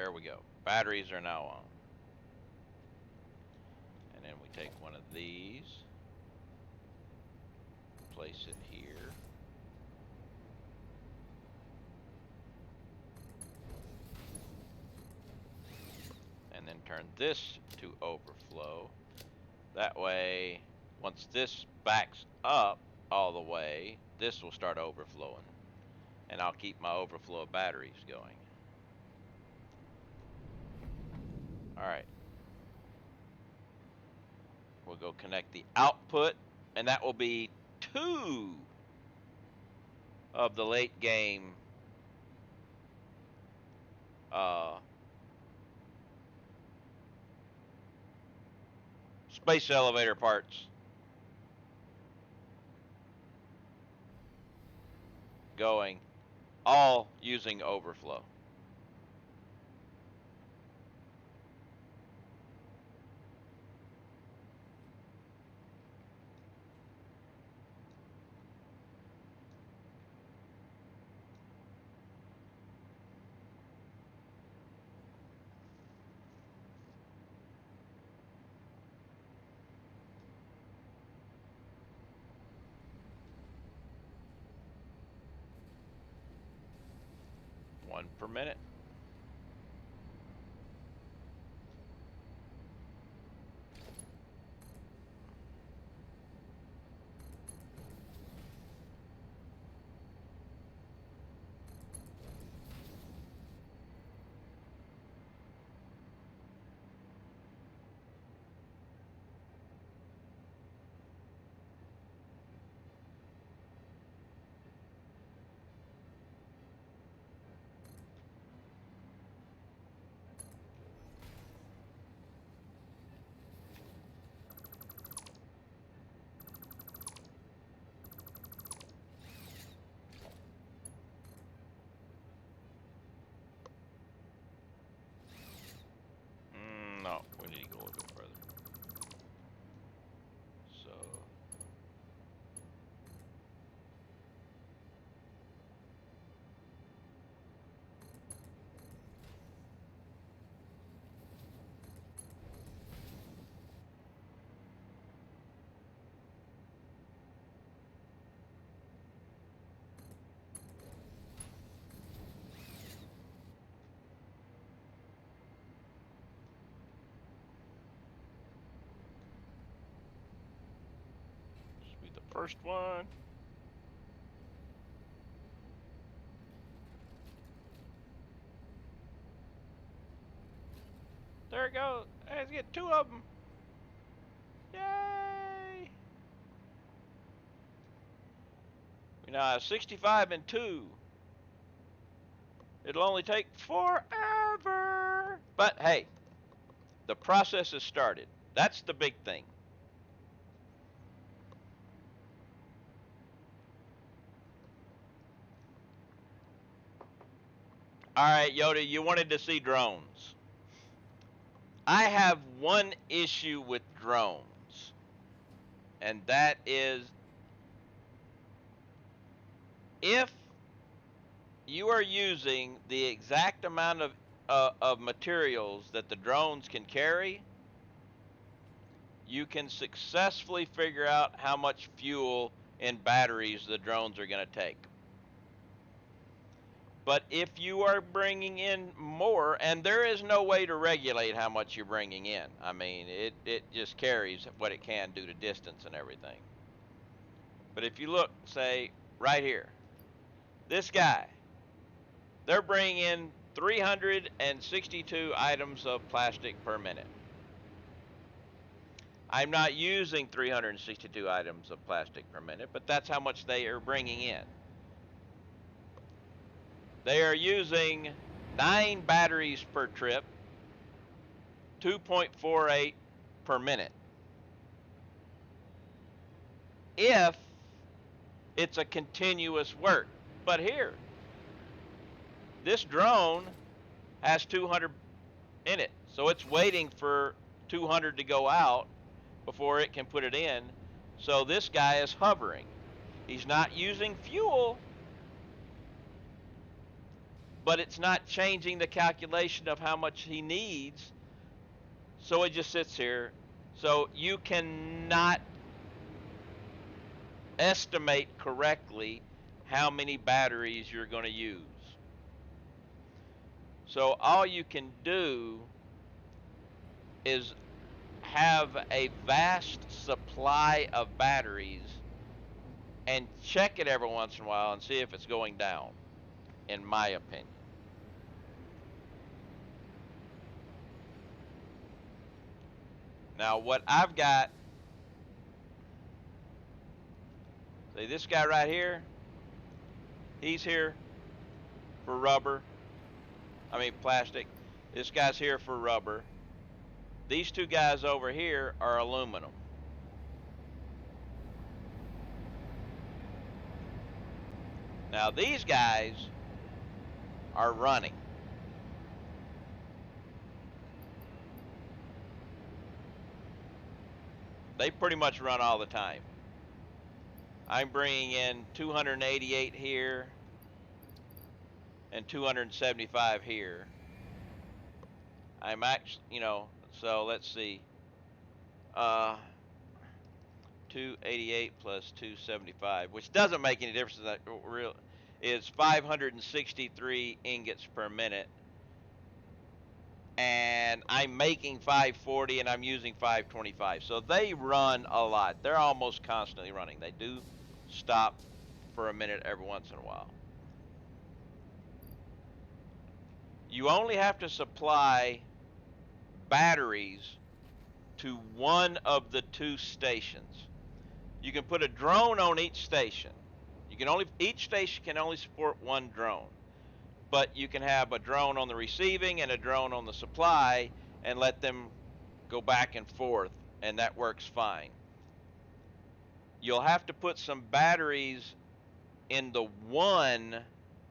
There we go. Batteries are now on. And then we take one of these, place it here. And then turn this to overflow. That way, once this backs up all the way, this will start overflowing. And I'll keep my overflow of batteries going. Alright. We'll go connect the output, and that will be 2 of the late game space elevator parts going, all using overflow. One per minute. No, we need to go a little bit further. So, this will be the first one. There it goes. Let's get 2 of them. Yay! We now have 65 and 2. It'll only take forever. But hey, the process has started. That's the big thing. All right, Yoda, you wanted to see drones. I have one issue with drones, and that is if you are using the exact amount of materials that the drones can carry, you can successfully figure out how much fuel and batteries the drones are going to take. But if you are bringing in more, and there is no way to regulate how much you're bringing in. I mean, it just carries what it can due to distance and everything. But if you look, say, right here, this guy, they're bringing in 362 items of plastic per minute. I'm not using 362 items of plastic per minute, but that's how much they are bringing in. They are using 9 batteries per trip, 2.48 per minute. If it's a continuous work. But here, this drone has 200 in it. So it's waiting for 200 to go out before it can put it in. So this guy is hovering. He's not using fuel. but it's not changing the calculation of how much he needs, so it just sits here. So you cannot estimate correctly how many batteries you're going to use. So all you can do is have a vast supply of batteries and check it every once in a while and see if it's going down, in my opinion. Now what I've got, say this guy right here, he's here for rubber, plastic. This guy's here for rubber. These two guys over here are aluminum. Now these guys are running. They pretty much run all the time. I'm bringing in 288 here and 275 here. I'm actually, so let's see. 288 plus 275, which doesn't make any difference. That real is 563 ingots per minute, and I'm making 540 and I'm using 525. So they run a lot. They're almost constantly running. They do stop for a minute every once in a while. You only have to supply batteries to one of the two stations. You can put a drone on each station. Each station can only support one drone, but you can have a drone on the receiving and a drone on the supply and let them go back and forth, and that works fine. You'll have to put some batteries in the one,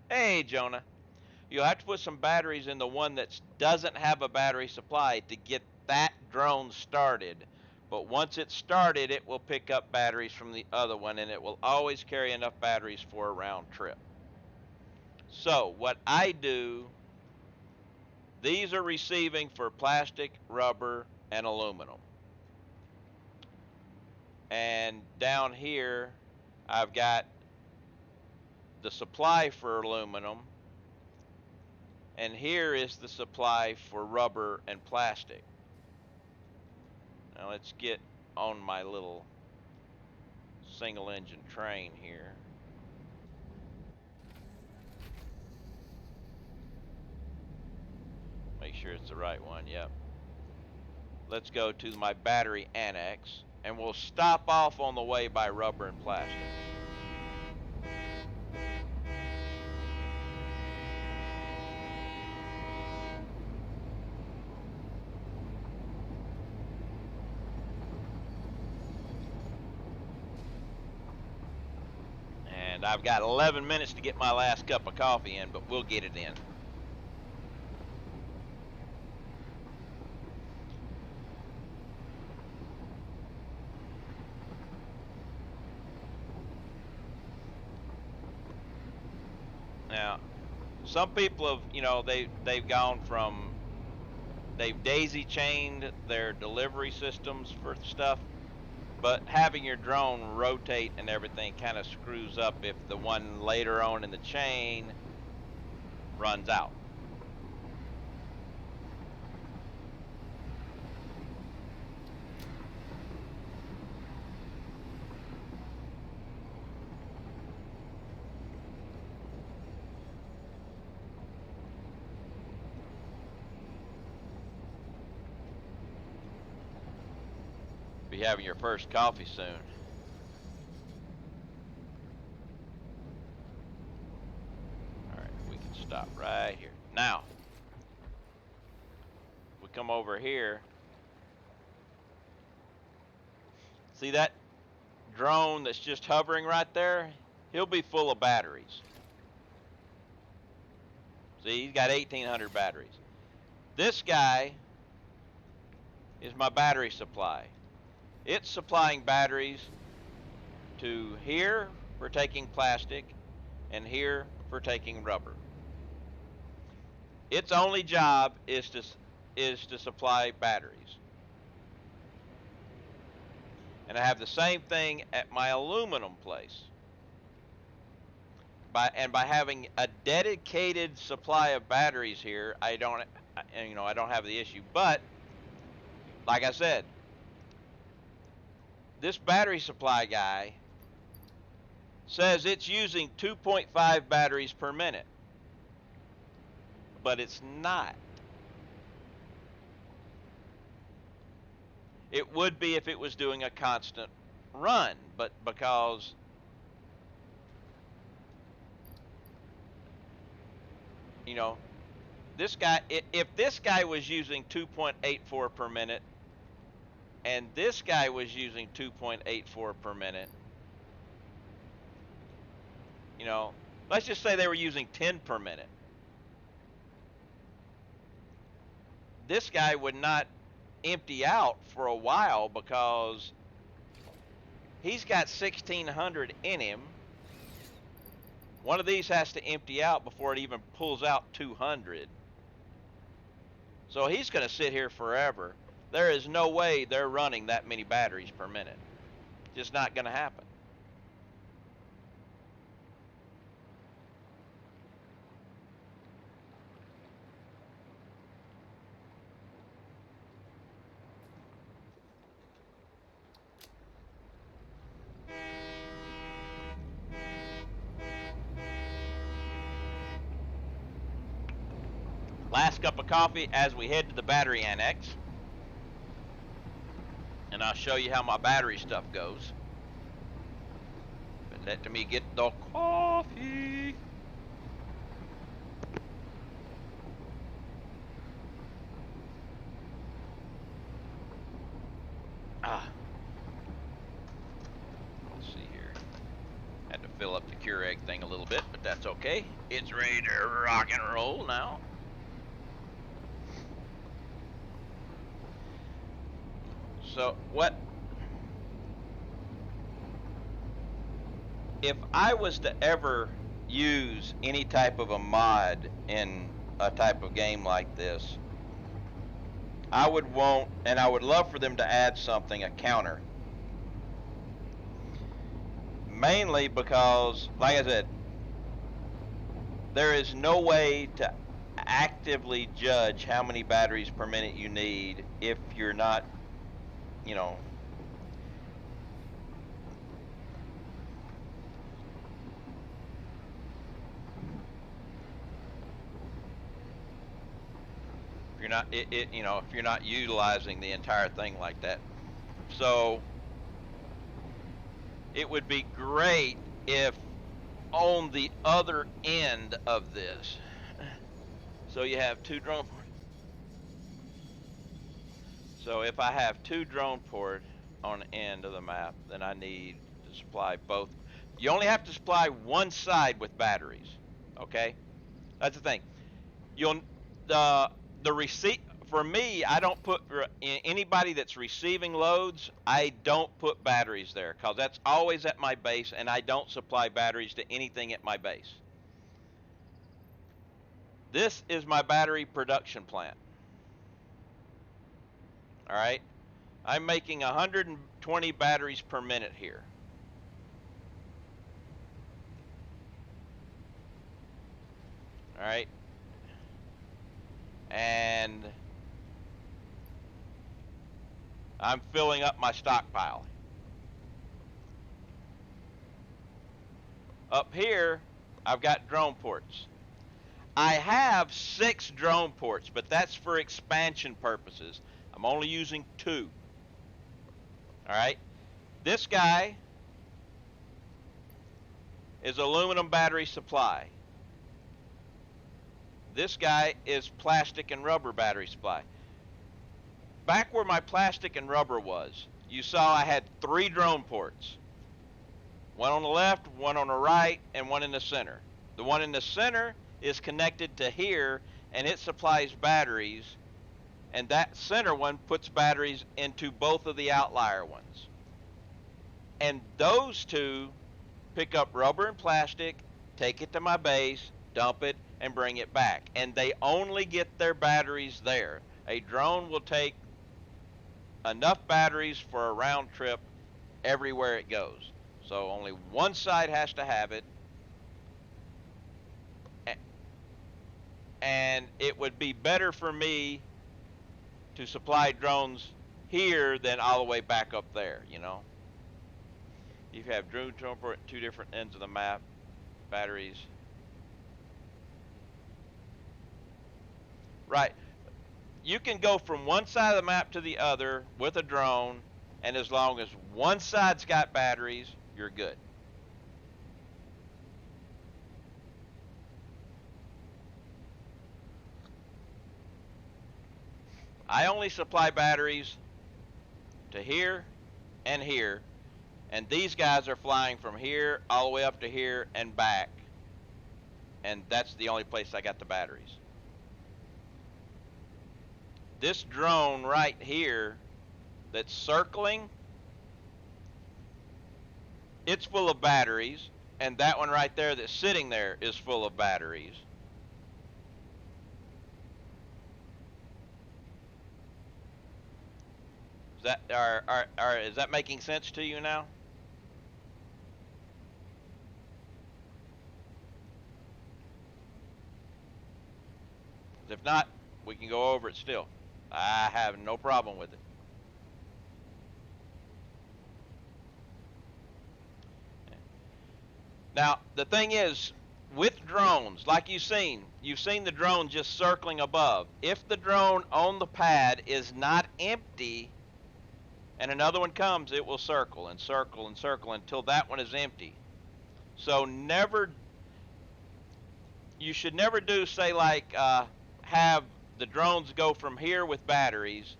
hey Jonah, you'll have to put some batteries in the one that doesn't have a battery supply to get that drone started. But once it's started, it will pick up batteries from the other one, and it will always carry enough batteries for a round trip. So what I do, these are receiving for plastic, rubber, and aluminum. And down here, I've got the supply for aluminum, and here is the supply for rubber and plastic. Now let's get on my little single engine train here. Make sure it's the right one, yep. Let's go to my battery annex, and we'll stop off on the way by rubber and plastic. And I've got 11 minutes to get my last cup of coffee in, but we'll get it in. Now, some people have, they've gone from, they've daisy chained their delivery systems for stuff, but having your drone rotate and everything kind of screws up if the one later on in the chain runs out. Be having your first coffee soon. Alright, we can stop right here. Now, we come over here. See that drone that's just hovering right there? He'll be full of batteries. See, he's got 1,800 batteries. This guy is my battery supply. It's supplying batteries to here for taking plastic and here for taking rubber. Its only job is to supply batteries. And I have the same thing at my aluminum place. By having a dedicated supply of batteries here, I don't have the issue. But like I said, this battery supply guy says it's using 2.5 batteries per minute, but it's not. It would be if it was doing a constant run, but because this guy, if this guy was using 2.84 per minute and this guy was using 2.84 per minute, let's just say they were using 10 per minute. This guy would not empty out for a while because he's got 1,600 in him. One of these has to empty out before it even pulls out 200. So he's going to sit here forever. There is no way they're running that many batteries per minute. Just not going to happen. Last cup of coffee as we head to the battery annex. And I'll show you how my battery stuff goes. But let me get the coffee. Let's see here. Had to fill up the Keurig thing a little bit, but that's okay. It's ready to rock and roll now. So if I was to ever use any type of a mod in a type of game like this, I would want, and I would love for them to add something, a counter. Mainly because, like I said, there is no way to actively judge how many batteries per minute you need if you're not, if you're not if you're not utilizing the entire thing like that. So it would be great if on the other end of this, so you have two drone ports. So if I have two drone port on the end of the map, then I need to supply both. You only have to supply one side with batteries. Okay, that's the thing. The receipt for me, I don't put anybody that's receiving loads. I don't put batteries there because that's always at my base, and I don't supply batteries to anything at my base. This is my battery production plant. All right, I'm making 120 batteries per minute here. All right, and I'm filling up my stockpile. Up here, I've got drone ports. I have 6 drone ports, but that's for expansion purposes. I'm only using 2. All right. This guy is aluminum battery supply. This guy is plastic and rubber battery supply. Back where my plastic and rubber was, you saw I had 3 drone ports. One on the left, one on the right, and one in the center. The one in the center is connected to here, and it supplies batteries. And that center one puts batteries into both of the outlier ones. And those two pick up rubber and plastic, take it to my base, dump it, and bring it back. And they only get their batteries there. A drone will take enough batteries for a round trip everywhere it goes. So only one side has to have it. And it would be better for me to supply drones here than all the way back up there, you know. You have drone transport at two different ends of the map, batteries. Right. You can go from one side of the map to the other with a drone, and as long as one side's got batteries, you're good. I only supply batteries to here and here, and these guys are flying from here all the way up to here and back, and that's the only place I got the batteries. This drone right here that's circling, it's full of batteries, and that one right there that's sitting there is full of batteries. Is that making sense to you now? If not, we can go over it still. I have no problem with it. Now, the thing is, with drones, like you've seen the drone just circling above. If the drone on the pad is not empty and another one comes, it will circle and circle and circle until that one is empty. So you should never do, say, like, have the drones go from here with batteries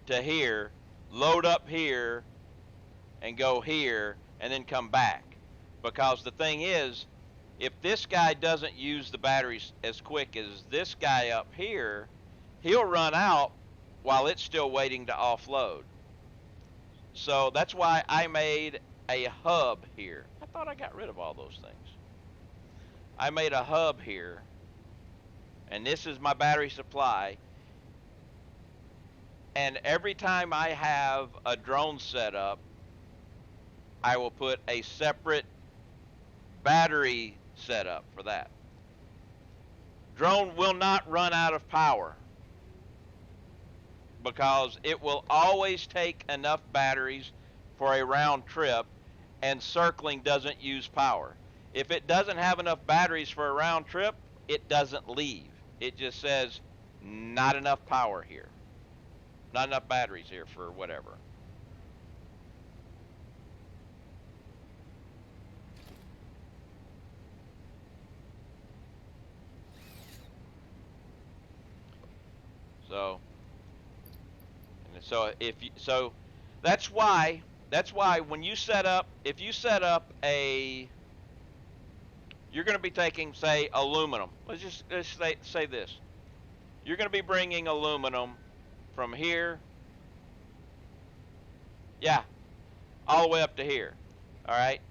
to here, load up here, and go here, and then come back. Because the thing is, if this guy doesn't use the batteries as quick as this guy up here, he'll run out while it's still waiting to offload. So that's why I made a hub here. I thought I got rid of all those things. I made a hub here, and this is my battery supply. And every time I have a drone set up, I will put a separate battery setup for that. Drone will not run out of power because it will always take enough batteries for a round trip, and circling doesn't use power. If it doesn't have enough batteries for a round trip, it doesn't leave. It just says not enough power here. Not enough batteries here for whatever. So that's why when you set up, if you set up you're going to be taking, say, aluminum. Let's say this. You're going to be bringing aluminum from here, yeah, all the way up to here. All right.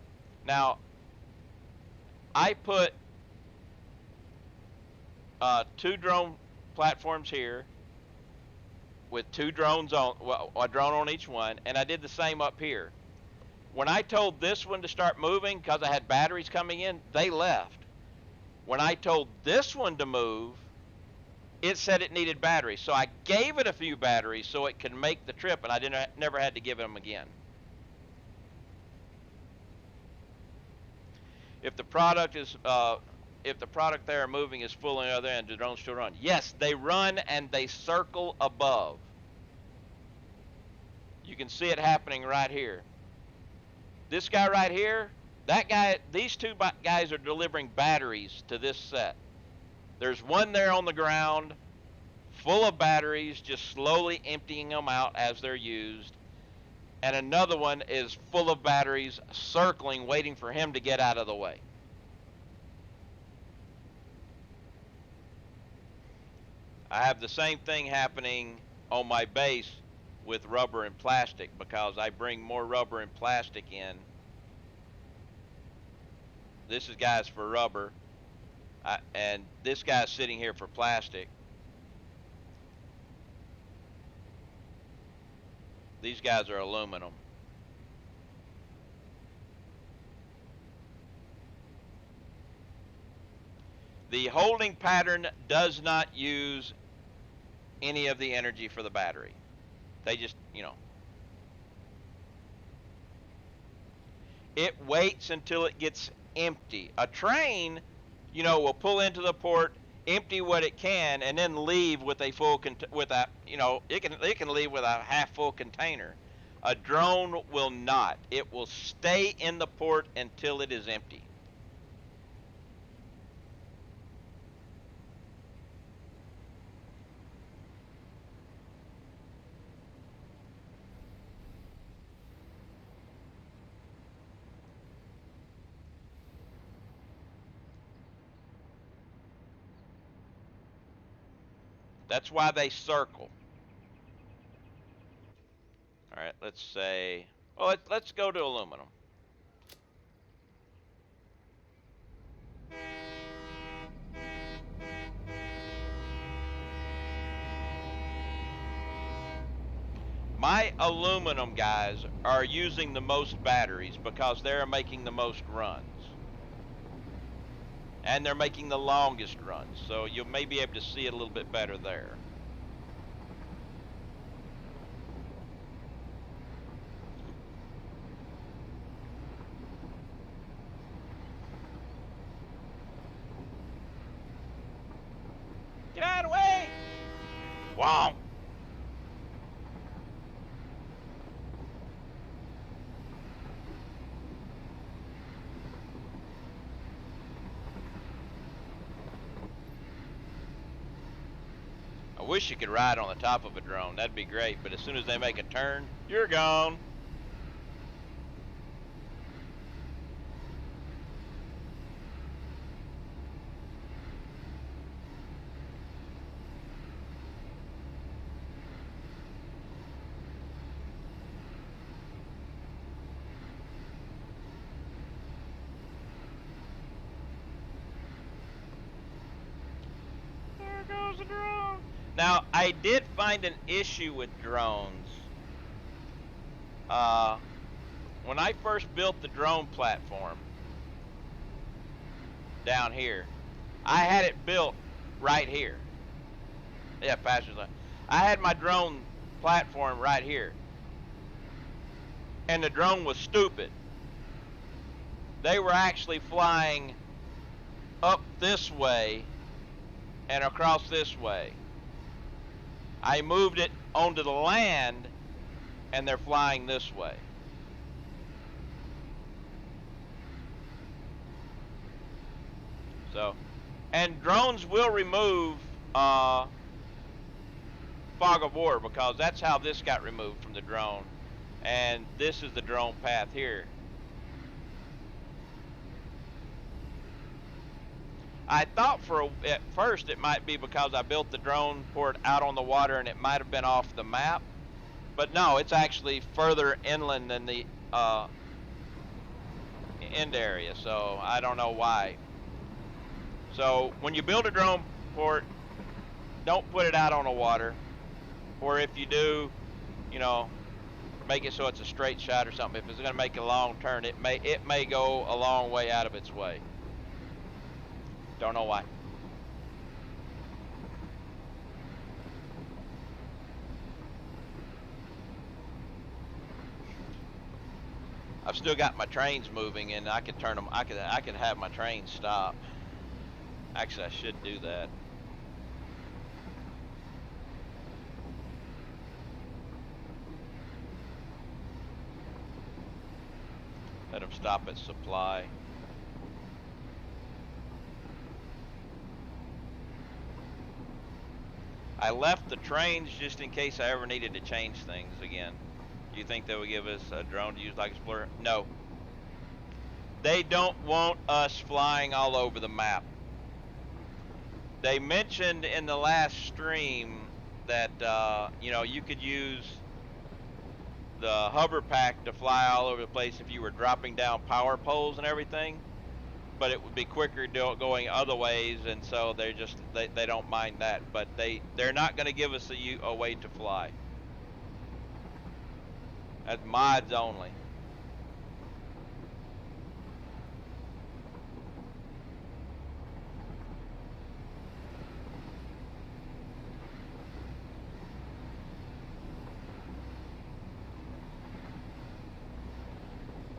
Now, I put 2 drone platforms here with 2 drones on, well, a drone on each one, and I did the same up here. When I told this one to start moving because I had batteries coming in, they left. When I told this one to move, it said it needed batteries. So I gave it a few batteries so it could make the trip, and I never had to give them again. If the product they are moving is full on the other end, the drones still run. Yes, they run and they circle above. You can see it happening right here. This guy right here, that guy, these 2 guys are delivering batteries to this set. There's one there on the ground, full of batteries, just slowly emptying them out as they're used. And another one is full of batteries, circling, waiting for him to get out of the way. I have the same thing happening on my base with rubber and plastic because I bring more rubber and plastic in. This is guys for rubber. And this guy's sitting here for plastic. These guys are aluminum. The holding pattern does not use any of the energy for the battery. They just, you know, it waits until it gets empty. A train, you know, will pull into the port, empty what it can, and then leave with a full with a, you know, it can leave with a half full container. A drone will not. It will stay in the port until it is empty. That's why they circle. All right, let's say, well, let's go to aluminum. My aluminum guys are using the most batteries because they're making the most runs. And they're making the longest runs, so you may be able to see it a little bit better there. Get out of the way! Wow. I wish you could ride on the top of a drone. That'd be great, but as soon as they make a turn, you're gone. There goes the drone. Now, I did find an issue with drones. When I first built the drone platform down here, I had it built right here. Yeah, passenger side. I had my drone platform right here. And the drone was stupid. They were actually flying up this way and across this way. I moved it onto the land and they're flying this way. So, and drones will remove fog of war because that's how this got removed from the drone. And this is the drone path here. I thought at first it might be because I built the drone port out on the water and it might have been off the map. But no, it's actually further inland than the end area, so I don't know why. So when you build a drone port, don't put it out on the water. Or if you do, you know, make it so it's a straight shot or something. If it's going to make a long turn, it may go a long way out of its way. Don't know why. I've still got my trains moving, and I could turn them. I could have my trains stop. Actually, I should do that. Let them stop at supply. I left the trains just in case I ever needed to change things again. Do you think they would give us a drone to use like Explorer? No. They don't want us flying all over the map. They mentioned in the last stream that you know, you could use the hover pack to fly all over the place if you were dropping down power poles and everything. but it would be quicker going other ways, and so they don't mind that. But they're not going to give us a way to fly. That's mods only.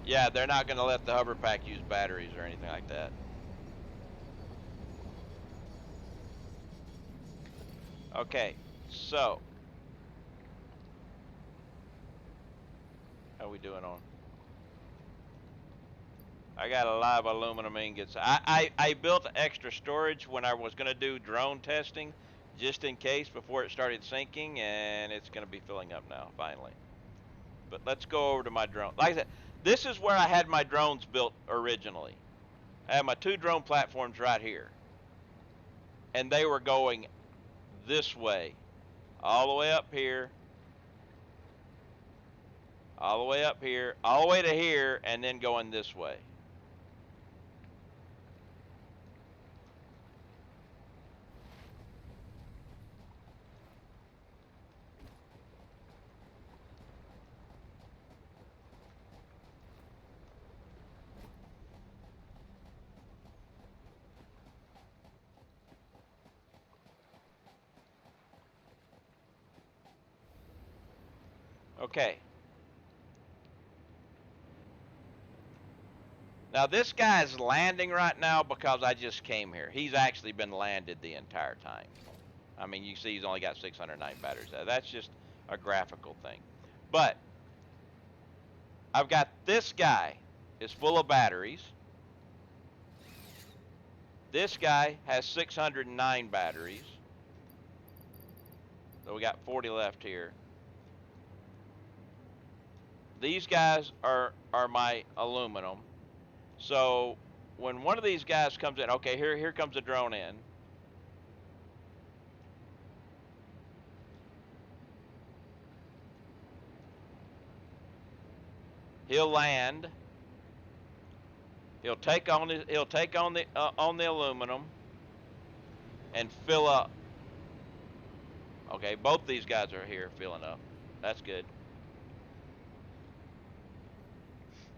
Yeah, they're not going to let the hover pack use batteries or anything like that. Okay, so how we doing on? I got a lot of aluminum ingots. I built extra storage when I was going to do drone testing, just in case before it started sinking, and it's going to be filling up now, finally. But let's go over to my drone. Like I said, this is where I had my drones built originally. I had my 2 drone platforms right here. And they were going this way, all the way up here, all the way up here, all the way to here, and then going this way. Okay. Now this guy's landing right now because I just came here. He's actually been landed the entire time. I mean, you see he's only got 609 batteries. That's just a graphical thing. But I've got this guy is full of batteries. This guy has 609 batteries. So we got 40 left here. These guys are my aluminum. So when one of these guys comes in, okay, here comes a drone in. He'll land. He'll take on the aluminum and fill up. Okay, both these guys are here filling up. That's good.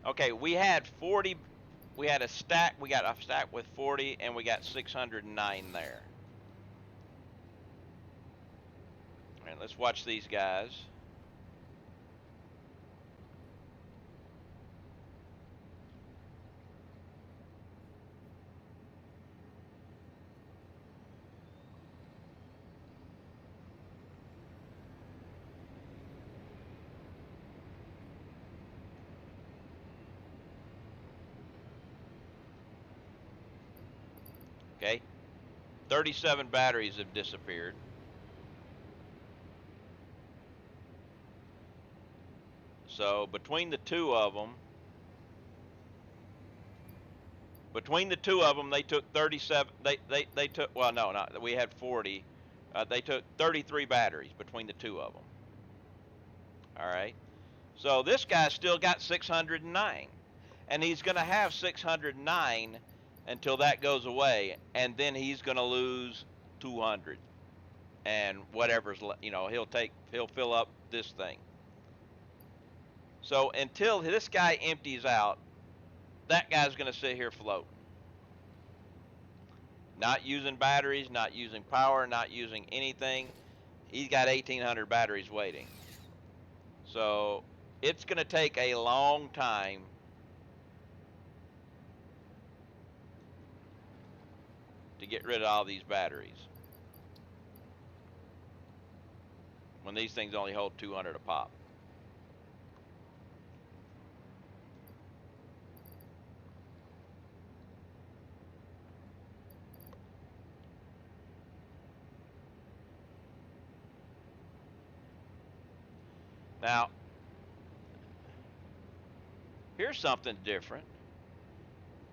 Okay, we had 40. We had a stack. We got a stack with 40, and we got 609 there. All right, let's watch these guys. Okay, 37 batteries have disappeared. So between the two of them, they took 37. They took, well, no, not we had 40. They took 33 batteries between the two of them. All right. So this guy's still got 609, and he's going to have 609 until that goes away, and then he's going to lose 200, and whatever's, he'll fill up this thing. So until this guy empties out, that guy's going to sit here floating. Not using batteries, not using power, not using anything. He's got 1,800 batteries waiting. So it's going to take a long time to get rid of all these batteries, when these things only hold 200 a pop. Now, here's something different.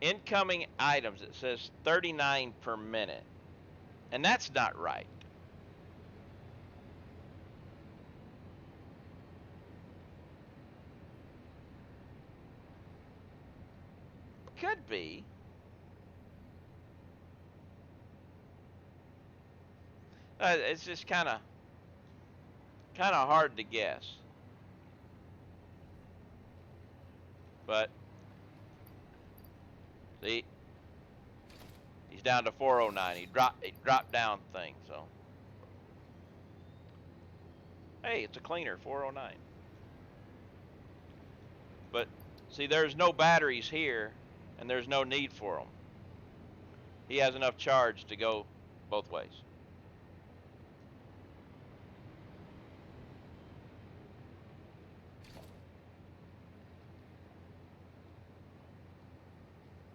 Incoming items, it says 39 per minute, and that's not right. Could be. It's just kind of hard to guess. But see, he's down to 409. He dropped down thing. So hey, it's a cleaner 409. But see, there's no batteries here, and there's no need for them. He has enough charge to go both ways.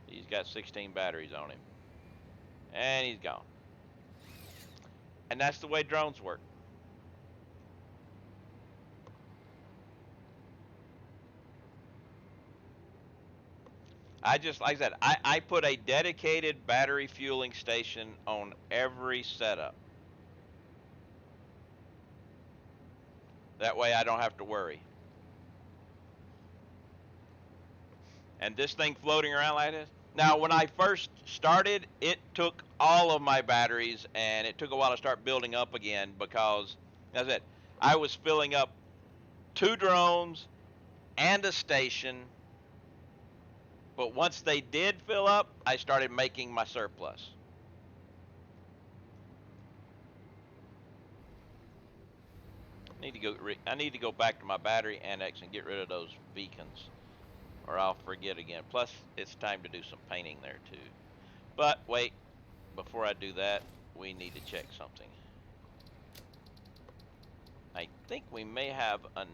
He's got 16 batteries on him. And he's gone. And that's the way drones work. Like I said, I put a dedicated battery fueling station on every setup. That way I don't have to worry. And this thing floating around like this. Now, when I first started, it took all of my batteries, and it took a while to start building up again because, as I said, I was filling up 2 drones and a station. But once they did fill up, I started making my surplus. I need to go back to my battery annex and get rid of those beacons, or I'll forget again. Plus, it's time to do some painting there too. But wait, before I do that, we need to check something. I think we may have a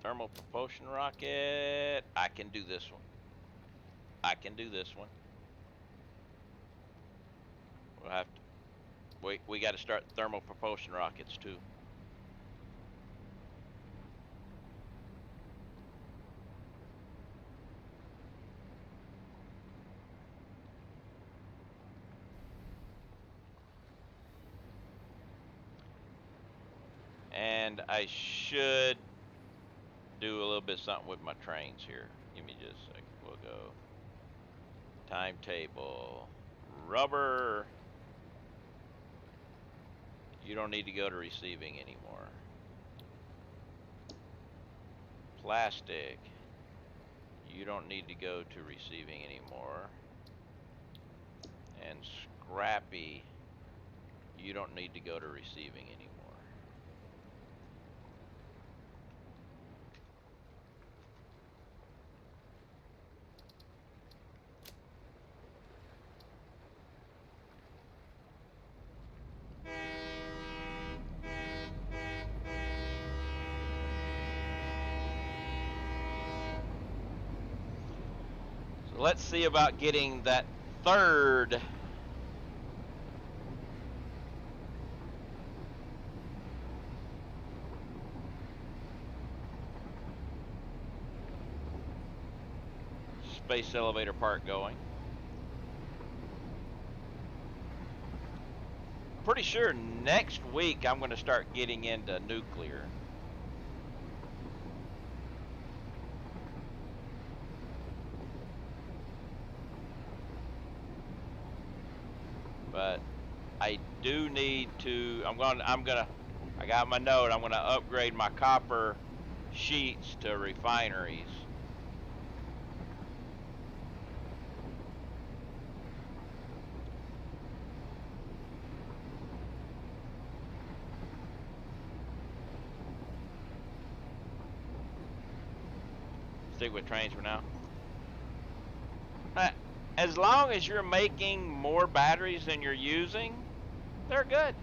thermal propulsion rocket. I can do this one. We'll have to. We got to start thermal propulsion rockets too. And I should do a little bit something with my trains here. Give me just a second. We'll go timetable, rubber. You don't need to go to receiving anymore. Plastic. You don't need to go to receiving anymore. And scrappy. You don't need to go to receiving anymore. So let's see about getting that third space elevator part going. Pretty sure next week I'm going to start getting into nuclear. But I do need to. I got my note. I'm gonna upgrade my copper sheets to refineries. Stick with trains for now. As long as you're making more batteries than you're using, they're good.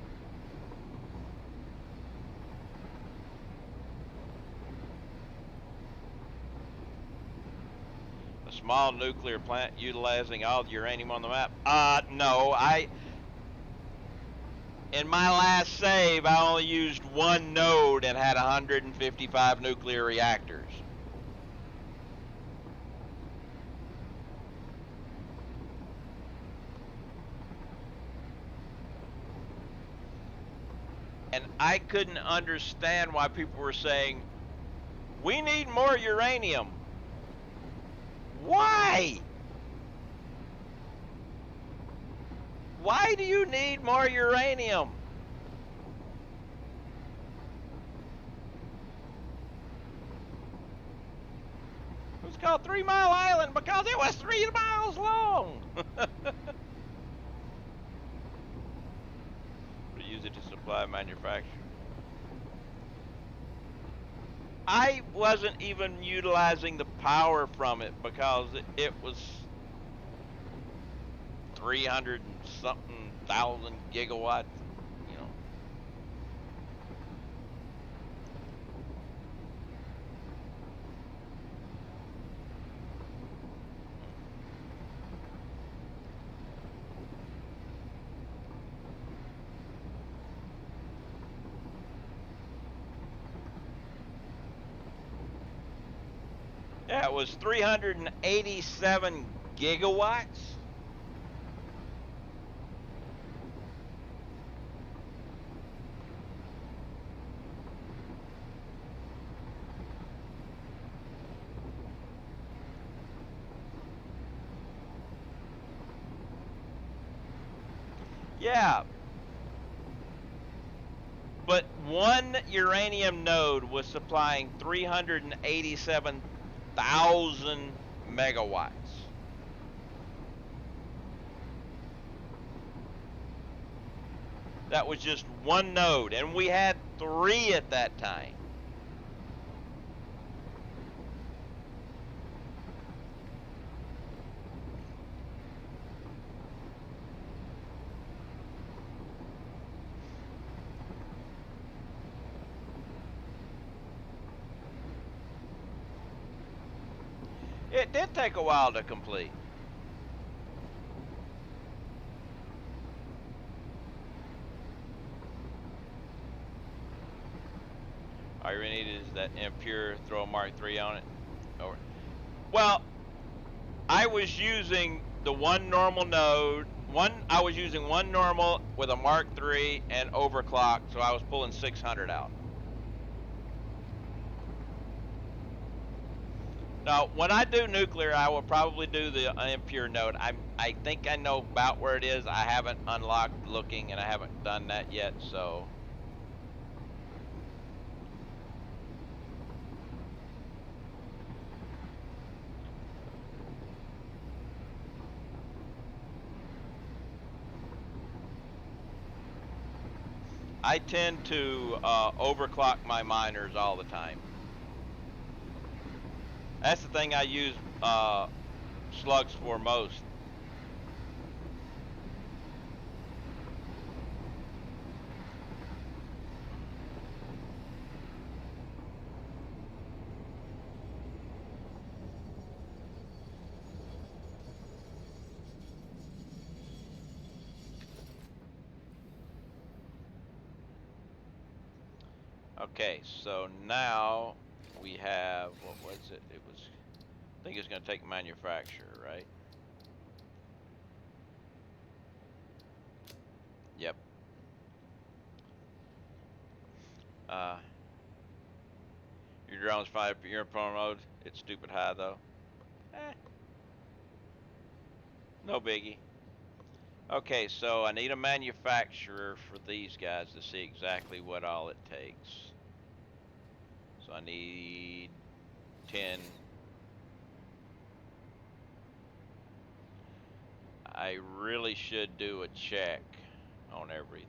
A small nuclear plant utilizing all the uranium on the map? No. In my last save, I only used one node and had 155 nuclear reactors. And I couldn't understand why people were saying, we need more uranium. Why? Why do you need more uranium? was called 3 Mile Island because it was 3 miles long. We use it to supply manufacturing. I wasn't even utilizing the power from it because it was 300 and something thousand gigawatts, you know. Yeah, it was 387 gigawatts. Yeah, but one uranium node was supplying 387,000 megawatts. That was just one node, and we had 3 at that time. It did take a while to complete. All you need is that impure, throw a Mark III on it. Over. Well, I was using the one normal node. I was using one normal with a Mark III and overclock, so I was pulling 600 out. Now, when I do nuclear, I will probably do the impure node. I think I know about where it is. I haven't unlocked looking, and I haven't done that yet, so. I tend to overclock my miners all the time. That's the thing I use slugs for most. Okay, so now we have, what was it? It was, I think it's going to take manufacturer, right? Yep. Your drone's fine for your pro mode. It's stupid high though. No biggie. Okay, so I need a manufacturer for these guys to see exactly what all it takes. So I need 10. I really should do a check on everything.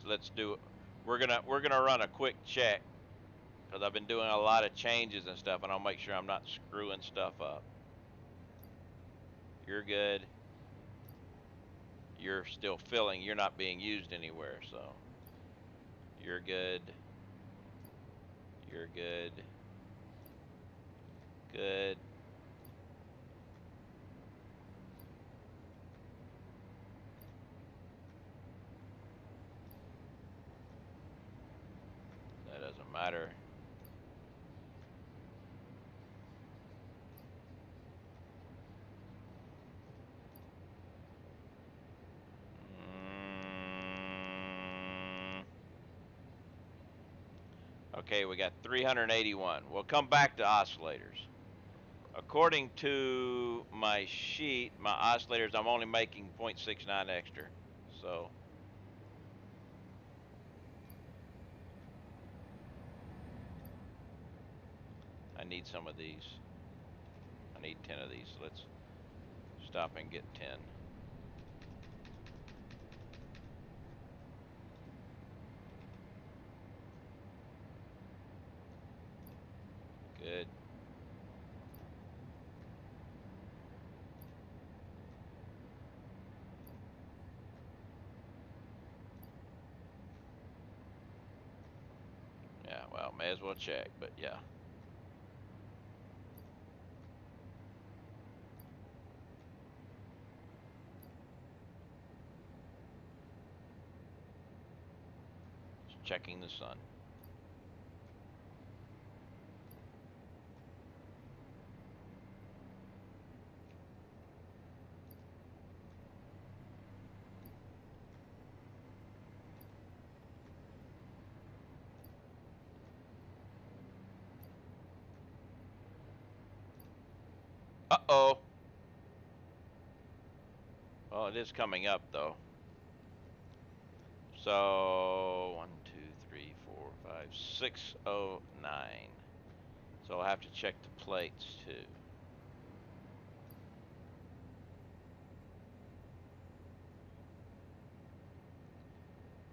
Let's do it. We're gonna run a quick check because I've been doing a lot of changes and stuff, and I'll make sure I'm not screwing stuff up. You're good. You're still filling. You're not being used anywhere, so you're good. You're good. Good. That doesn't matter. Okay, we got 381. We'll come back to oscillators. According to my sheet, my oscillators, I'm only making 0.69 extra. So I need some of these. I need 10 of these. So let's stop and get 10. Good. Yeah, well, may as well check, but yeah. Just checking the sun. Uh-oh. Well, it is coming up, though. So, 1, 2, 3, 4, 5, 609. So I'll have to check the plates, too.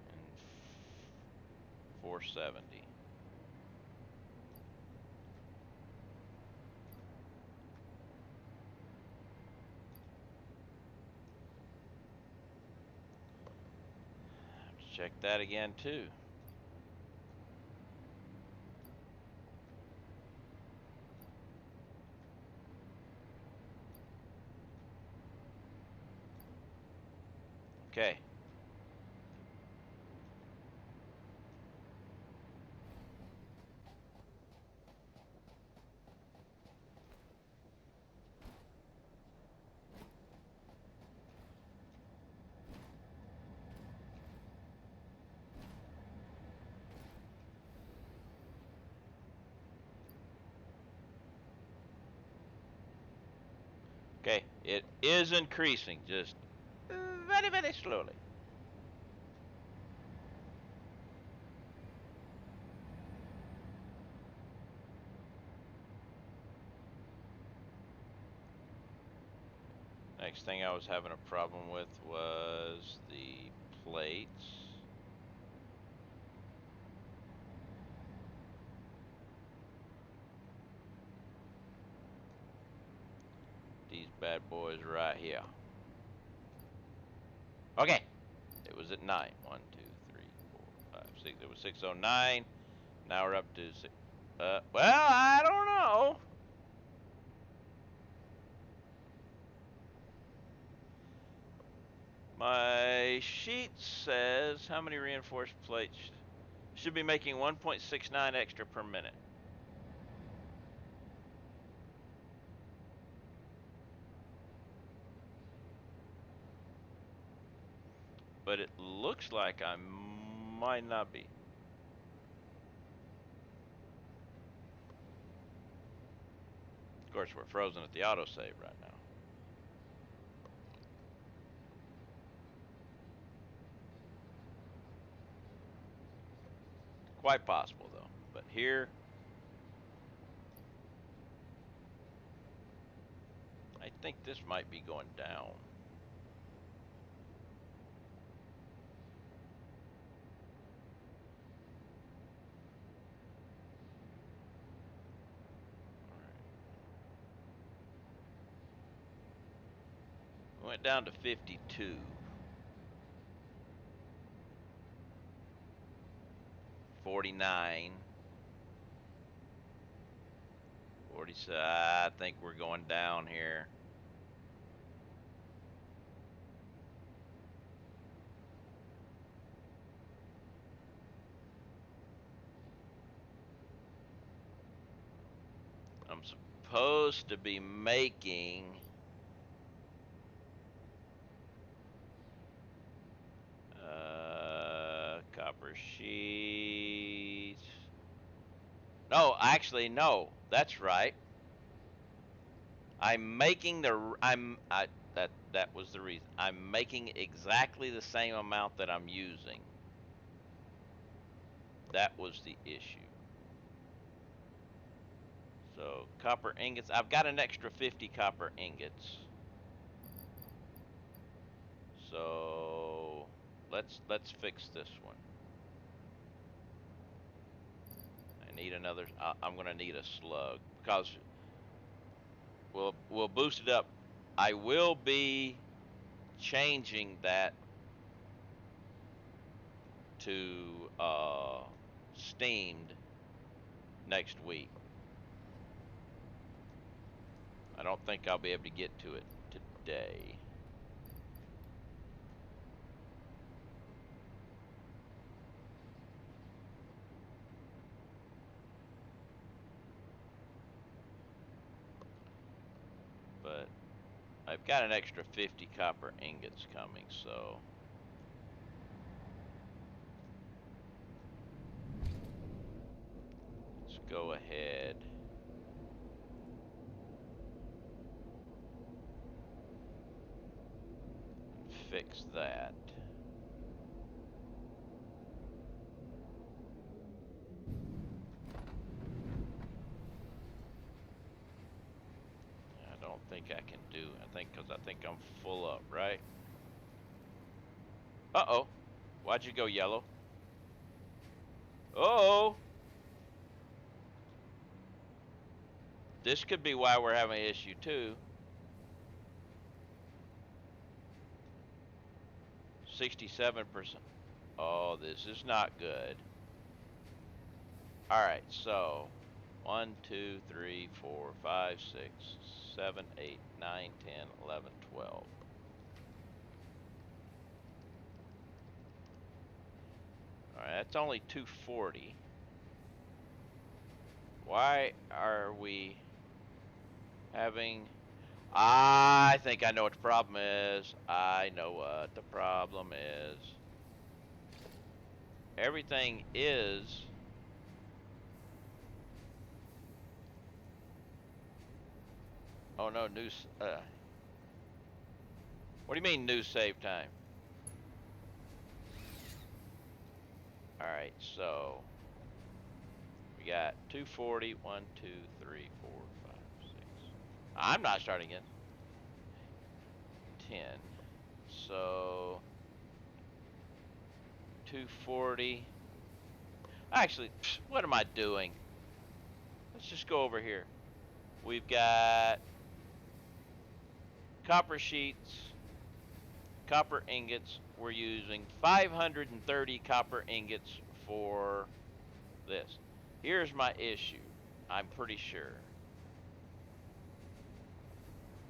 And 470. Check that again, too. Okay. Okay, it is increasing, just very, very slowly. Next thing I was having a problem with was the plates. These bad boys right here. Okay, it was at 9. 1, 2, 3, 4, 5, 6. It was 609. Now we're up to 6. Well, I don't know. My sheet says how many reinforced plates should be making 1.69 extra per minute. But it looks like I might not be. Of course, we're frozen at the autosave right now. Quite possible, though. But here, I think this might be going down. Went down to 52. 49. 47. I think we're going down here. I'm supposed to be making copper sheets. No, actually, no. That's right. I'm making the that was the reason. I'm making exactly the same amount that I'm using. That was the issue. So copper ingots. I've got an extra 50 copper ingots. So let's fix this one. I need another. I'm gonna need a slug because we'll boost it up. I will be changing that to steamed next week. I don't think I'll be able to get to it today. But I've got an extra 50 copper ingots coming, so let's go ahead. Fix that. I don't think I can do. Because I think I'm full up, right? Uh-oh. Why'd you go yellow? Uh-oh. This could be why we're having an issue too. 67%. Oh, this is not good. All right, so 1, 2, 3, 4, 5, 6, 7, 8, 9, 10, 11, 12. All right, that's only 240. Why are we having... I think I know what the problem is. I know what the problem is. Everything is... Oh no, new... What do you mean new save time? Alright, so... We got 240, 1, 2, 3, 4, 5, 6. I'm not starting it. 10. So... 240. Actually, what am I doing? Let's just go over here. We've got copper sheets, copper ingots. We're using 530 copper ingots for this. Here's my issue, I'm pretty sure.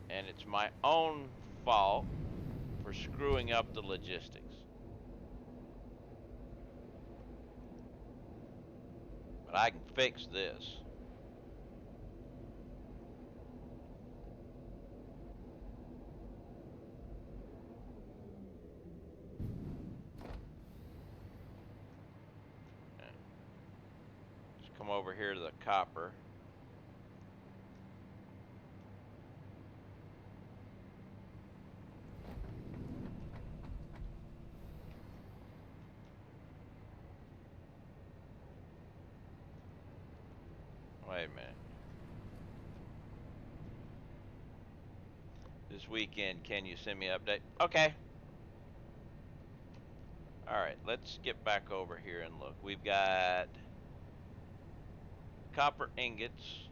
And it's my own fault for screwing up the logistics. But I can fix this. Let's come over here to the copper. Wait a minute. This weekend, can you send me an update? Okay. Alright, let's get back over here and look. We've got copper ingots.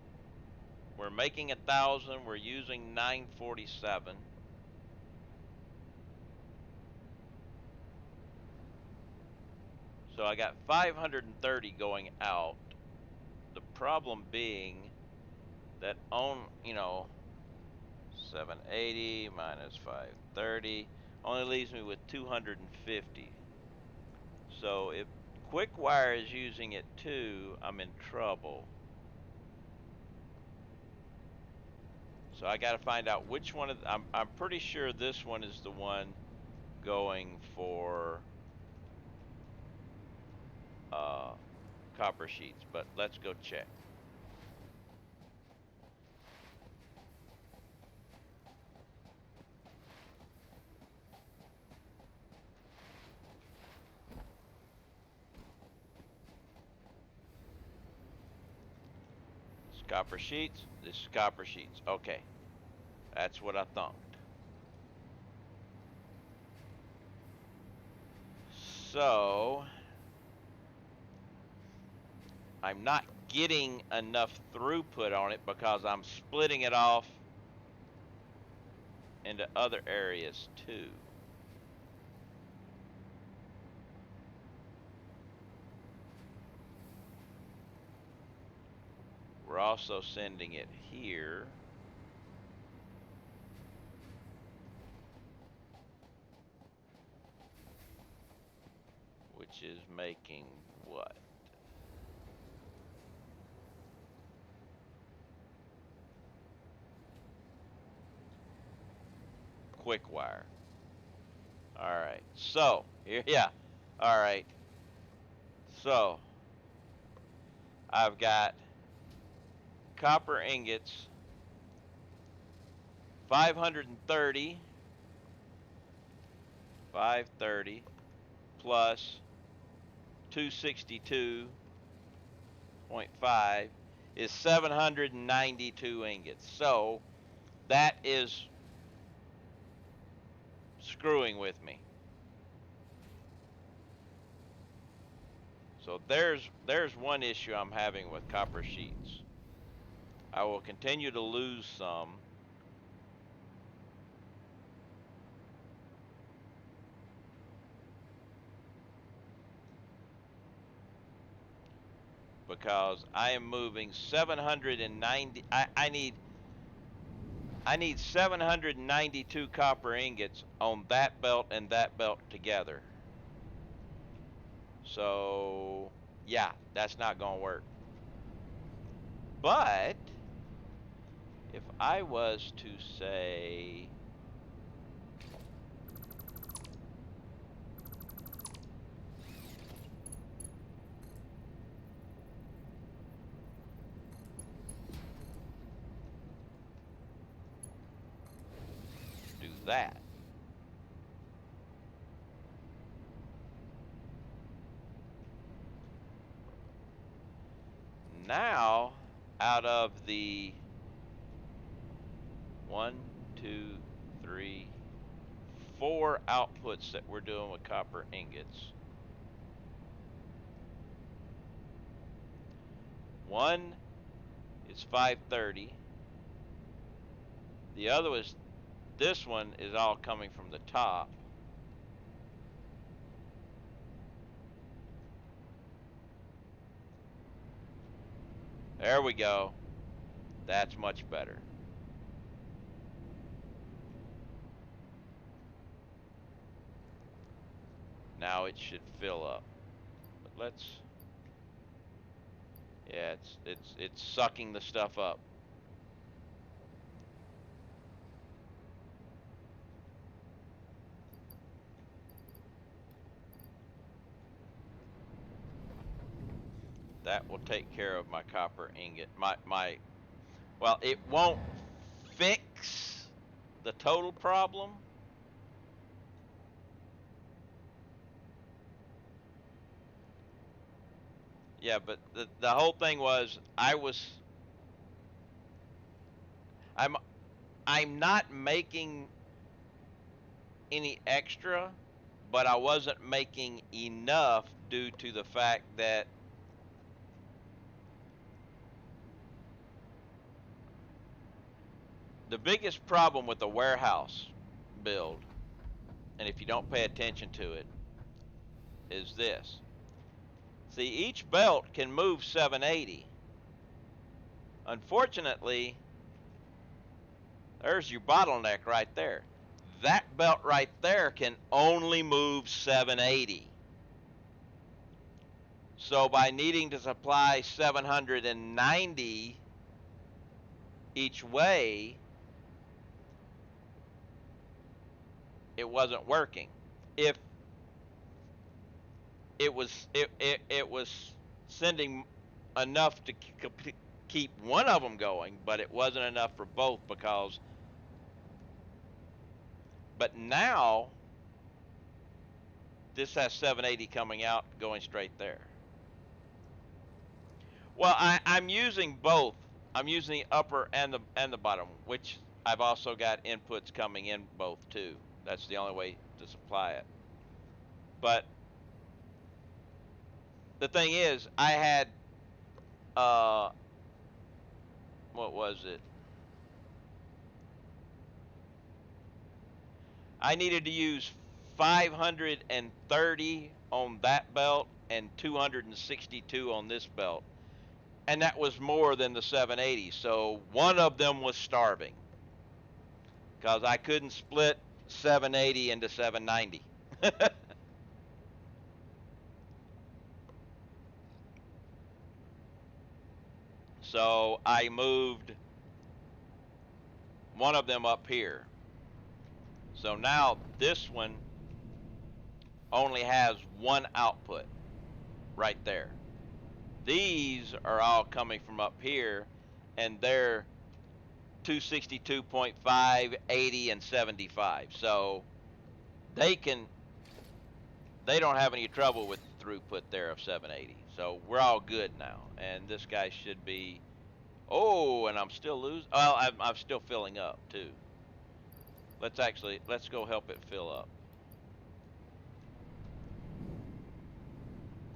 We're making 1,000. We're using 947. So I got 530 going out. The problem being that on, 780 minus 530 only leaves me with 250. So if QuickWire is using it too, I'm in trouble. So I got to find out which one of I'm pretty sure this one is the one going for copper sheets, but let's go check. Let's copper sheets. This is copper sheets. Okay. That's what I thought. So, I'm not getting enough throughput on it because I'm splitting it off into other areas too. We're also sending it here. Which is making what? Quick wire. All right. So, here, yeah. All right. So, I've got copper ingots, 530, 530 plus 262.5 is 792 ingots. So, that is screwing with me. So there's one issue I'm having with copper sheets. I will continue to lose some. Because I am moving 790, I need 792 copper ingots on that belt and that belt together. So, yeah, that's not going to work. But, if I was to say, do that. Now, out of the 1, 2, 3, 4 outputs that we're doing with copper ingots, one is 530. The other is, this one is all coming from the top. There we go. That's much better. Now it should fill up. But let's, yeah, it's sucking the stuff up. That will take care of my copper ingot. Well, it won't fix the total problem. Yeah, but the whole thing was I'm not making any extra, but I wasn't making enough due to the fact that the biggest problem with the warehouse build, and if you don't pay attention to it, is this. See, each belt can move 780. Unfortunately, there's your bottleneck right there. That belt right there can only move 780. So by needing to supply 790 each way, it wasn't working. If it was sending enough to keep one of them going, but it wasn't enough for both because. But now this has 780 coming out, going straight there. Well, I'm using both I'm using the upper and the bottom, which I've also got inputs coming in both too. That's the only way to supply it. But the thing is, I had uh, what was it? I needed to use 530 on that belt and 262 on this belt, and that was more than the 780. So one of them was starving because I couldn't split 780 into 790. So I moved one of them up here. So now this one only has one output right there. These are all coming from up here, and they're 262.5, 80, and 75. So they don't have any trouble with the throughput there of 780. So we're all good now. And this guy should be, oh, and I'm still losing. Well, I'm still filling up too. Let's go help it fill up.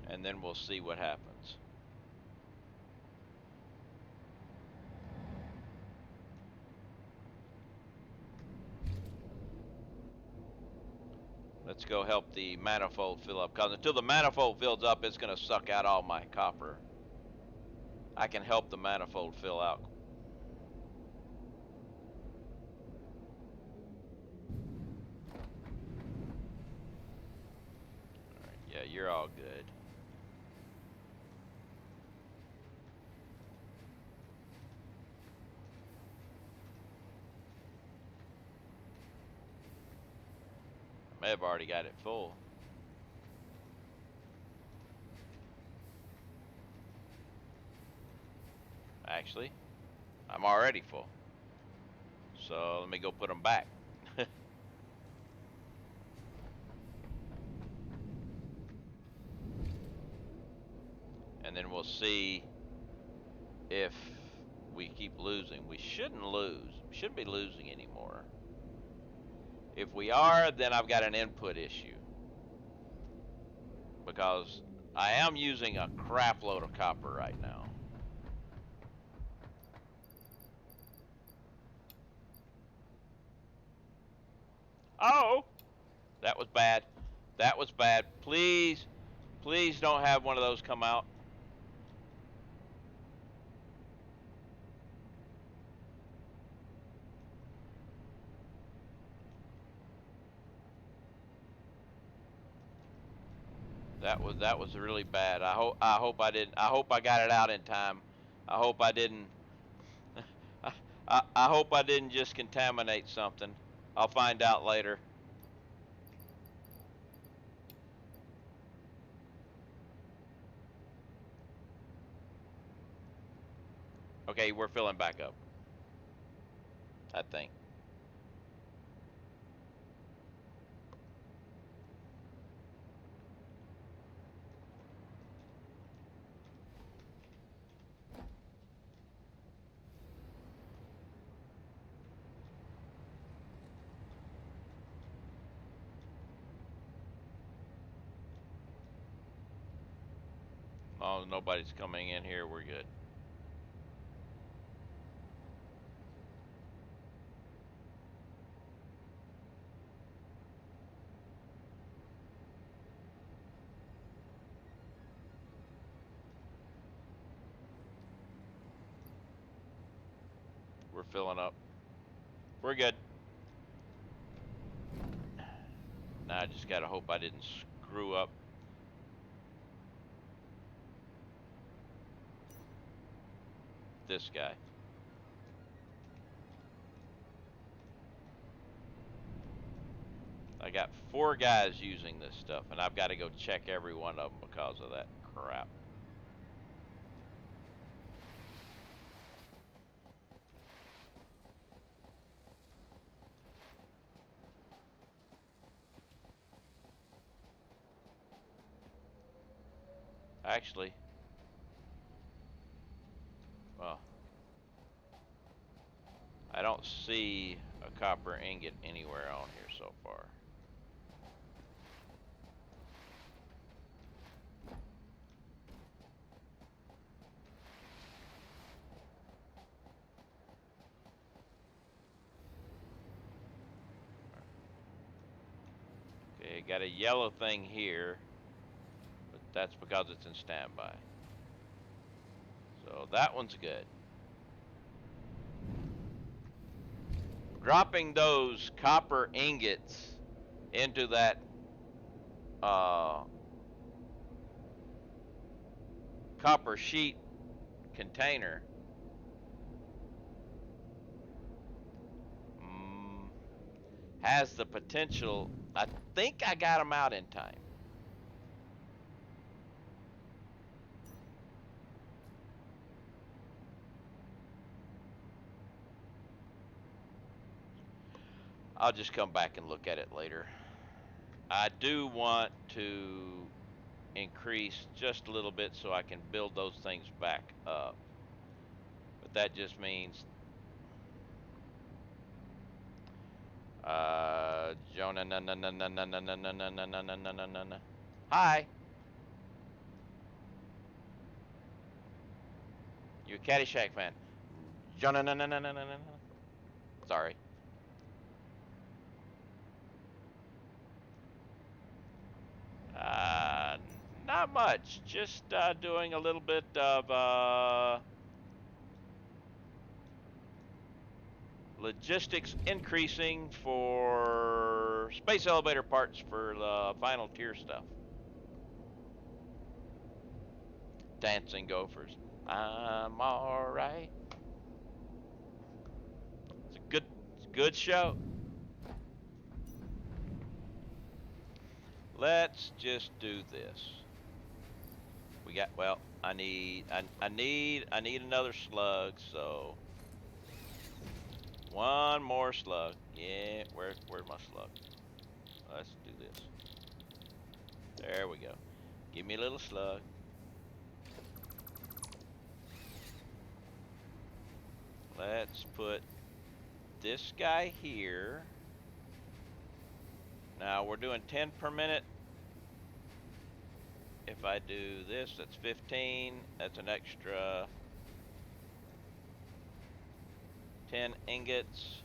And then we'll see what happens. Let's go help the manifold fill up, because until the manifold fills up, it's going to suck out all my copper. I can help the manifold fill out. All right, yeah, you're all good. I may have already got it full. Actually, I'm already full. So let me go put them back. And then we'll see if we keep losing. We shouldn't lose. We shouldn't be losing anymore. If we are, then I've got an input issue, because I am using a crap load of copper right now. Oh, that was bad. That was bad. Please, please don't have one of those come out. That was really bad. I hope I got it out in time. I hope I didn't I hope I didn't just contaminate something. I'll find out later. Okay, we're filling back up, I think. As long as nobody's coming in here, we're good. We're filling up. We're good. Now I just gotta hope I didn't screw up. This guy. I got 4 guys using this stuff, and I've got to go check every one of them because of that crap. Actually, well, I don't see a copper ingot anywhere on here so far. Okay, got a yellow thing here, but that's because it's in standby. So that one's good. Dropping those copper ingots into that copper sheet container has the potential. I think I got them out in time. I'll just come back and look at it later. I do want to increase just a little bit so I can build those things back up. But that just means Jonah, no, no, no, no, no, no, no, no, no, no, no, no, no, no, no. Hi. You a Caddyshack fan? Jonah, no, no, no, no, no, no, no. Sorry. Not much. Just doing a little bit of logistics increasing for space elevator parts for the final tier stuff. Dancing gophers. I'm alright. It's a good show. Let's just do this. We got, well, I need another slug, so one more slug. Yeah, where's my slug? Let's do this. There we go. Give me a little slug. Let's put this guy here. Now we're doing 10 per minute. If I do this, that's 15. That's an extra 10 ingots.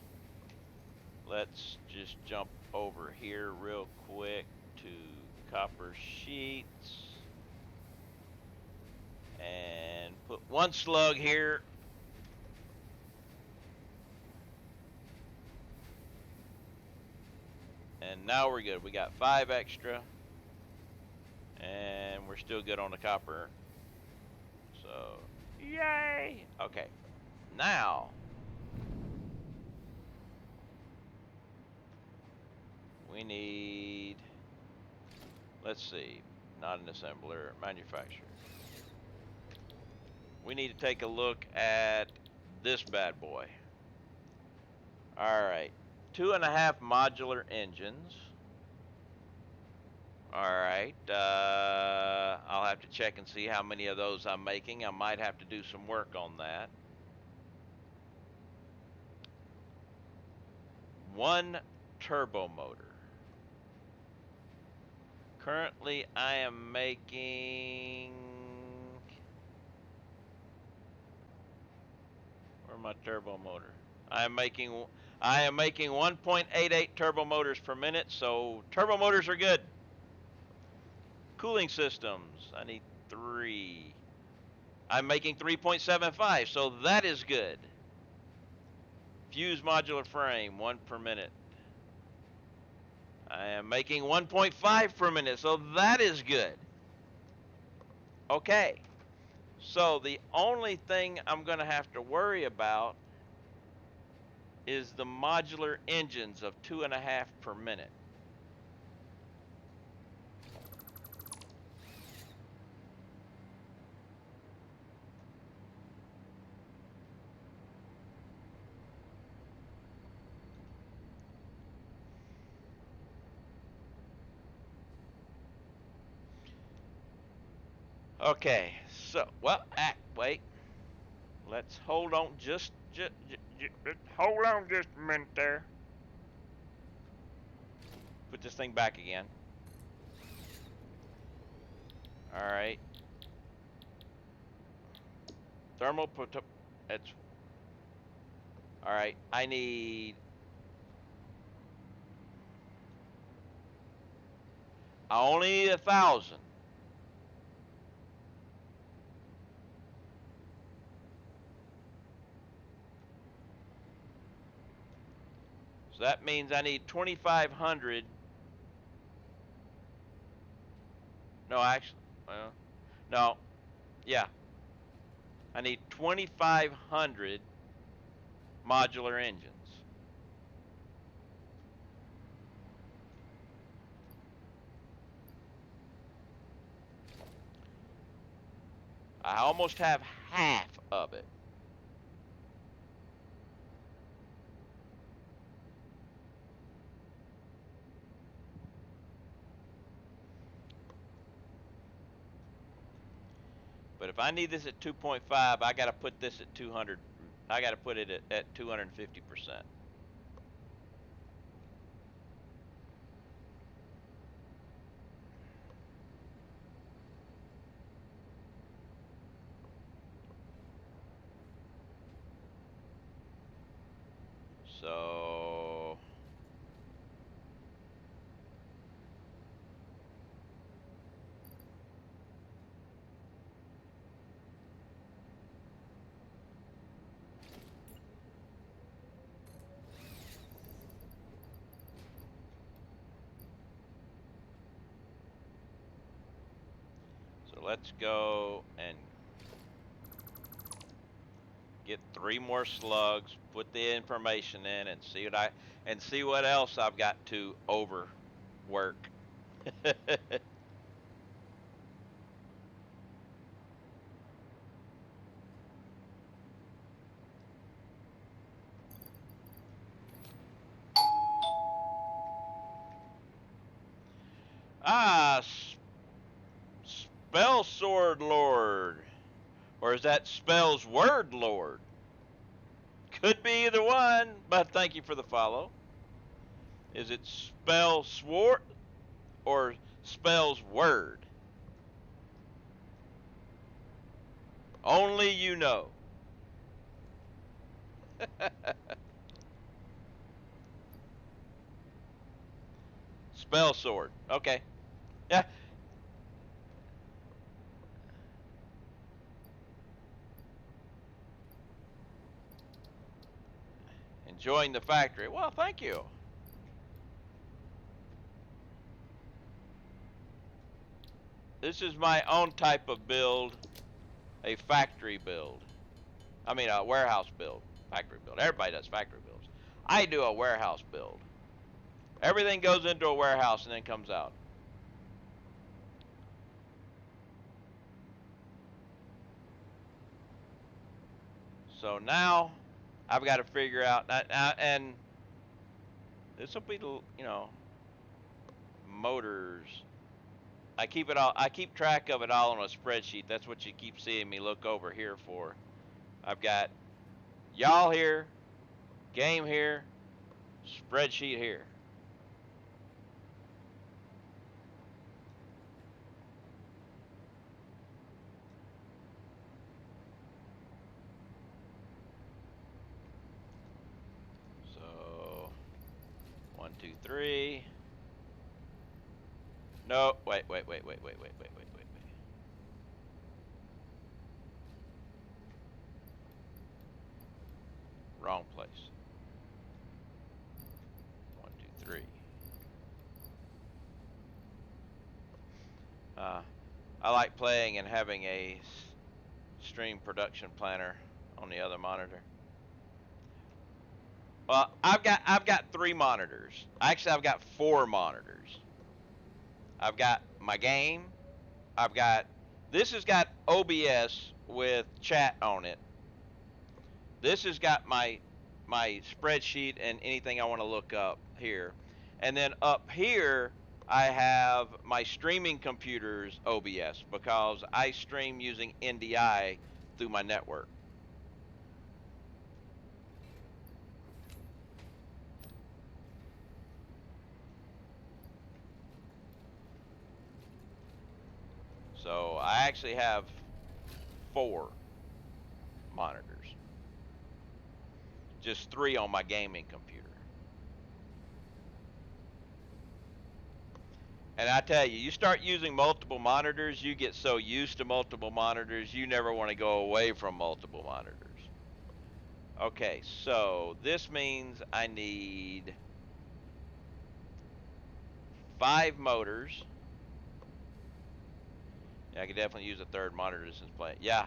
Let's just jump over here real quick to copper sheets and put one slug here. And now we're good. We got 5 extra. And we're still good on the copper. So, yay! Okay. Now, we need, let's see, not an assembler, manufacturer. We need to take a look at this bad boy. Alright. 2.5 modular engines. Alright. I'll have to check and see how many of those I'm making. I might have to do some work on that. 1 turbo motor. Currently, I am making... Where's my turbo motor? I am making 1.88 turbo motors per minute, so turbo motors are good. Cooling systems, I need 3. I'm making 3.75, so that is good. Fuse modular frame, 1 per minute. I am making 1.5 per minute, so that is good. Okay, so the only thing I'm going to have to worry about is the modular engines of 2.5 per minute. Okay, so, well, wait. Let's hold on just hold on just a minute there. Put this thing back again. All right. Thermal put up. It's all right. I need. I only need 1,000. So that means I need 2,500. No, actually, well, no, yeah. I need 2,500 modular engines. I almost have half of it. But if I need this at 2.5, I got to put this at 200. I got to put it at 250%. So let's go and get 3 more slugs, put the information in, and see what else I've got to overwork. Ah, Spell Sword Lord, or is that Spells Word Lord? Could be either one, but thank you for the follow. Is it Spell Sword or Spells Word? Only you know. Spell Sword. Okay. Yeah. Enjoying the factory. Well, thank you. This is my own type of build, a factory build. I mean, a warehouse build, factory build. Everybody does factory builds. I do a warehouse build. Everything goes into a warehouse and then comes out. So now I've got to figure out, and this will be, motors. I keep track of it all on a spreadsheet. That's what you keep seeing me look over here for. I've got y'all here, game here, spreadsheet here. So 1, 2, 3. No, wait. Wrong place. 1, 2, 3. I like playing and having a stream production planner on the other monitor. Well, I've got 3 monitors. Actually, I've got 4 monitors. I've got my game. This has got OBS with chat on it. This has got my spreadsheet and anything I want to look up here. And then up here, I have my streaming computer's OBS because I stream using NDI through my network. So I actually have 4 monitors. Just 3 on my gaming computer. And I tell you, you start using multiple monitors, you get so used to multiple monitors, you never want to go away from multiple monitors. Okay, so this means I need 5 motors. Yeah, I could definitely use a 3rd monitor since playing. Yeah.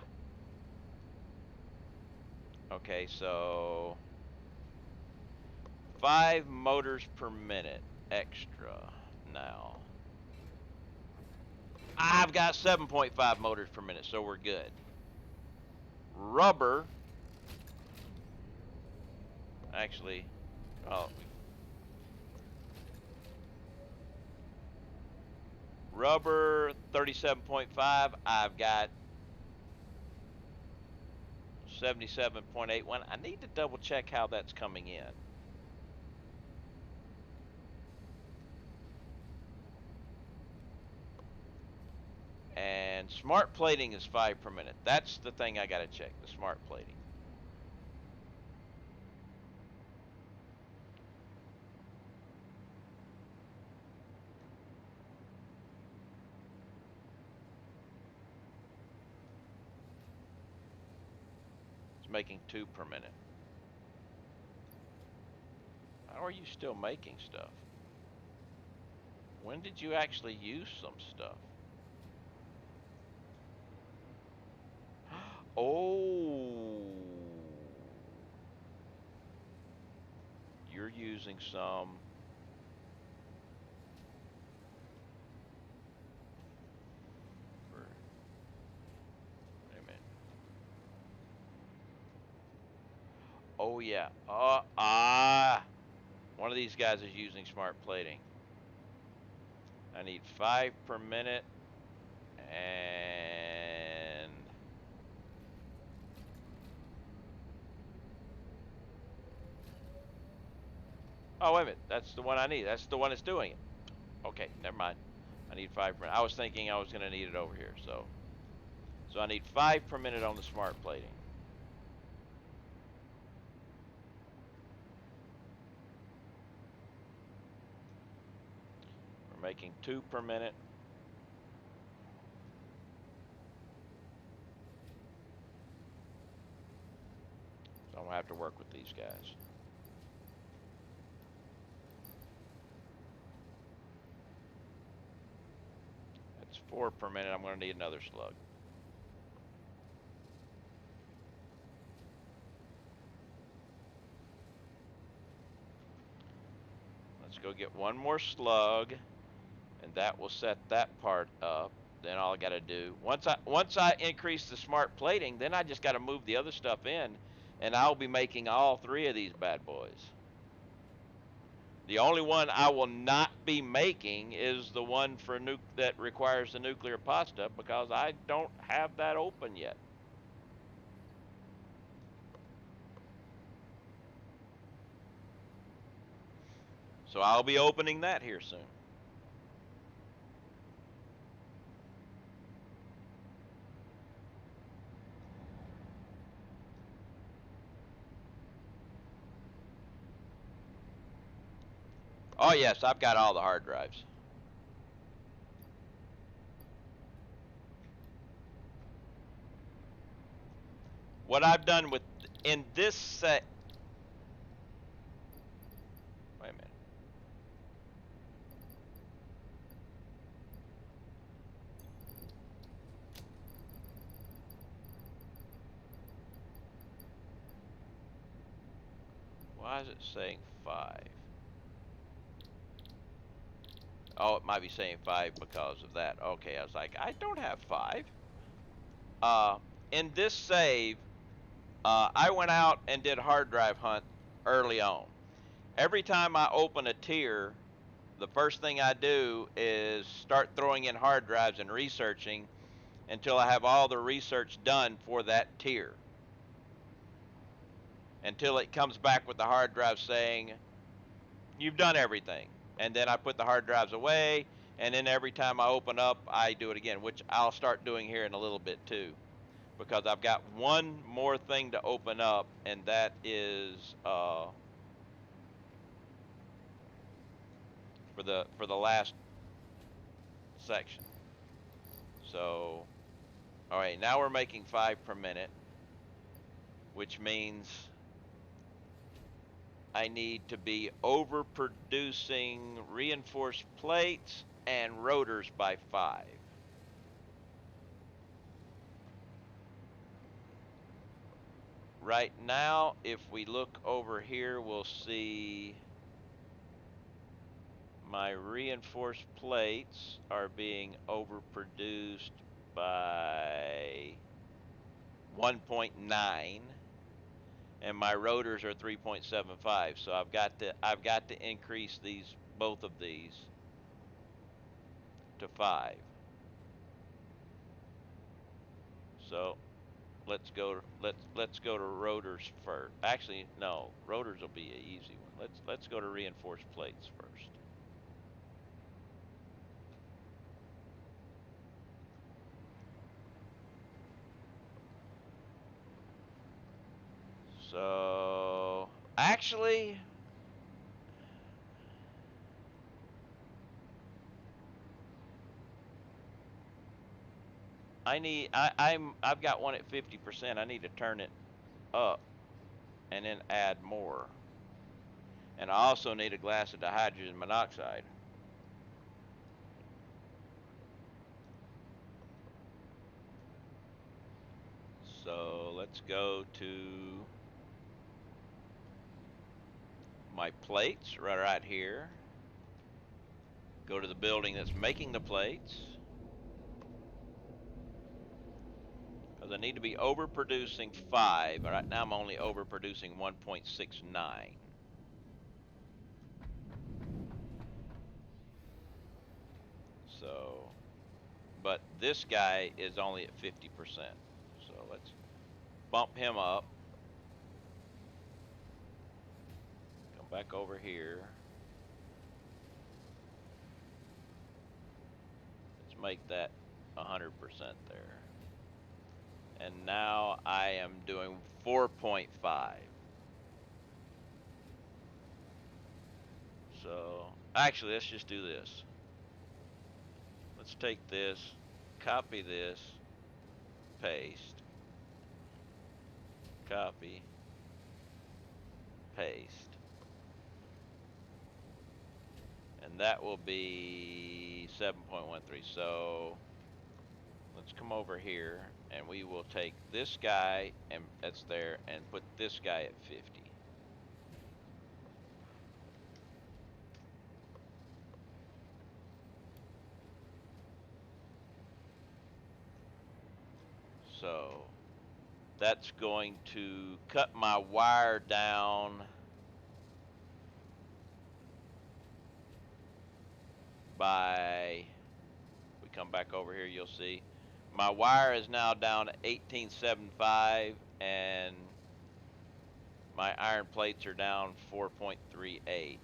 Okay, so 5 motors per minute extra now. I've got 7.5 motors per minute, so we're good. Rubber. Actually, oh, rubber 37.5. I've got 77.81. I need to double check how that's coming in. And smart plating is 5 per minute. That's the thing I gotta check, the smart plating. It's making 2 per minute. How are you still making stuff? When did you actually use some stuff? Oh, you're using some. Wait a minute. Oh yeah. One of these guys is using smart plating. I need 5 per minute, and oh, wait a minute. That's the one I need. That's the one that's doing it. Okay, never mind. I need 5 per minute. I was thinking I was going to need it over here. So I need 5 per minute on the smart plating. We're making 2 per minute. So I'm going to have to work with these guys. That's 4 per minute. I'm going to need another slug. Let's go get one more slug, and that will set that part up. Then all I got to do, once I increase the smart plating, then I just got to move the other stuff in, and I'll be making all 3 of these bad boys. The only one I will not be making is the one for that requires the nuclear pasta, because I don't have that open yet. So I'll be opening that here soon. Oh yes, I've got all the hard drives. What I've done with in this set. Wait a minute. Why is it saying 5? Oh, it might be saying 5 because of that. Okay, I was like, I don't have 5. In this save, I went out and did hard drive hunt early on. Every time I open a tier, the first thing I do is start throwing in hard drives and researching until I have all the research done for that tier. Until it comes back with the hard drive saying, you've done everything. And then I put the hard drives away, And then every time I open up, I do it again, which I'll start doing here in a little bit too, because I've got one more thing to open up, and that is for the last section. So, all right, now we're making 5 per minute, which means I need to be overproducing reinforced plates and rotors by 5. Right now, if we look over here, we'll see my reinforced plates are being overproduced by 1.9, and my rotors are 3.75. So I've got to increase both of these to 5. So let's go to rotors first. Actually, no, rotors will be an easy one. Let's go to reinforced plates first. So actually, I've got one at 50%. I need to turn it up and then add more. And I also need a glass of dihydrogen monoxide. So let's go to my plates right here. Go to the building that's making the plates, because I need to be overproducing 5. Right now I'm only overproducing 1.69. So, but this guy is only at 50%. So let's bump him up. Come back over here. Let's make that 100% there. And now I am doing 4.5. So actually, let's just do this. Let's take this, copy this, paste, copy, paste. And that will be 7.13. So let's come over here and we will take this guy and that's there and put this guy at 50. So that's going to cut my wire down by, we come back over here, you'll see my wire is now down to 1875 and my iron plates are down 4.38.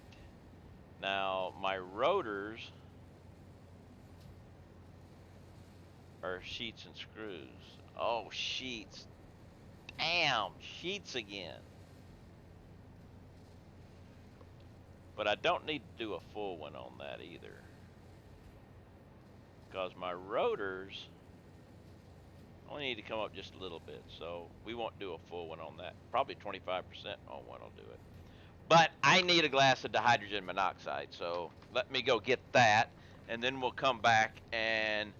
Now my rotors are sheets and screws. Oh, sheets. Damn, sheets again. But I don't need to do a full one on that either, because my rotors only need to come up just a little bit. So we won't do a full one on that. Probably 25% on one will do it. But I need a glass of dihydrogen monoxide, so let me go get that, and then we'll come back and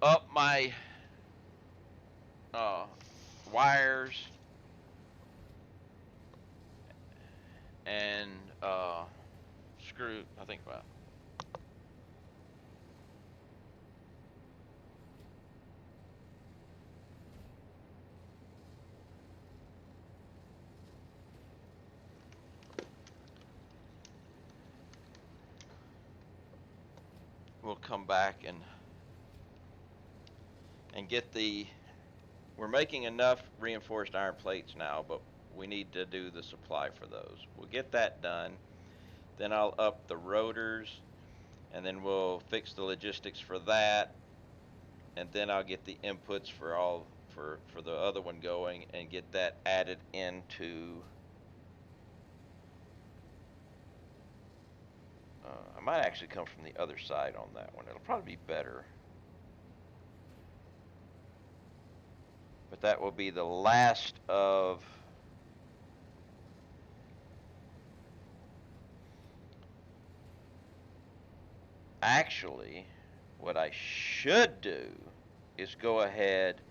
up my wires and screw, I think about. We'll come back and get the, we're making enough reinforced iron plates now, but we need to do the supply for those. We'll get that done. Then I'll up the rotors and then we'll fix the logistics for that, and then I'll get the inputs for for the other one going and get that added into. I might actually come from the other side on that one. It'll probably be better. But that will be the last of actually what I should do is go ahead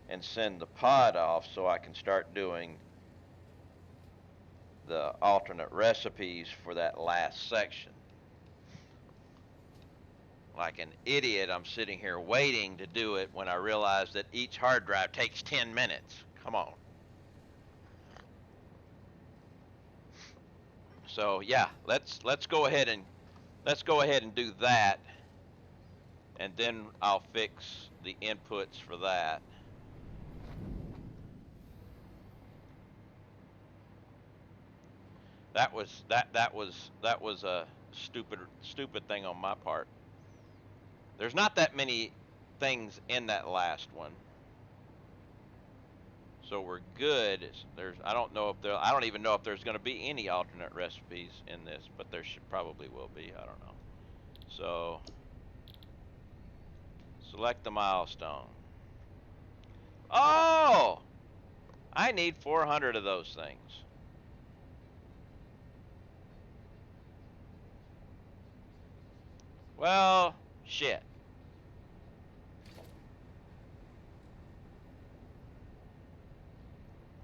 and send the pod off so I can start doing the alternate recipes for that last section. Like an idiot, I'm sitting here waiting to do it when I realize that each hard drive takes 10 minutes. Come on. So yeah, let's go ahead and do that, and then I'll fix the inputs for that. That was a stupid thing on my part. There's not that many things in that last one, so we're good. I don't even know if there's going to be any alternate recipes in this, but there probably will be. I don't know. So select the milestone. Oh, I need 400 of those things. Well, shit.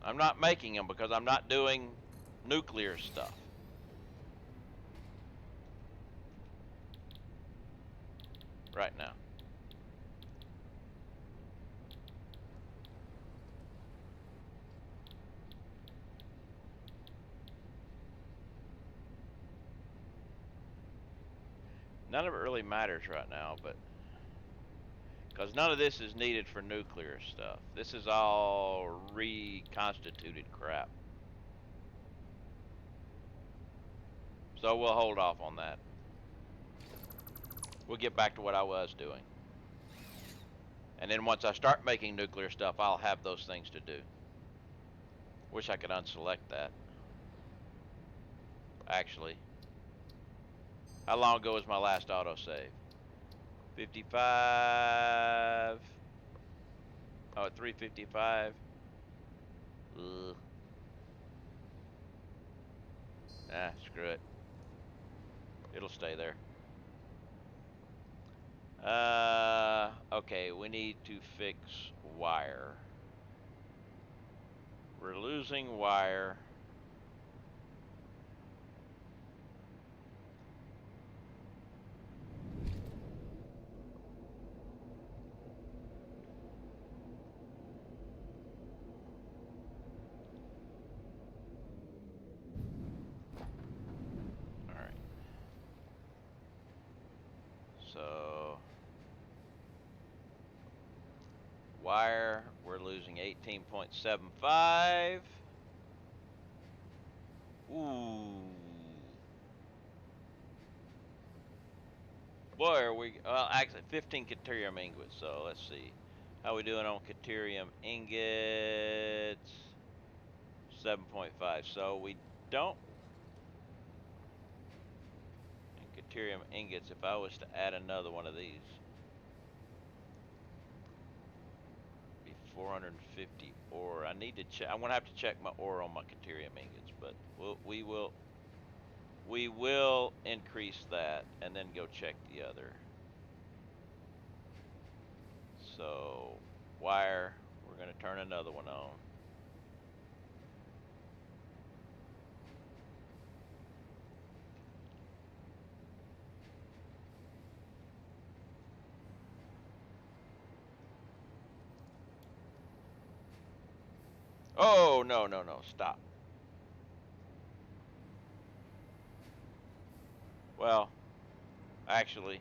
I'm not making them because I'm not doing nuclear stuff. Right now. None of it really matters right now, but because none of this is needed for nuclear stuff. This is all reconstituted crap. So we'll hold off on that. We'll get back to what I was doing. And then once I start making nuclear stuff, I'll have those things to do. Wish I could unselect that. Actually. How long ago was my last autosave? 55. Oh, at 3:55. Ugh. Ah, screw it. It'll stay there. Okay, we need to fix wire. We're losing wire. Alright. So, wire, we're losing 18.75. Ooh. Boy, are we, well, actually 15 Caterium ingots, so let's see. How we doing on Caterium ingots? 7.5, so we don't, in Caterium ingots, if I was to add another one of these, 450 ore. I need to check. I'm gonna have to check my ore on my Caterium ingots, but we will increase that and then go check the other. So wire, we're gonna turn another one on. Oh, no, stop. Well, actually,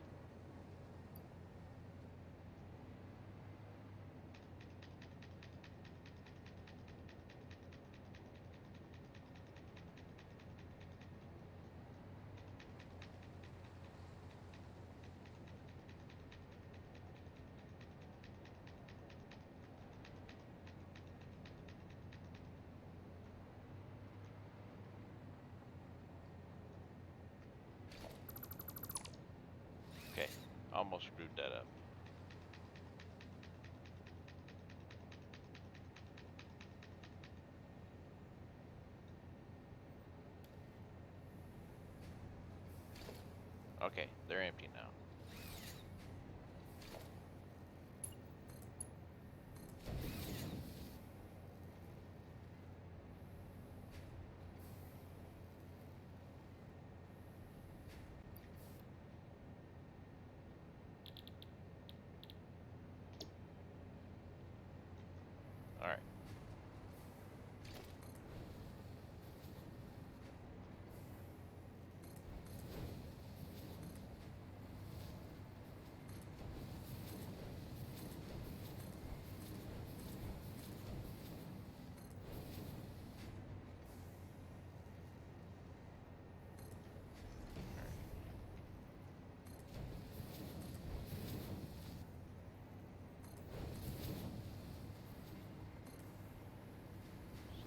almost screwed that up. Okay, they're empty now. All right.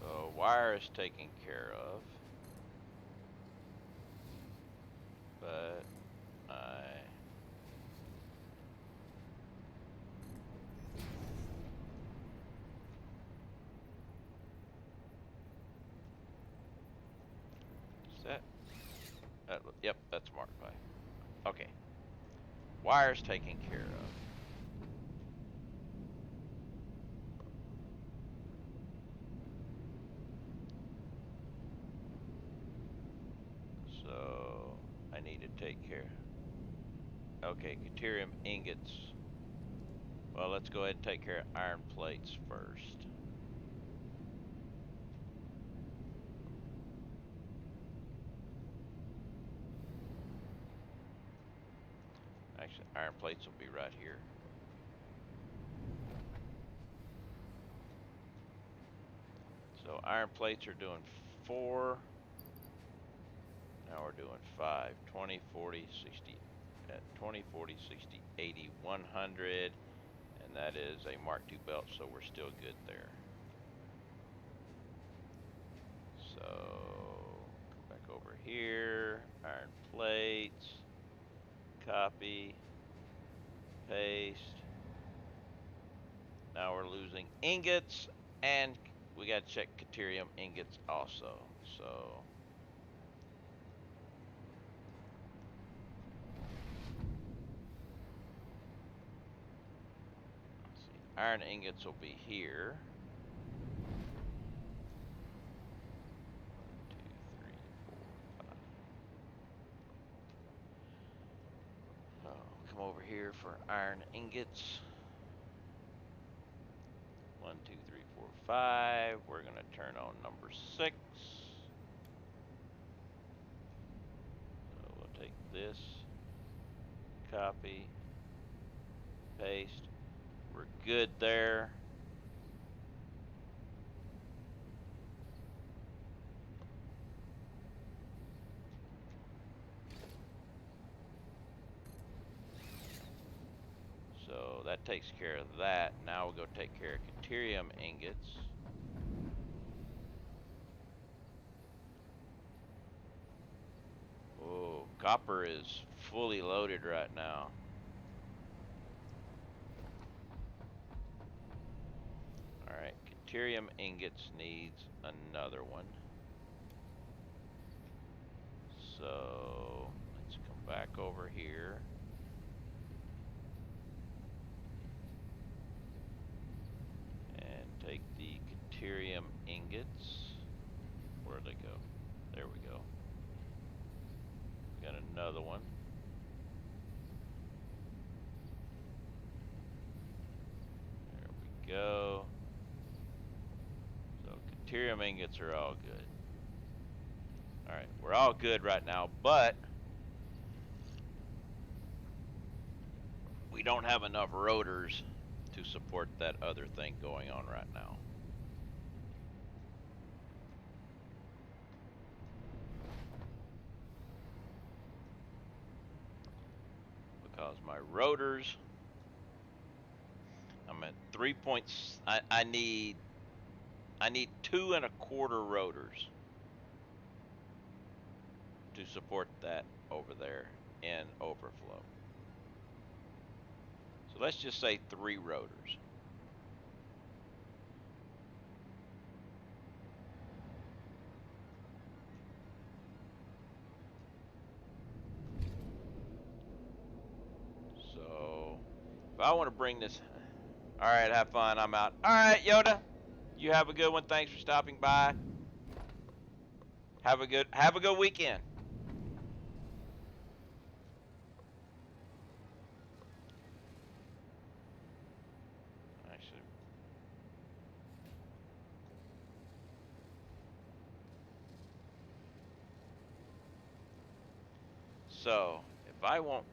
So wire is taken care of, but is that? Yep, that's marked by. Okay, wire's taken care of. So I need to take care. Okay, deuterium ingots. Well, let's go ahead and take care of iron plates first. Actually, iron plates will be right here. So iron plates are doing 4. Now we're doing 5. 20, 40, 60. At 20, 40, 60, 80, 100. And that is a Mark II belt, so we're still good there. So, come back over here. Iron plates. Copy. Paste. Now we're losing ingots, and we got to check deuterium ingots also. So, let's see. Iron ingots will be here. 1, 2, 3, 4, 5. Oh, come over here for iron ingots. 1, 2, 3, 4, 5. We're going to turn on number 6. So we'll take this, copy, paste. We're good there. So that takes care of that. Now we'll go take care of deuterium ingots. Oh, copper is fully loaded right now. Alright, deuterium ingots needs another one. So let's come back over here. And take the deuterium ingots. Where'd they go? There we go. Got another one. There we go. So deuterium ingots are all good. Alright, we're all good right now, but we don't have enough rotors to support that other thing going on right now. Because my rotors, I'm at 3 points. I need 2 1/4 rotors to support that over there in overflow. So let's just say 3 rotors. So if I want to bring this, all right, have fun. I'm out. All right, Yoda, you have a good one. Thanks for stopping by. Have a good weekend. Actually, so if I want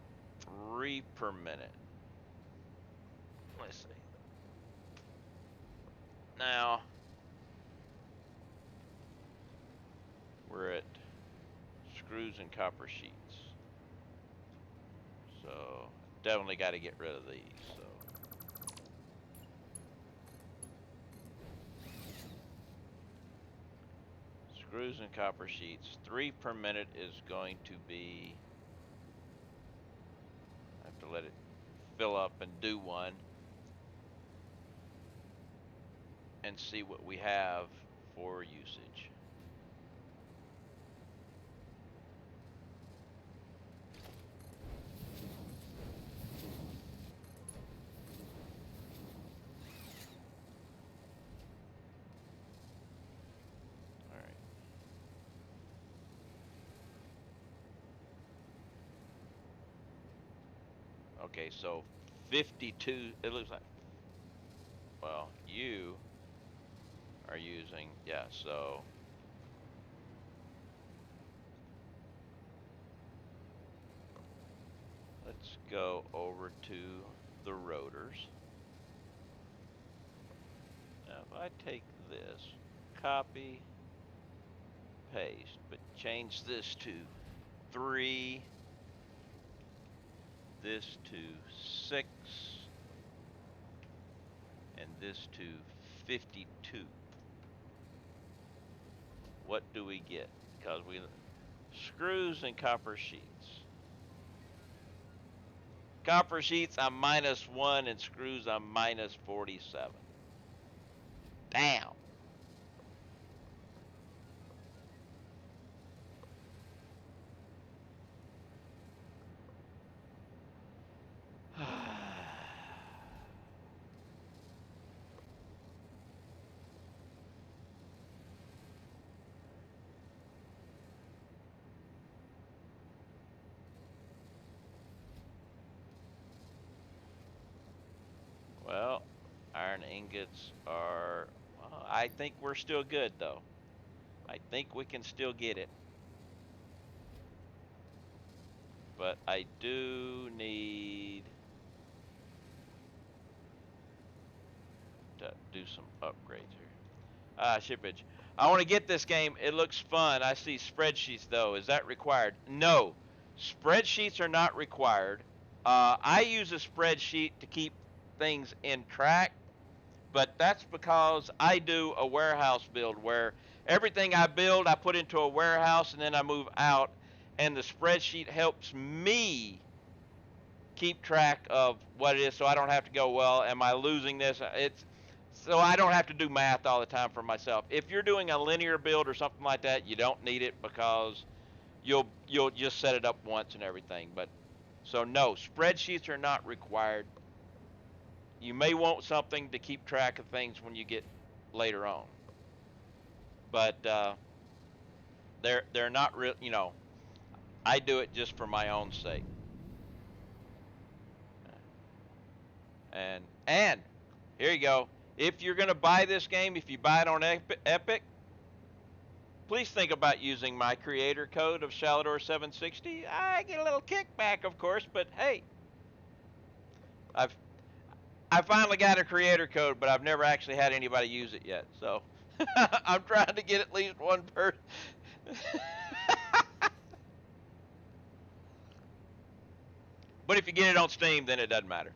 3 per minute, let's see. Now we're at screws and copper sheets. So definitely got to get rid of these. So screws and copper sheets, 3 per minute is going to be, I have to let it fill up and do one and see what we have for usage. All right. Okay, so 52, it looks like, well, you are using, yeah, so let's go over to the rotors. Now, if I take this, copy, paste, but change this to 3, this to 6, and this to 52. What do we get? Because we screws and copper sheets. Copper sheets, I'm -1, and screws, I'm -47. Damn. Well, iron ingots are, well, I think we're still good though. I think we can still get it. But I do need to do some upgrades here. Shippage. I want to get this game. It looks fun. I see spreadsheets though. Is that required? No. Spreadsheets are not required. I use a spreadsheet to keep things in track, but that's because I do a warehouse build where everything I build I put into a warehouse and then I move out, and the spreadsheet helps me keep track of what it is so I don't have to go, well, am I losing this? It's so I don't have to do math all the time for myself. If you're doing a linear build or something like that, you don't need it because you'll just set it up once and everything. But so no, spreadsheets are not required. You may want something to keep track of things when you get later on, but they're not real. You know, I do it just for my own sake. And here you go. If you're gonna buy this game, if you buy it on Epic, please think about using my creator code of Shalador760. I get a little kickback, of course, but hey, I finally got a creator code, but I've never actually had anybody use it yet. So I'm trying to get at least one person. But if you get it on Steam, then it doesn't matter.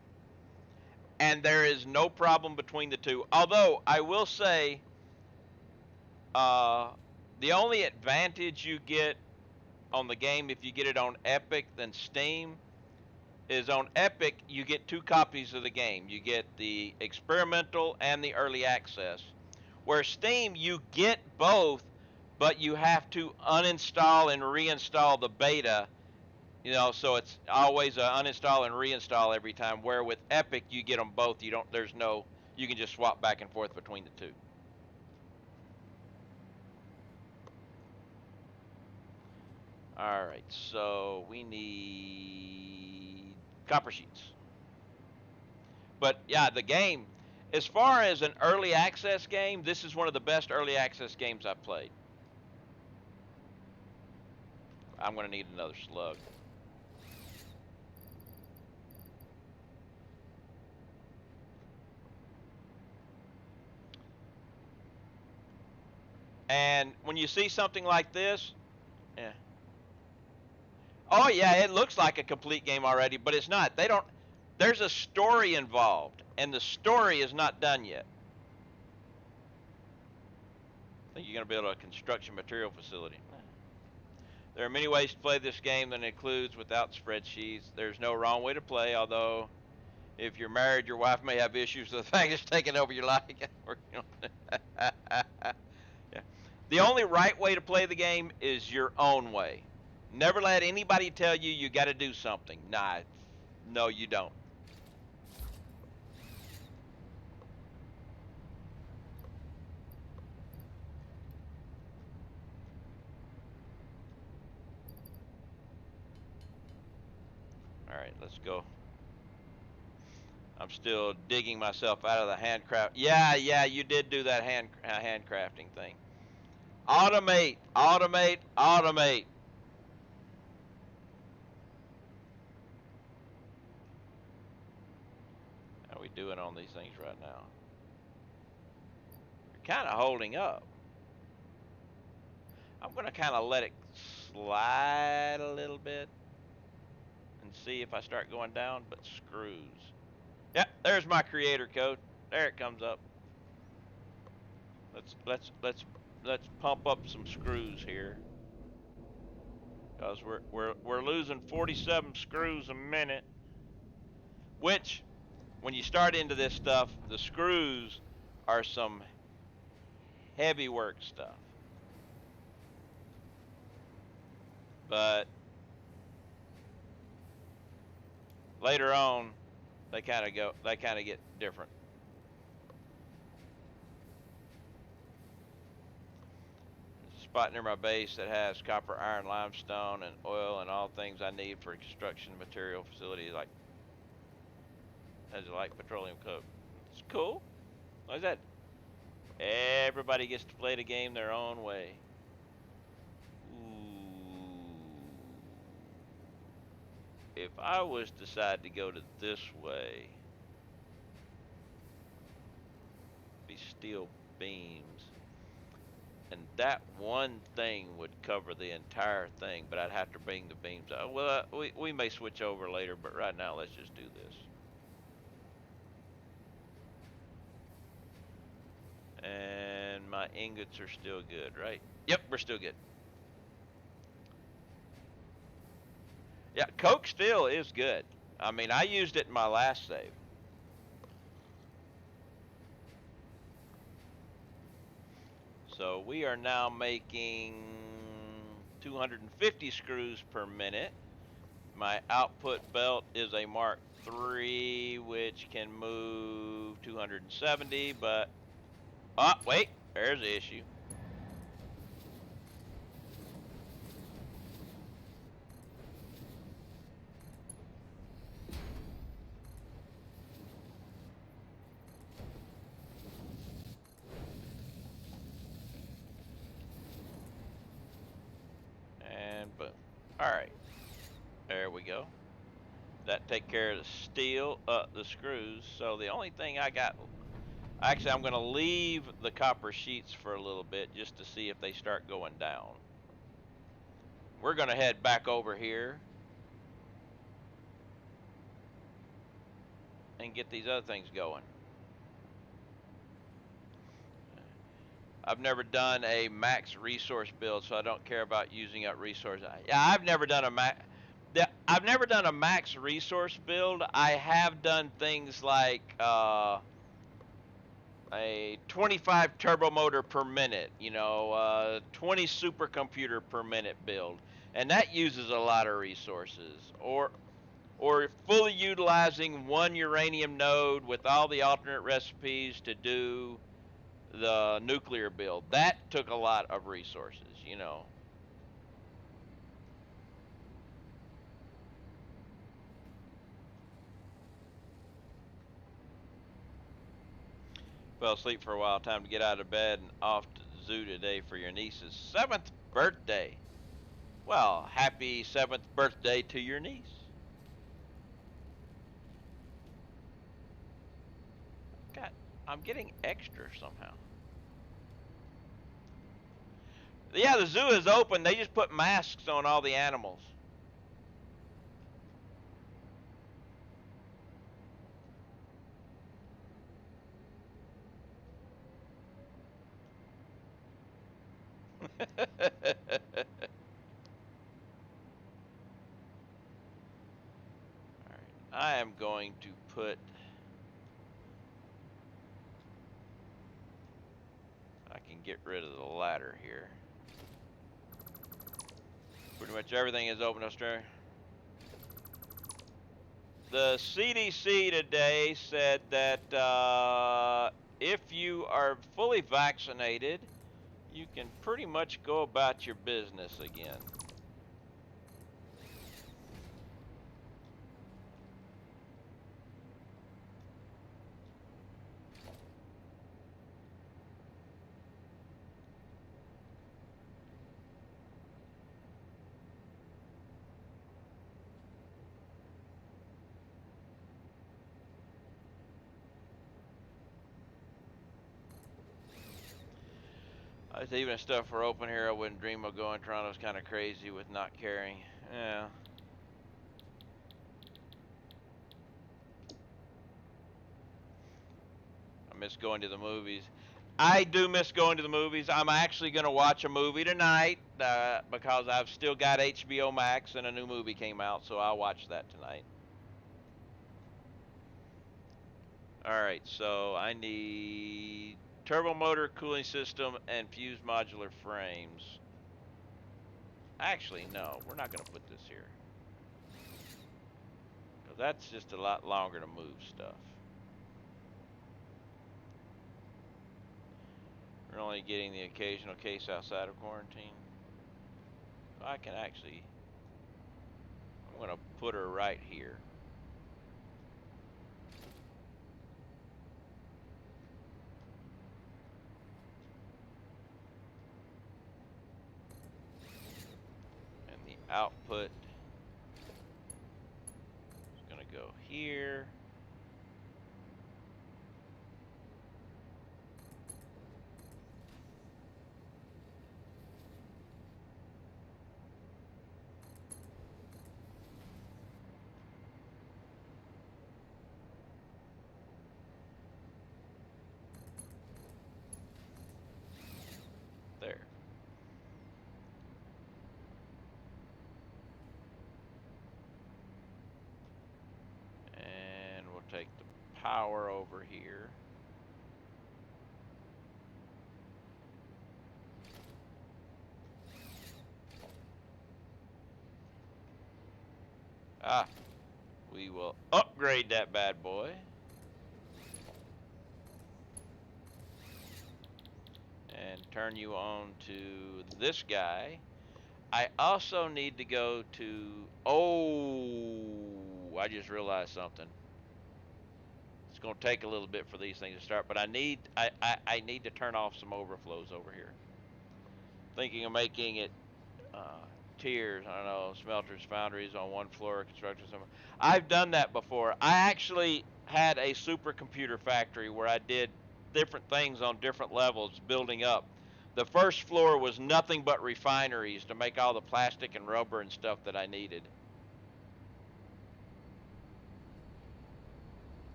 And there is no problem between the two. Although I will say, the only advantage you get on the game if you get it on Epic than Steam is on Epic, you get 2 copies of the game. You get the experimental and the early access. Where Steam, you get both, but you have to uninstall and reinstall the beta. You know, so it's always a uninstall and reinstall every time. Where with Epic, you get them both. You don't. There's no. You can just swap back and forth between the two. All right. So we need copper sheets. But yeah, the game, as far as an early access game, this is one of the best early access games I've played. I'm going to need another slug. And when you see something like this, yeah. Oh yeah, it looks like a complete game already, but it's not. They don't. There's a story involved, and the story is not done yet. I think you're going to build a construction material facility. There are many ways to play this game that includes without spreadsheets. There's no wrong way to play, although if you're married, your wife may have issues with the fact it's taking over your life. Yeah. The only right way to play the game is your own way. Never let anybody tell you you got to do something. Nah, no, you don't. All right, let's go. I'm still digging myself out of the handcraft. Yeah, you did do that handcrafting thing. Automate, automate, automate. How are we doing on these things right now? You're kind of holding up. I'm going to kind of let it slide a little bit and see if I start going down, but screws. Yep, there's my creator code. There it comes up. Let's pump up some screws here, because we're losing 47 screws a minute. Which, when you start into this stuff, the screws are some heavy work stuff. But later on, they kind of get different. There's a spot near my base that has copper, iron, limestone, and oil, and all things I need for a construction material facility, like has a light petroleum coat. It's cool. Like that. Everybody gets to play the game their own way. Ooh. If I was to decide to go to this way, be steel beams, and that one thing would cover the entire thing, but I'd have to bring the beams out. Well, we may switch over later, but right now let's just do this. And my ingots are still good, right? Yep, we're still good. Yeah, coke steel is good. I mean, I used it in my last save. So we are now making 250 screws per minute. My output belt is a Mark III, which can move 270, but... Oh, wait, there's the issue. And boom. Alright. There we go. That take care of the steel, the screws. So the only thing I got... Actually, I'm going to leave the copper sheets for a little bit just to see if they start going down. We're going to head back over here and get these other things going. I've never done a max resource build, so I don't care about using up resources. Yeah, I've never done a max. I've never done a max resource build. I have done things like a 25 turbo motor per minute, 20 supercomputer per minute build, and that uses a lot of resources. Or fully utilizing one uranium node with all the alternate recipes to do the nuclear build. That took a lot of resources. Fell asleep for a while. Time to get out of bed and off to the zoo today for your niece's 7th birthday. Well, happy 7th birthday to your niece. God, I'm getting extra somehow. Yeah, the zoo is open. They just put masks on all the animals. Alright, I am going to put... I can get rid of the ladder here. Pretty much everything is open, Australia. The CDC today said that if you are fully vaccinated, you can pretty much go about your business again. Even if stuff were open here, I wouldn't dream of going. Toronto's kind of crazy with not caring. Yeah. I miss going to the movies. I do miss going to the movies. I'm actually going to watch a movie tonight because I've still got HBO Max and a new movie came out, so I'll watch that tonight. Alright, so I need turbo motor, cooling system, and fused modular frames. Actually, no, we're not going to put this here. Because that's just a lot longer to move stuff. We're only getting the occasional case outside of quarantine. So I can actually... I'm going to put her right here. And the output is going to go here. There. And we'll take the power over here. We will upgrade that bad boy. And turn you on to this guy. I also need to go to... Oh, I just realized something. It's going to take a little bit for these things to start, but I need to turn off some overflows over here. Thinking of making it tiers, I don't know, smelters, foundries on one floor, construction. I've done that before. I actually had a supercomputer factory where I did different things on different levels building up. The first floor was nothing but refineries to make all the plastic and rubber and stuff that I needed.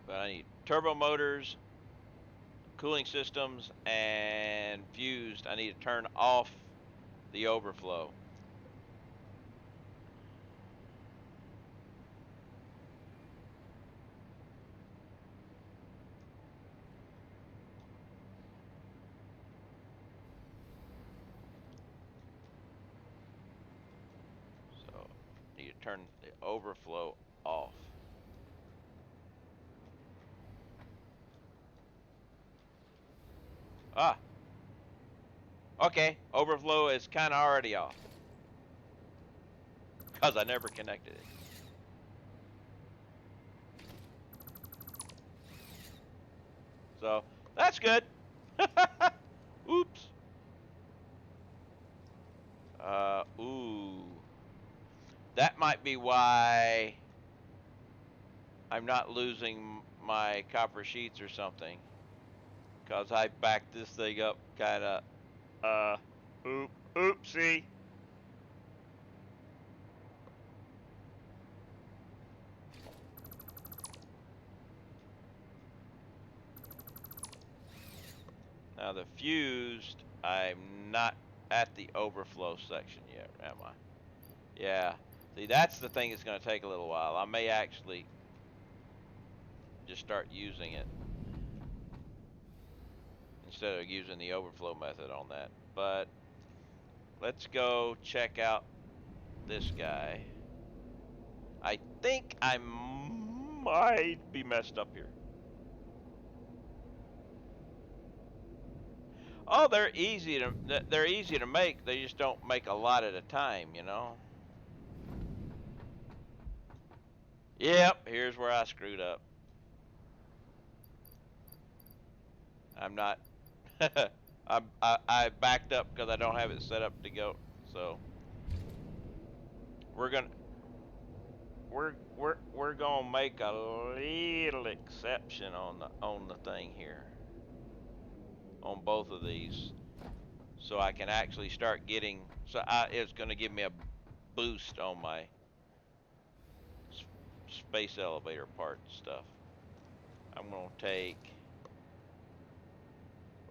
But I need turbo motors, cooling systems, and fused. I need to turn off the overflow. So you turn the overflow off. Ah, okay. Overflow is kind of already off because I never connected it. So that's good. Oops. Ooh. That might be why I'm not losing my copper sheets or something. Because I backed this thing up kind of, oopsie. Now the fused, I'm not at the overflow section yet, am I? Yeah. See, that's the thing that's going to take a little while. I may actually just start using it instead of using the overflow method on that. But let's go check out this guy. I think I might be messed up here. Oh, they're easy to make. They just don't make a lot at a time, you know. Yep, here's where I screwed up. I'm not. I backed up because I don't have it set up to go. So we're gonna we're gonna make a little exception on the thing here on both of these, so I can actually start getting. It's gonna give me a boost on my space elevator part stuff. I'm gonna take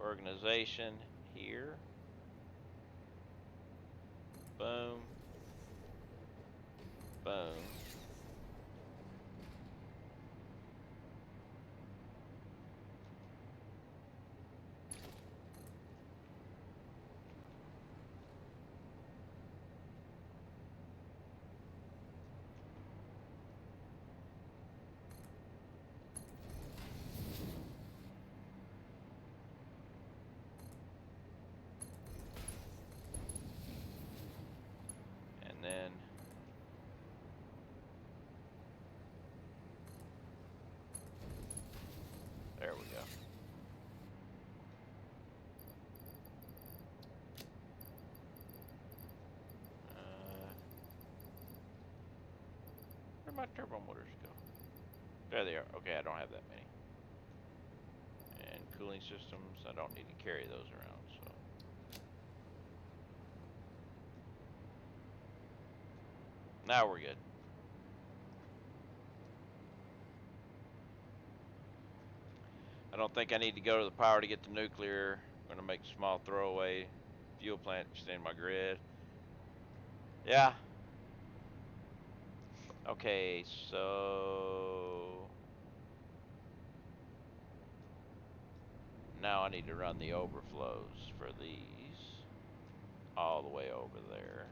organization here. Boom. Boom. And then there we go. Where'd my turbo motors go? There they are. Okay, I don't have that many. And cooling systems, I don't need to carry those around, so. Now we're good. I don't think I need to go to the power to get the nuclear. I'm gonna make a small throwaway fuel plant, extend my grid. Yeah. Okay, so now I need to run the overflows for these all the way over there.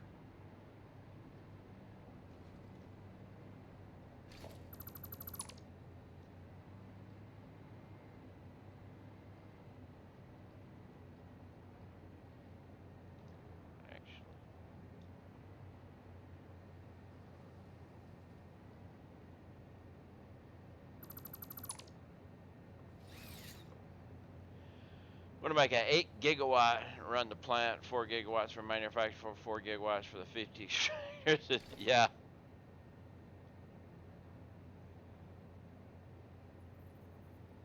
I'm gonna make an 8 gigawatt, run the plant, 4 gigawatts for manufacture, 4 gigawatts for the 50 extractors. Yeah.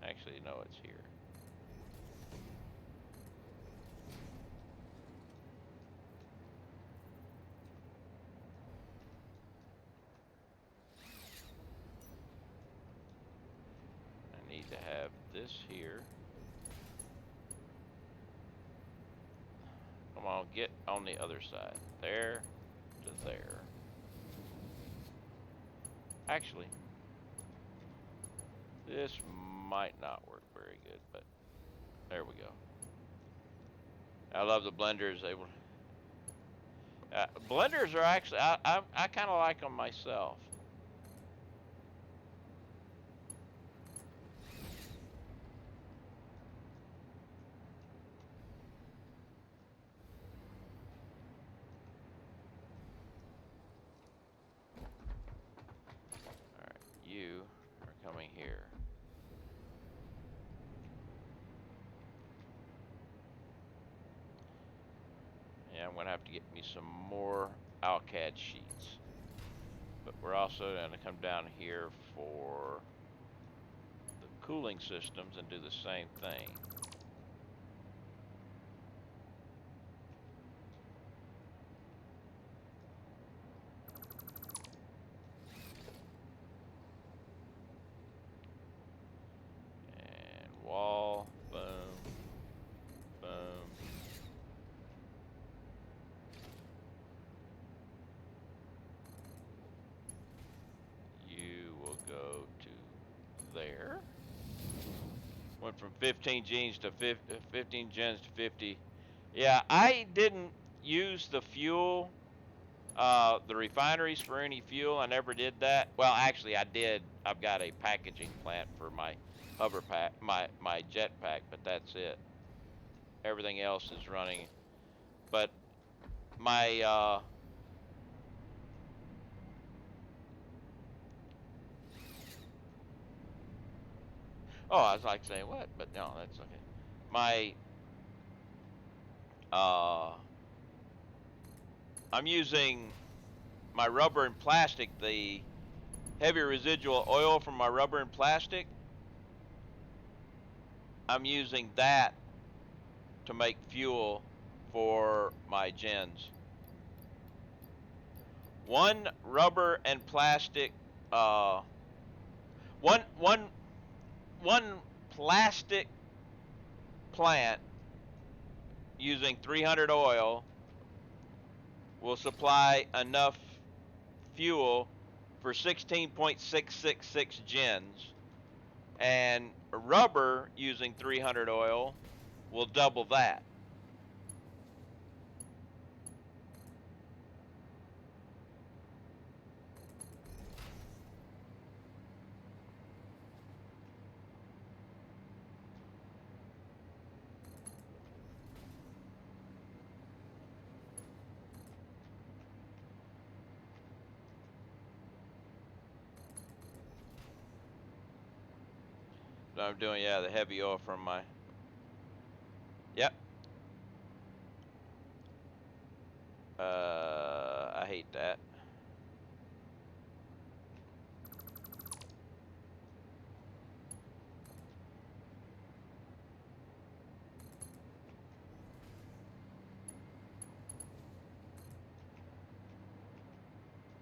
Actually, no, it's here. I need to have this here. Come on, get on the other side. There to there. Actually, this might not work very good, but there we go. I love the blenders. Blenders are actually, I kind of like them myself. All right, you are coming here. Yeah, I'm gonna have to get me some more AuCAD sheets. But we're also gonna come down here for the cooling systems and do the same thing. And wall, boom, boom. You will go to there. Went from 15 gens to 15 gens to 50. Yeah, I didn't use the fuel, the refineries for any fuel. I never did that. Well, actually, I did. I've got a packaging plant for my hover pack, my jet pack, but that's it. Everything else is running. But my oh, I was like saying what? But no, that's okay. My uh, I'm using my rubber and plastic, the heavy residual oil from my rubber and plastic. I'm using that to make fuel for my gens. One rubber and plastic, uh, one one one plastic plant using 300 oil will supply enough fuel for 16.666 gens, and rubber using 300 oil will double that. So I'm doing, yeah, the heavy oil from my, yep. I hate that.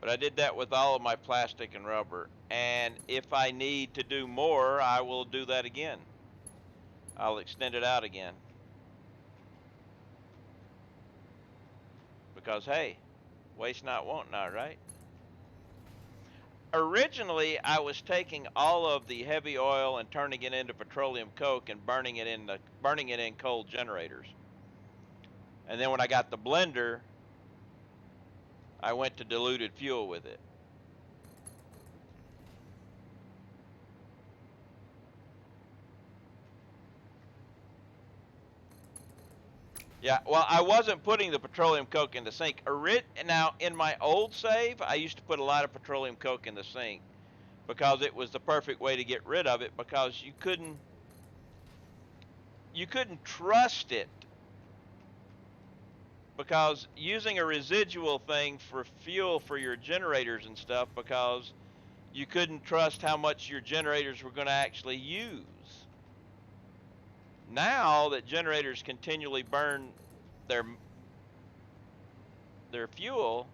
But I did that with all of my plastic and rubber. And if I need to do more, I will do that again. I'll extend it out again. Because, hey, waste not, want not, right? Originally, I was taking all of the heavy oil and turning it into petroleum coke and burning it in coal generators. And then when I got the blender, I went to diluted fuel with it. Yeah, well, I wasn't putting the petroleum coke in the sink. Now, in my old save, I used to put a lot of petroleum coke in the sink because it was the perfect way to get rid of it, because you couldn't trust it, because using a residual thing for fuel for your generators and stuff, because you couldn't trust how much your generators were going to actually use. Now that generators continually burn their fuel,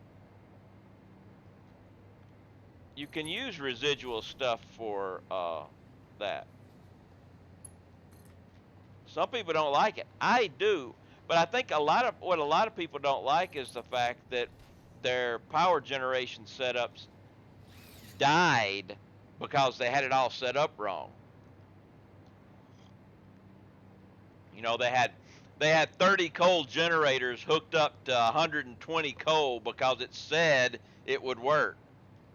you can use residual stuff for that. Some people don't like it. I do. But I think what a lot of people don't like is the fact that their power generation setups died because they had it all set up wrong. You know, they had 30 coal generators hooked up to 120 coal because it said it would work.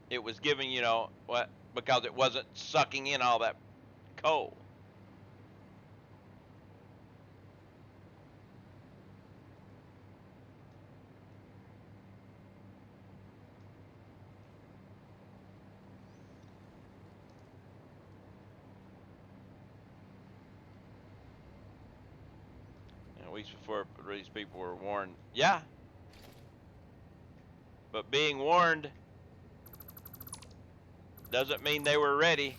It was giving, you know, what, because it wasn't sucking in all that coal. And weeks before these people were warned. Yeah, but being warned doesn't mean they were ready.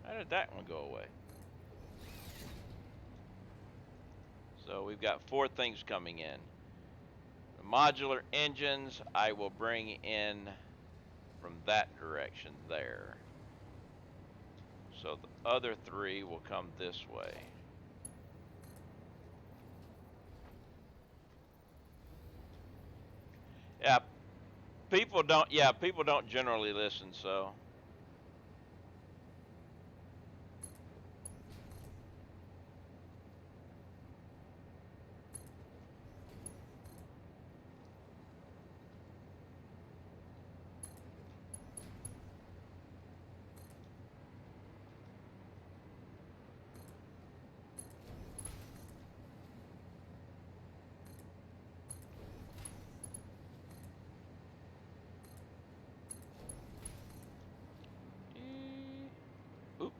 How did that one go away? So we've got 4 things coming in. The modular engines I will bring in from that direction there. So the other 3 will come this way. Yeah, people don't generally listen, so oop.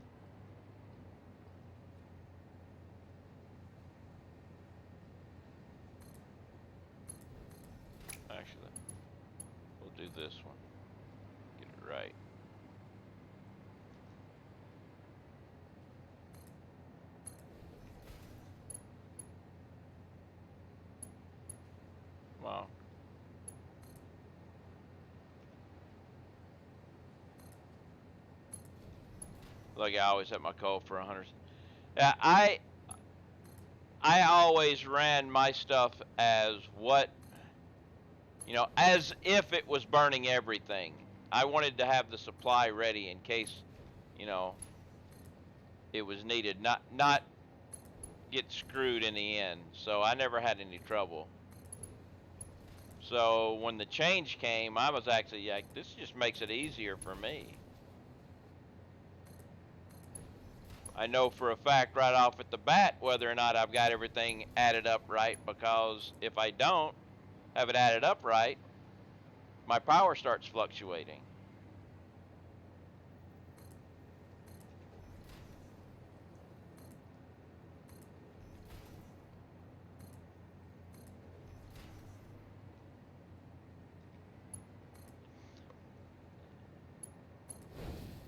Actually, we'll do this one. Get it right. Come on. Like I always have my coal for 100. Yeah, I always ran my stuff as what, you know, as if it was burning everything. I wanted to have the supply ready in case, you know, it was needed, not get screwed in the end. So I never had any trouble. So when the change came, I was actually like, this just makes it easier for me. I know for a fact right off at the bat whether or not I've got everything added up right, because if I don't have it added up right, my power starts fluctuating.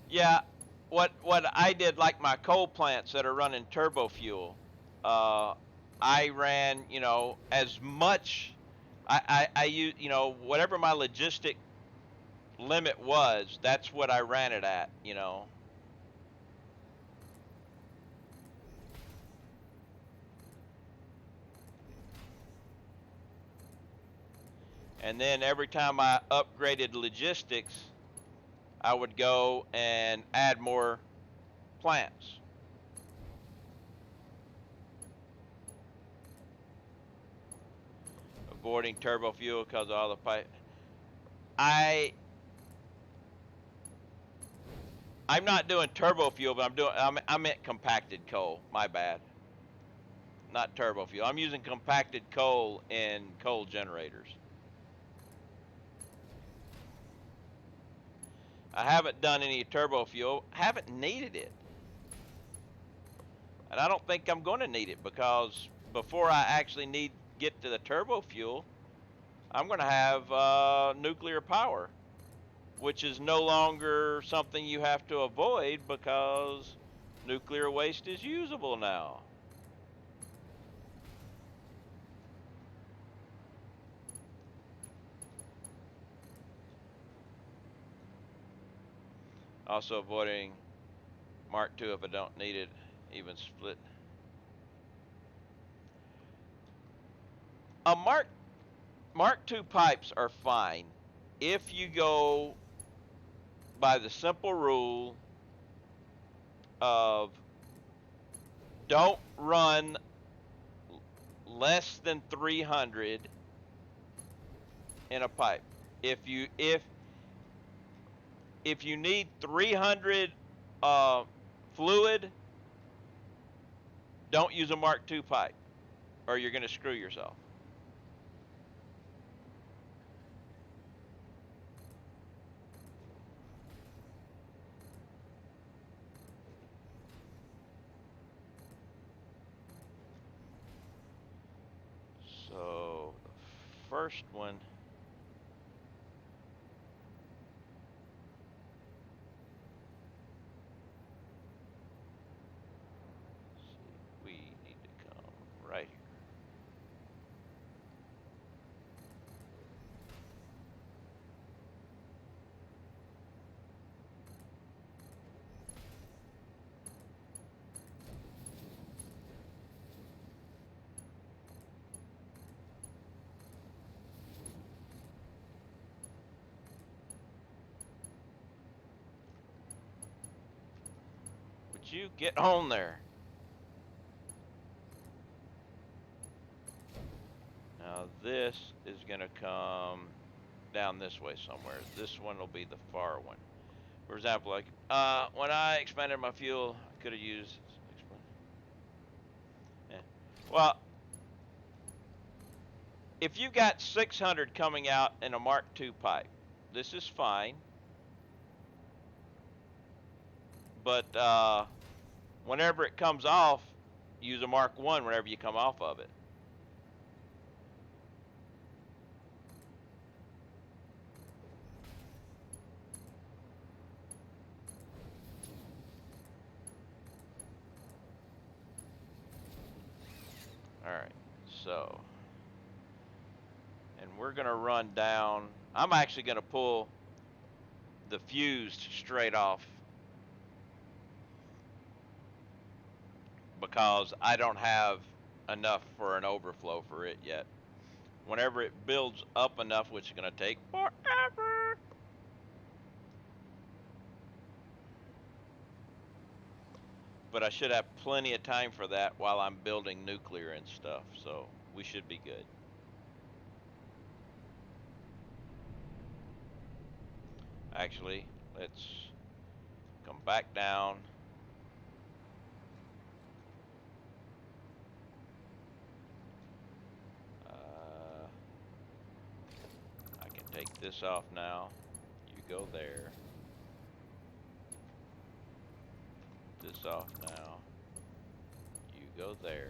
Yeah, what I did, like my coal plants that are running turbo fuel, uh, I ran, you know, as much. I use, you know, whatever my logistic limit was, that's what I ran it at, you know. And then every time I upgraded logistics, I would go and add more plants. Avoiding turbo fuel because of all the pipe. I I'm not doing turbo fuel, but I meant compacted coal. My bad. Not turbo fuel. I'm using compacted coal in coal generators. I haven't done any turbo fuel. Haven't needed it. And I don't think I'm going to need it, because before I actually get to the turbo fuel, I'm going to have nuclear power, which is no longer something you have to avoid because nuclear waste is usable now. Also avoiding Mark II if I don't need it, even split. A Mark II pipes are fine if you go by the simple rule of don't run less than 300 in a pipe. If you need 300 fluid, don't use a Mark II pipe, or you're going to screw yourself. So the first one. We need to come right here. Would you get on there? Now this is going to come down this way somewhere. This one will be the far one. For example, like when I expanded my fuel, I could have used. Yeah. Well, if you got 600 coming out in a Mark II pipe, this is fine. But whenever it comes off, use a Mark I whenever you come off of it. Alright, so, and we're going to run down. I'm actually going to pull the fused straight off because I don't have enough for an overflow for it yet. Whenever it builds up enough, which is going to take forever. But I should have plenty of time for that while I'm building nuclear and stuff, so we should be good. Actually, let's come back down. I can take this off now. You go there. This off now. You go there.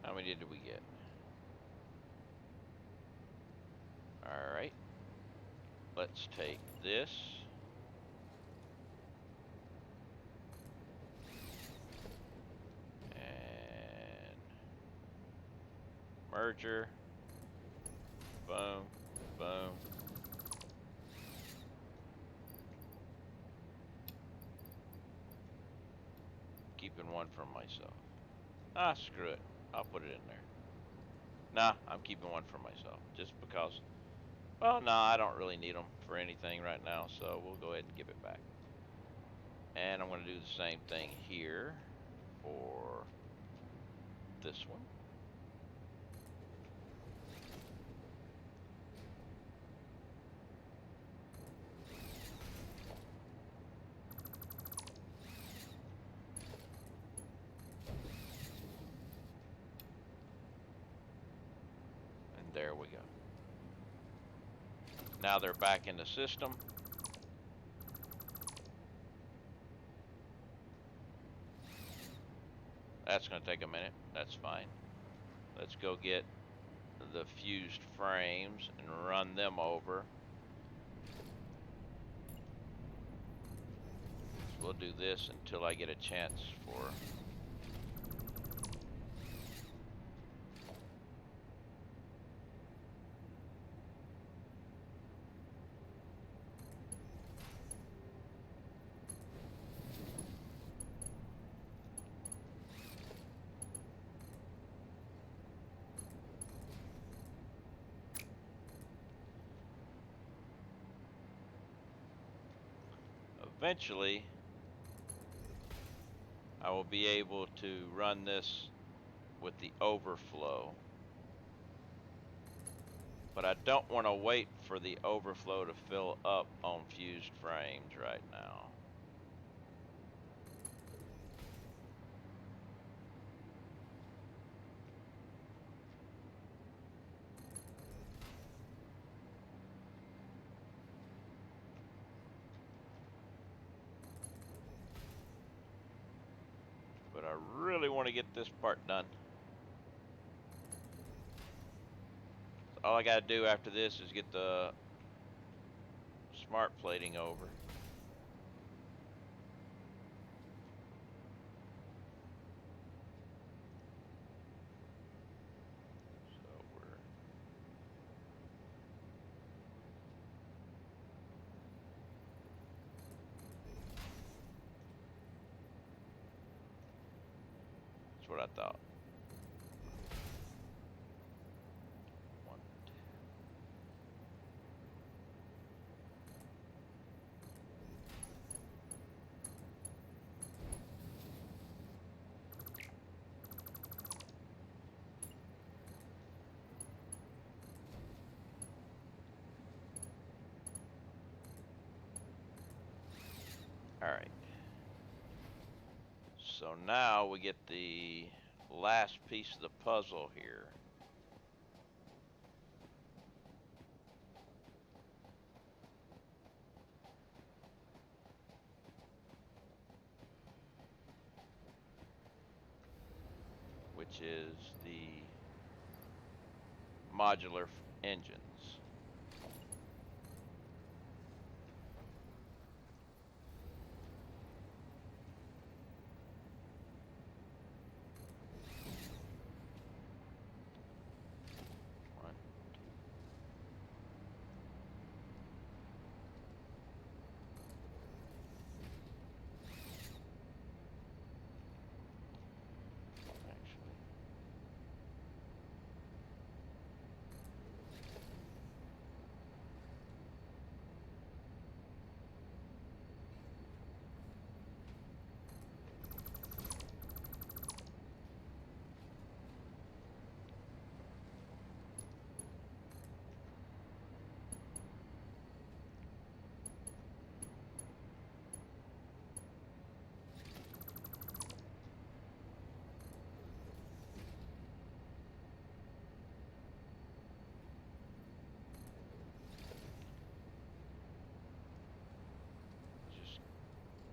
How many did we get? Alright. Let's take this. And merger. Boom. Boom. Keeping one for myself. Ah, screw it. I'll put it in there. Nah, I'm keeping one for myself. Just because, well, nah, I don't really need them for anything right now, so we'll go ahead and give it back. And I'm going to do the same thing here for this one. And there we go. Now they're back in the system. That's going to take a minute. That's fine. Let's go get the fused frames and run them over. we'll do this until I get a chance for. Eventually, I will be able to run this with the overflow, but I don't want to wait for the overflow to fill up on fused frames right now. But I really want to get this part done. All I gotta do after this is get the smart plating over. So that's what I thought. Alright. So now we get the last piece of the puzzle here. Which is the modular engines.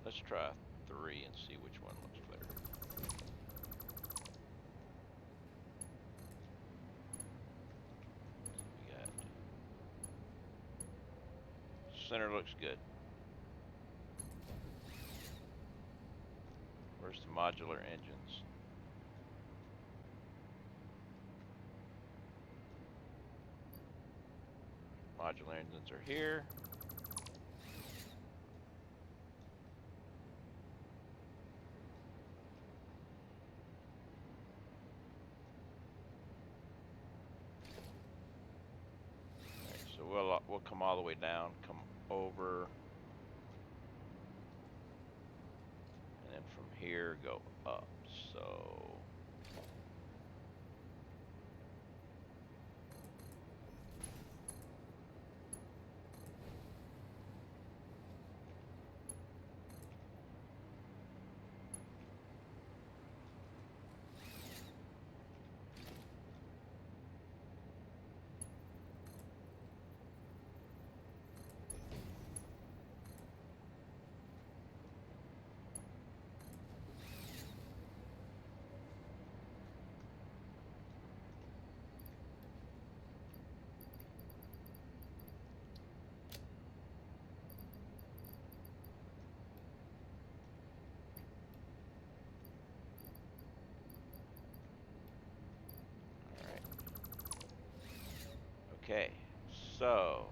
Let's try 3 and see which one looks better. We got center looks good. Where's the modular engines? Modular engines are here. So we'll come all the way down, come over, and then from here go up. So Okay, so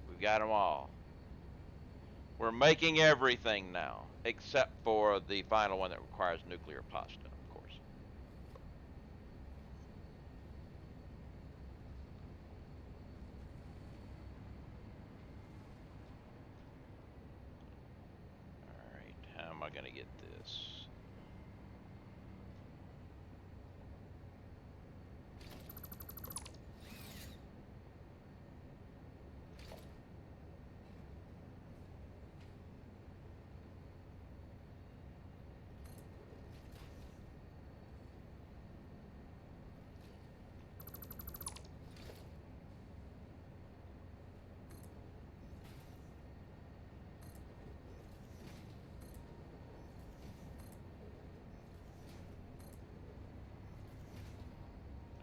we've got them all. We're making everything now, except for the final one that requires nuclear pasta, of course. All right, how am I going to get this?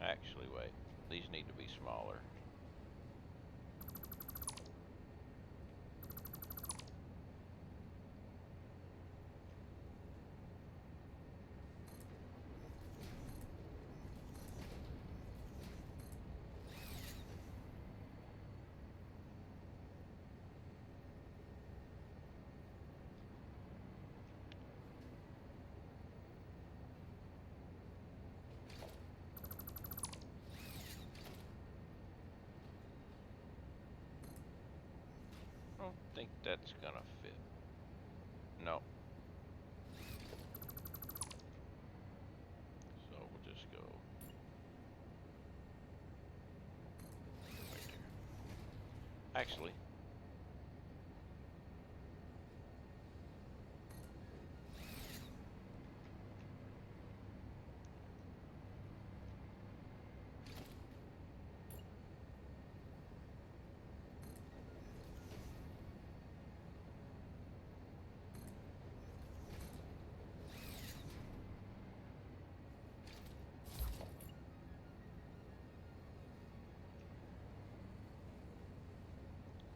Actually, wait. These need to be smaller. I don't think that's gonna fit. No. So we'll just go right there. Actually,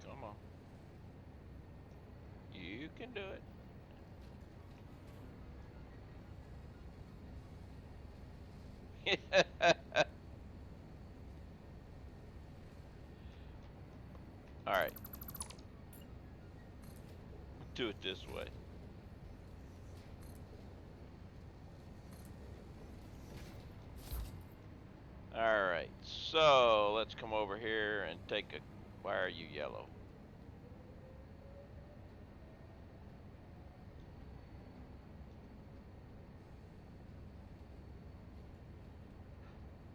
come on. You can do it. All right. Do it this way. All right. So let's come over here and take a. Why are you yellow?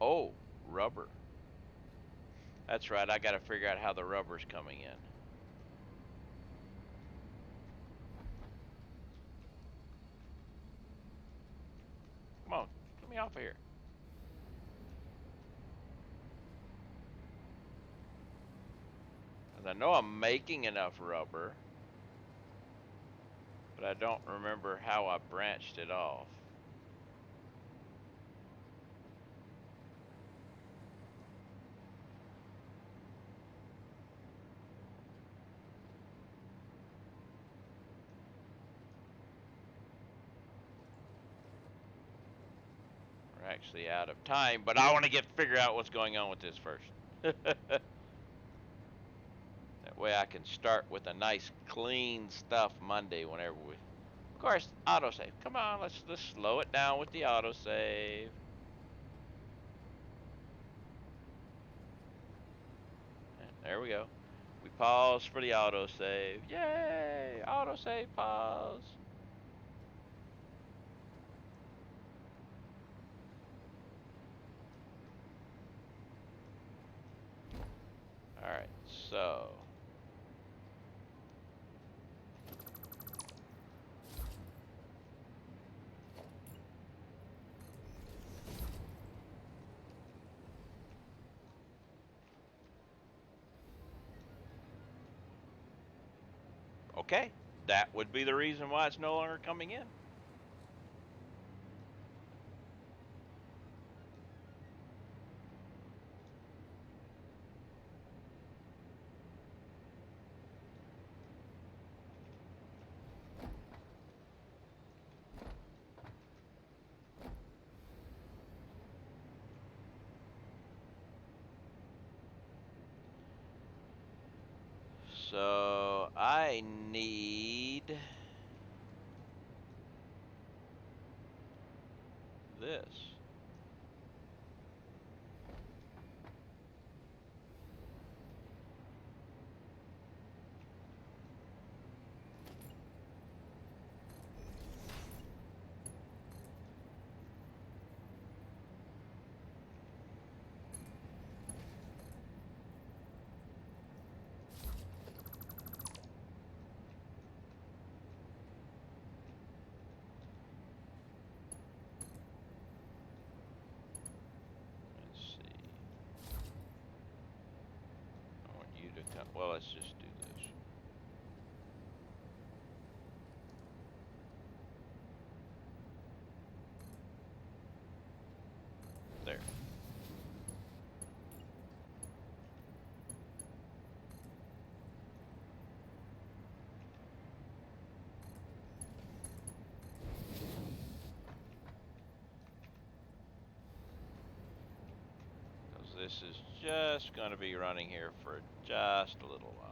Oh, rubber. That's right. I got to figure out how the rubber's coming in. Come on, get me off of here. I know I'm making enough rubber, but I don't remember how I branched it off. We're actually out of time, but I want to figure out what's going on with this first. That way I can start with a nice clean stuff Monday whenever we. Of course, autosave. Come on, let's slow it down with the autosave. There we go. We pause for the autosave. Yay! Autosave pause. All right, so. Okay, that would be the reason why it's no longer coming in. So I need this. Let's see. I want you to come. Well, let's just do this. There. Because this is just going to be running here for just a little while.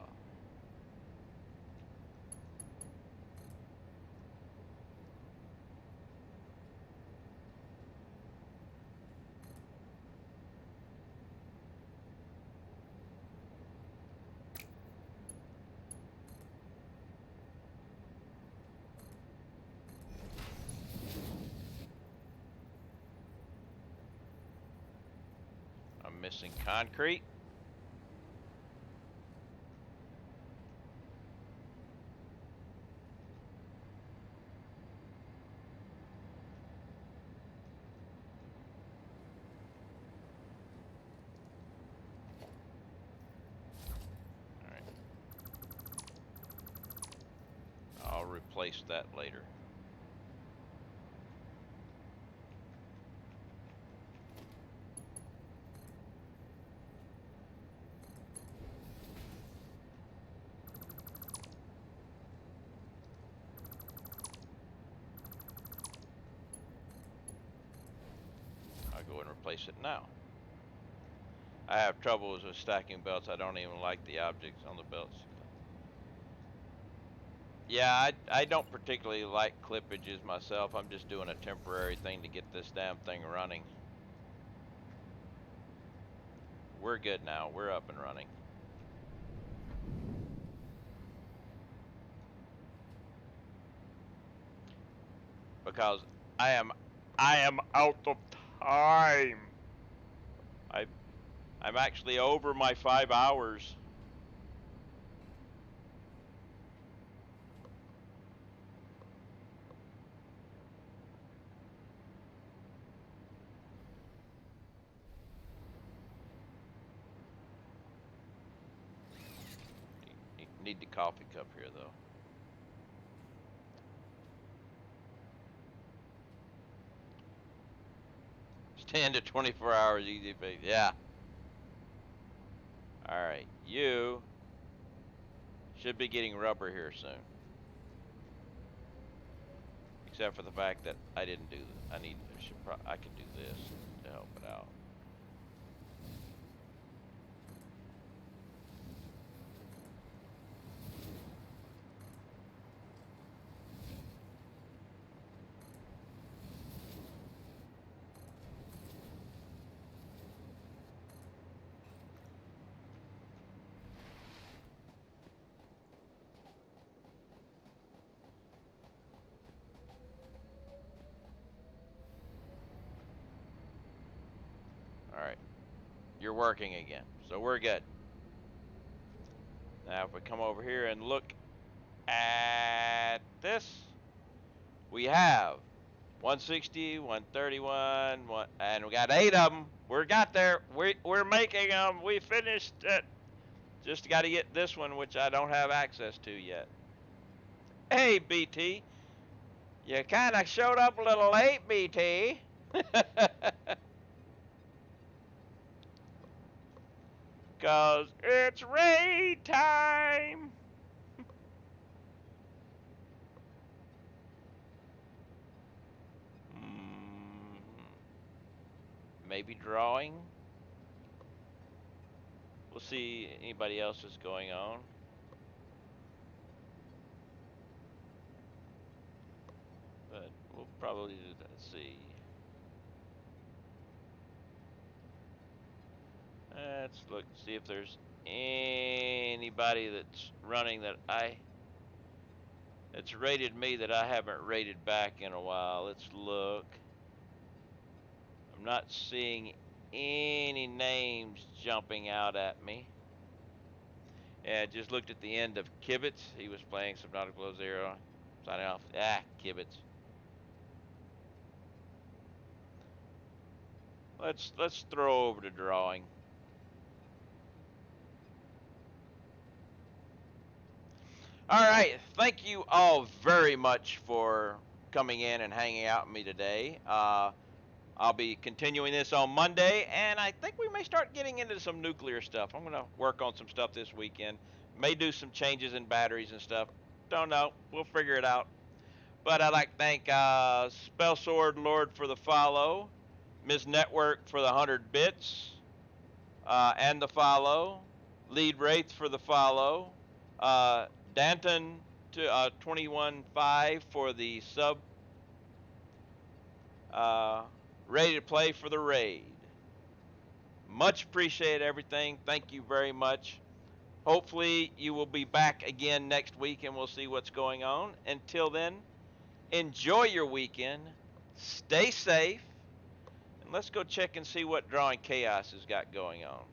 I'm missing concrete. Alright. I'll replace that later. I'll go and replace it now. I have troubles with stacking belts. I don't even like the objects on the belts. Yeah, I don't particularly like clippages myself. I'm just doing a temporary thing to get this damn thing running. We're good now. We're up and running. Because I am out of time. I'm actually over my 5 hours. You need the coffee cup here though. It's 10 to 24 hours easy fix. Yeah. Alright, you should be getting rubber here soon. Except for the fact that I didn't do I could do this to help it out. Alright. You're working again. So we're good. Now if we come over here and look at this, we have 160, 131, and we got 8 of them. We got there. We're making them. We finished it. Just got to get this one, which I don't have access to yet. Hey, BT. You kind of showed up a little late, BT. Because it's raid time. Maybe drawing. We'll see anybody else is going on. we'll probably let's see. Let's look, see if there's anybody that's running that's rated me that I haven't rated back in a while. Let's look. I'm not seeing any names jumping out at me. Yeah, just looked at the end of Kibitz. He was playing Subnautica Zero. Signing off. Kibitz. Let's throw over to drawing. All right, thank you all very much for coming in and hanging out with me today. I'll be continuing this on Monday, and I think we may start getting into some nuclear stuff. I'm going to work on some stuff this weekend. May do some changes in batteries and stuff. Don't know. We'll figure it out. But I'd like to thank Spell Sword Lord for the follow, Ms. Network for the 100 bits and the follow, Lead Wraith for the follow, Danton to 21.5 for the sub, ready to play for the raid. Much appreciate everything. Thank you very much. Hopefully you will be back again next week and we'll see what's going on. Until then, enjoy your weekend. Stay safe. And let's go check and see what Drawing Chaos has got going on.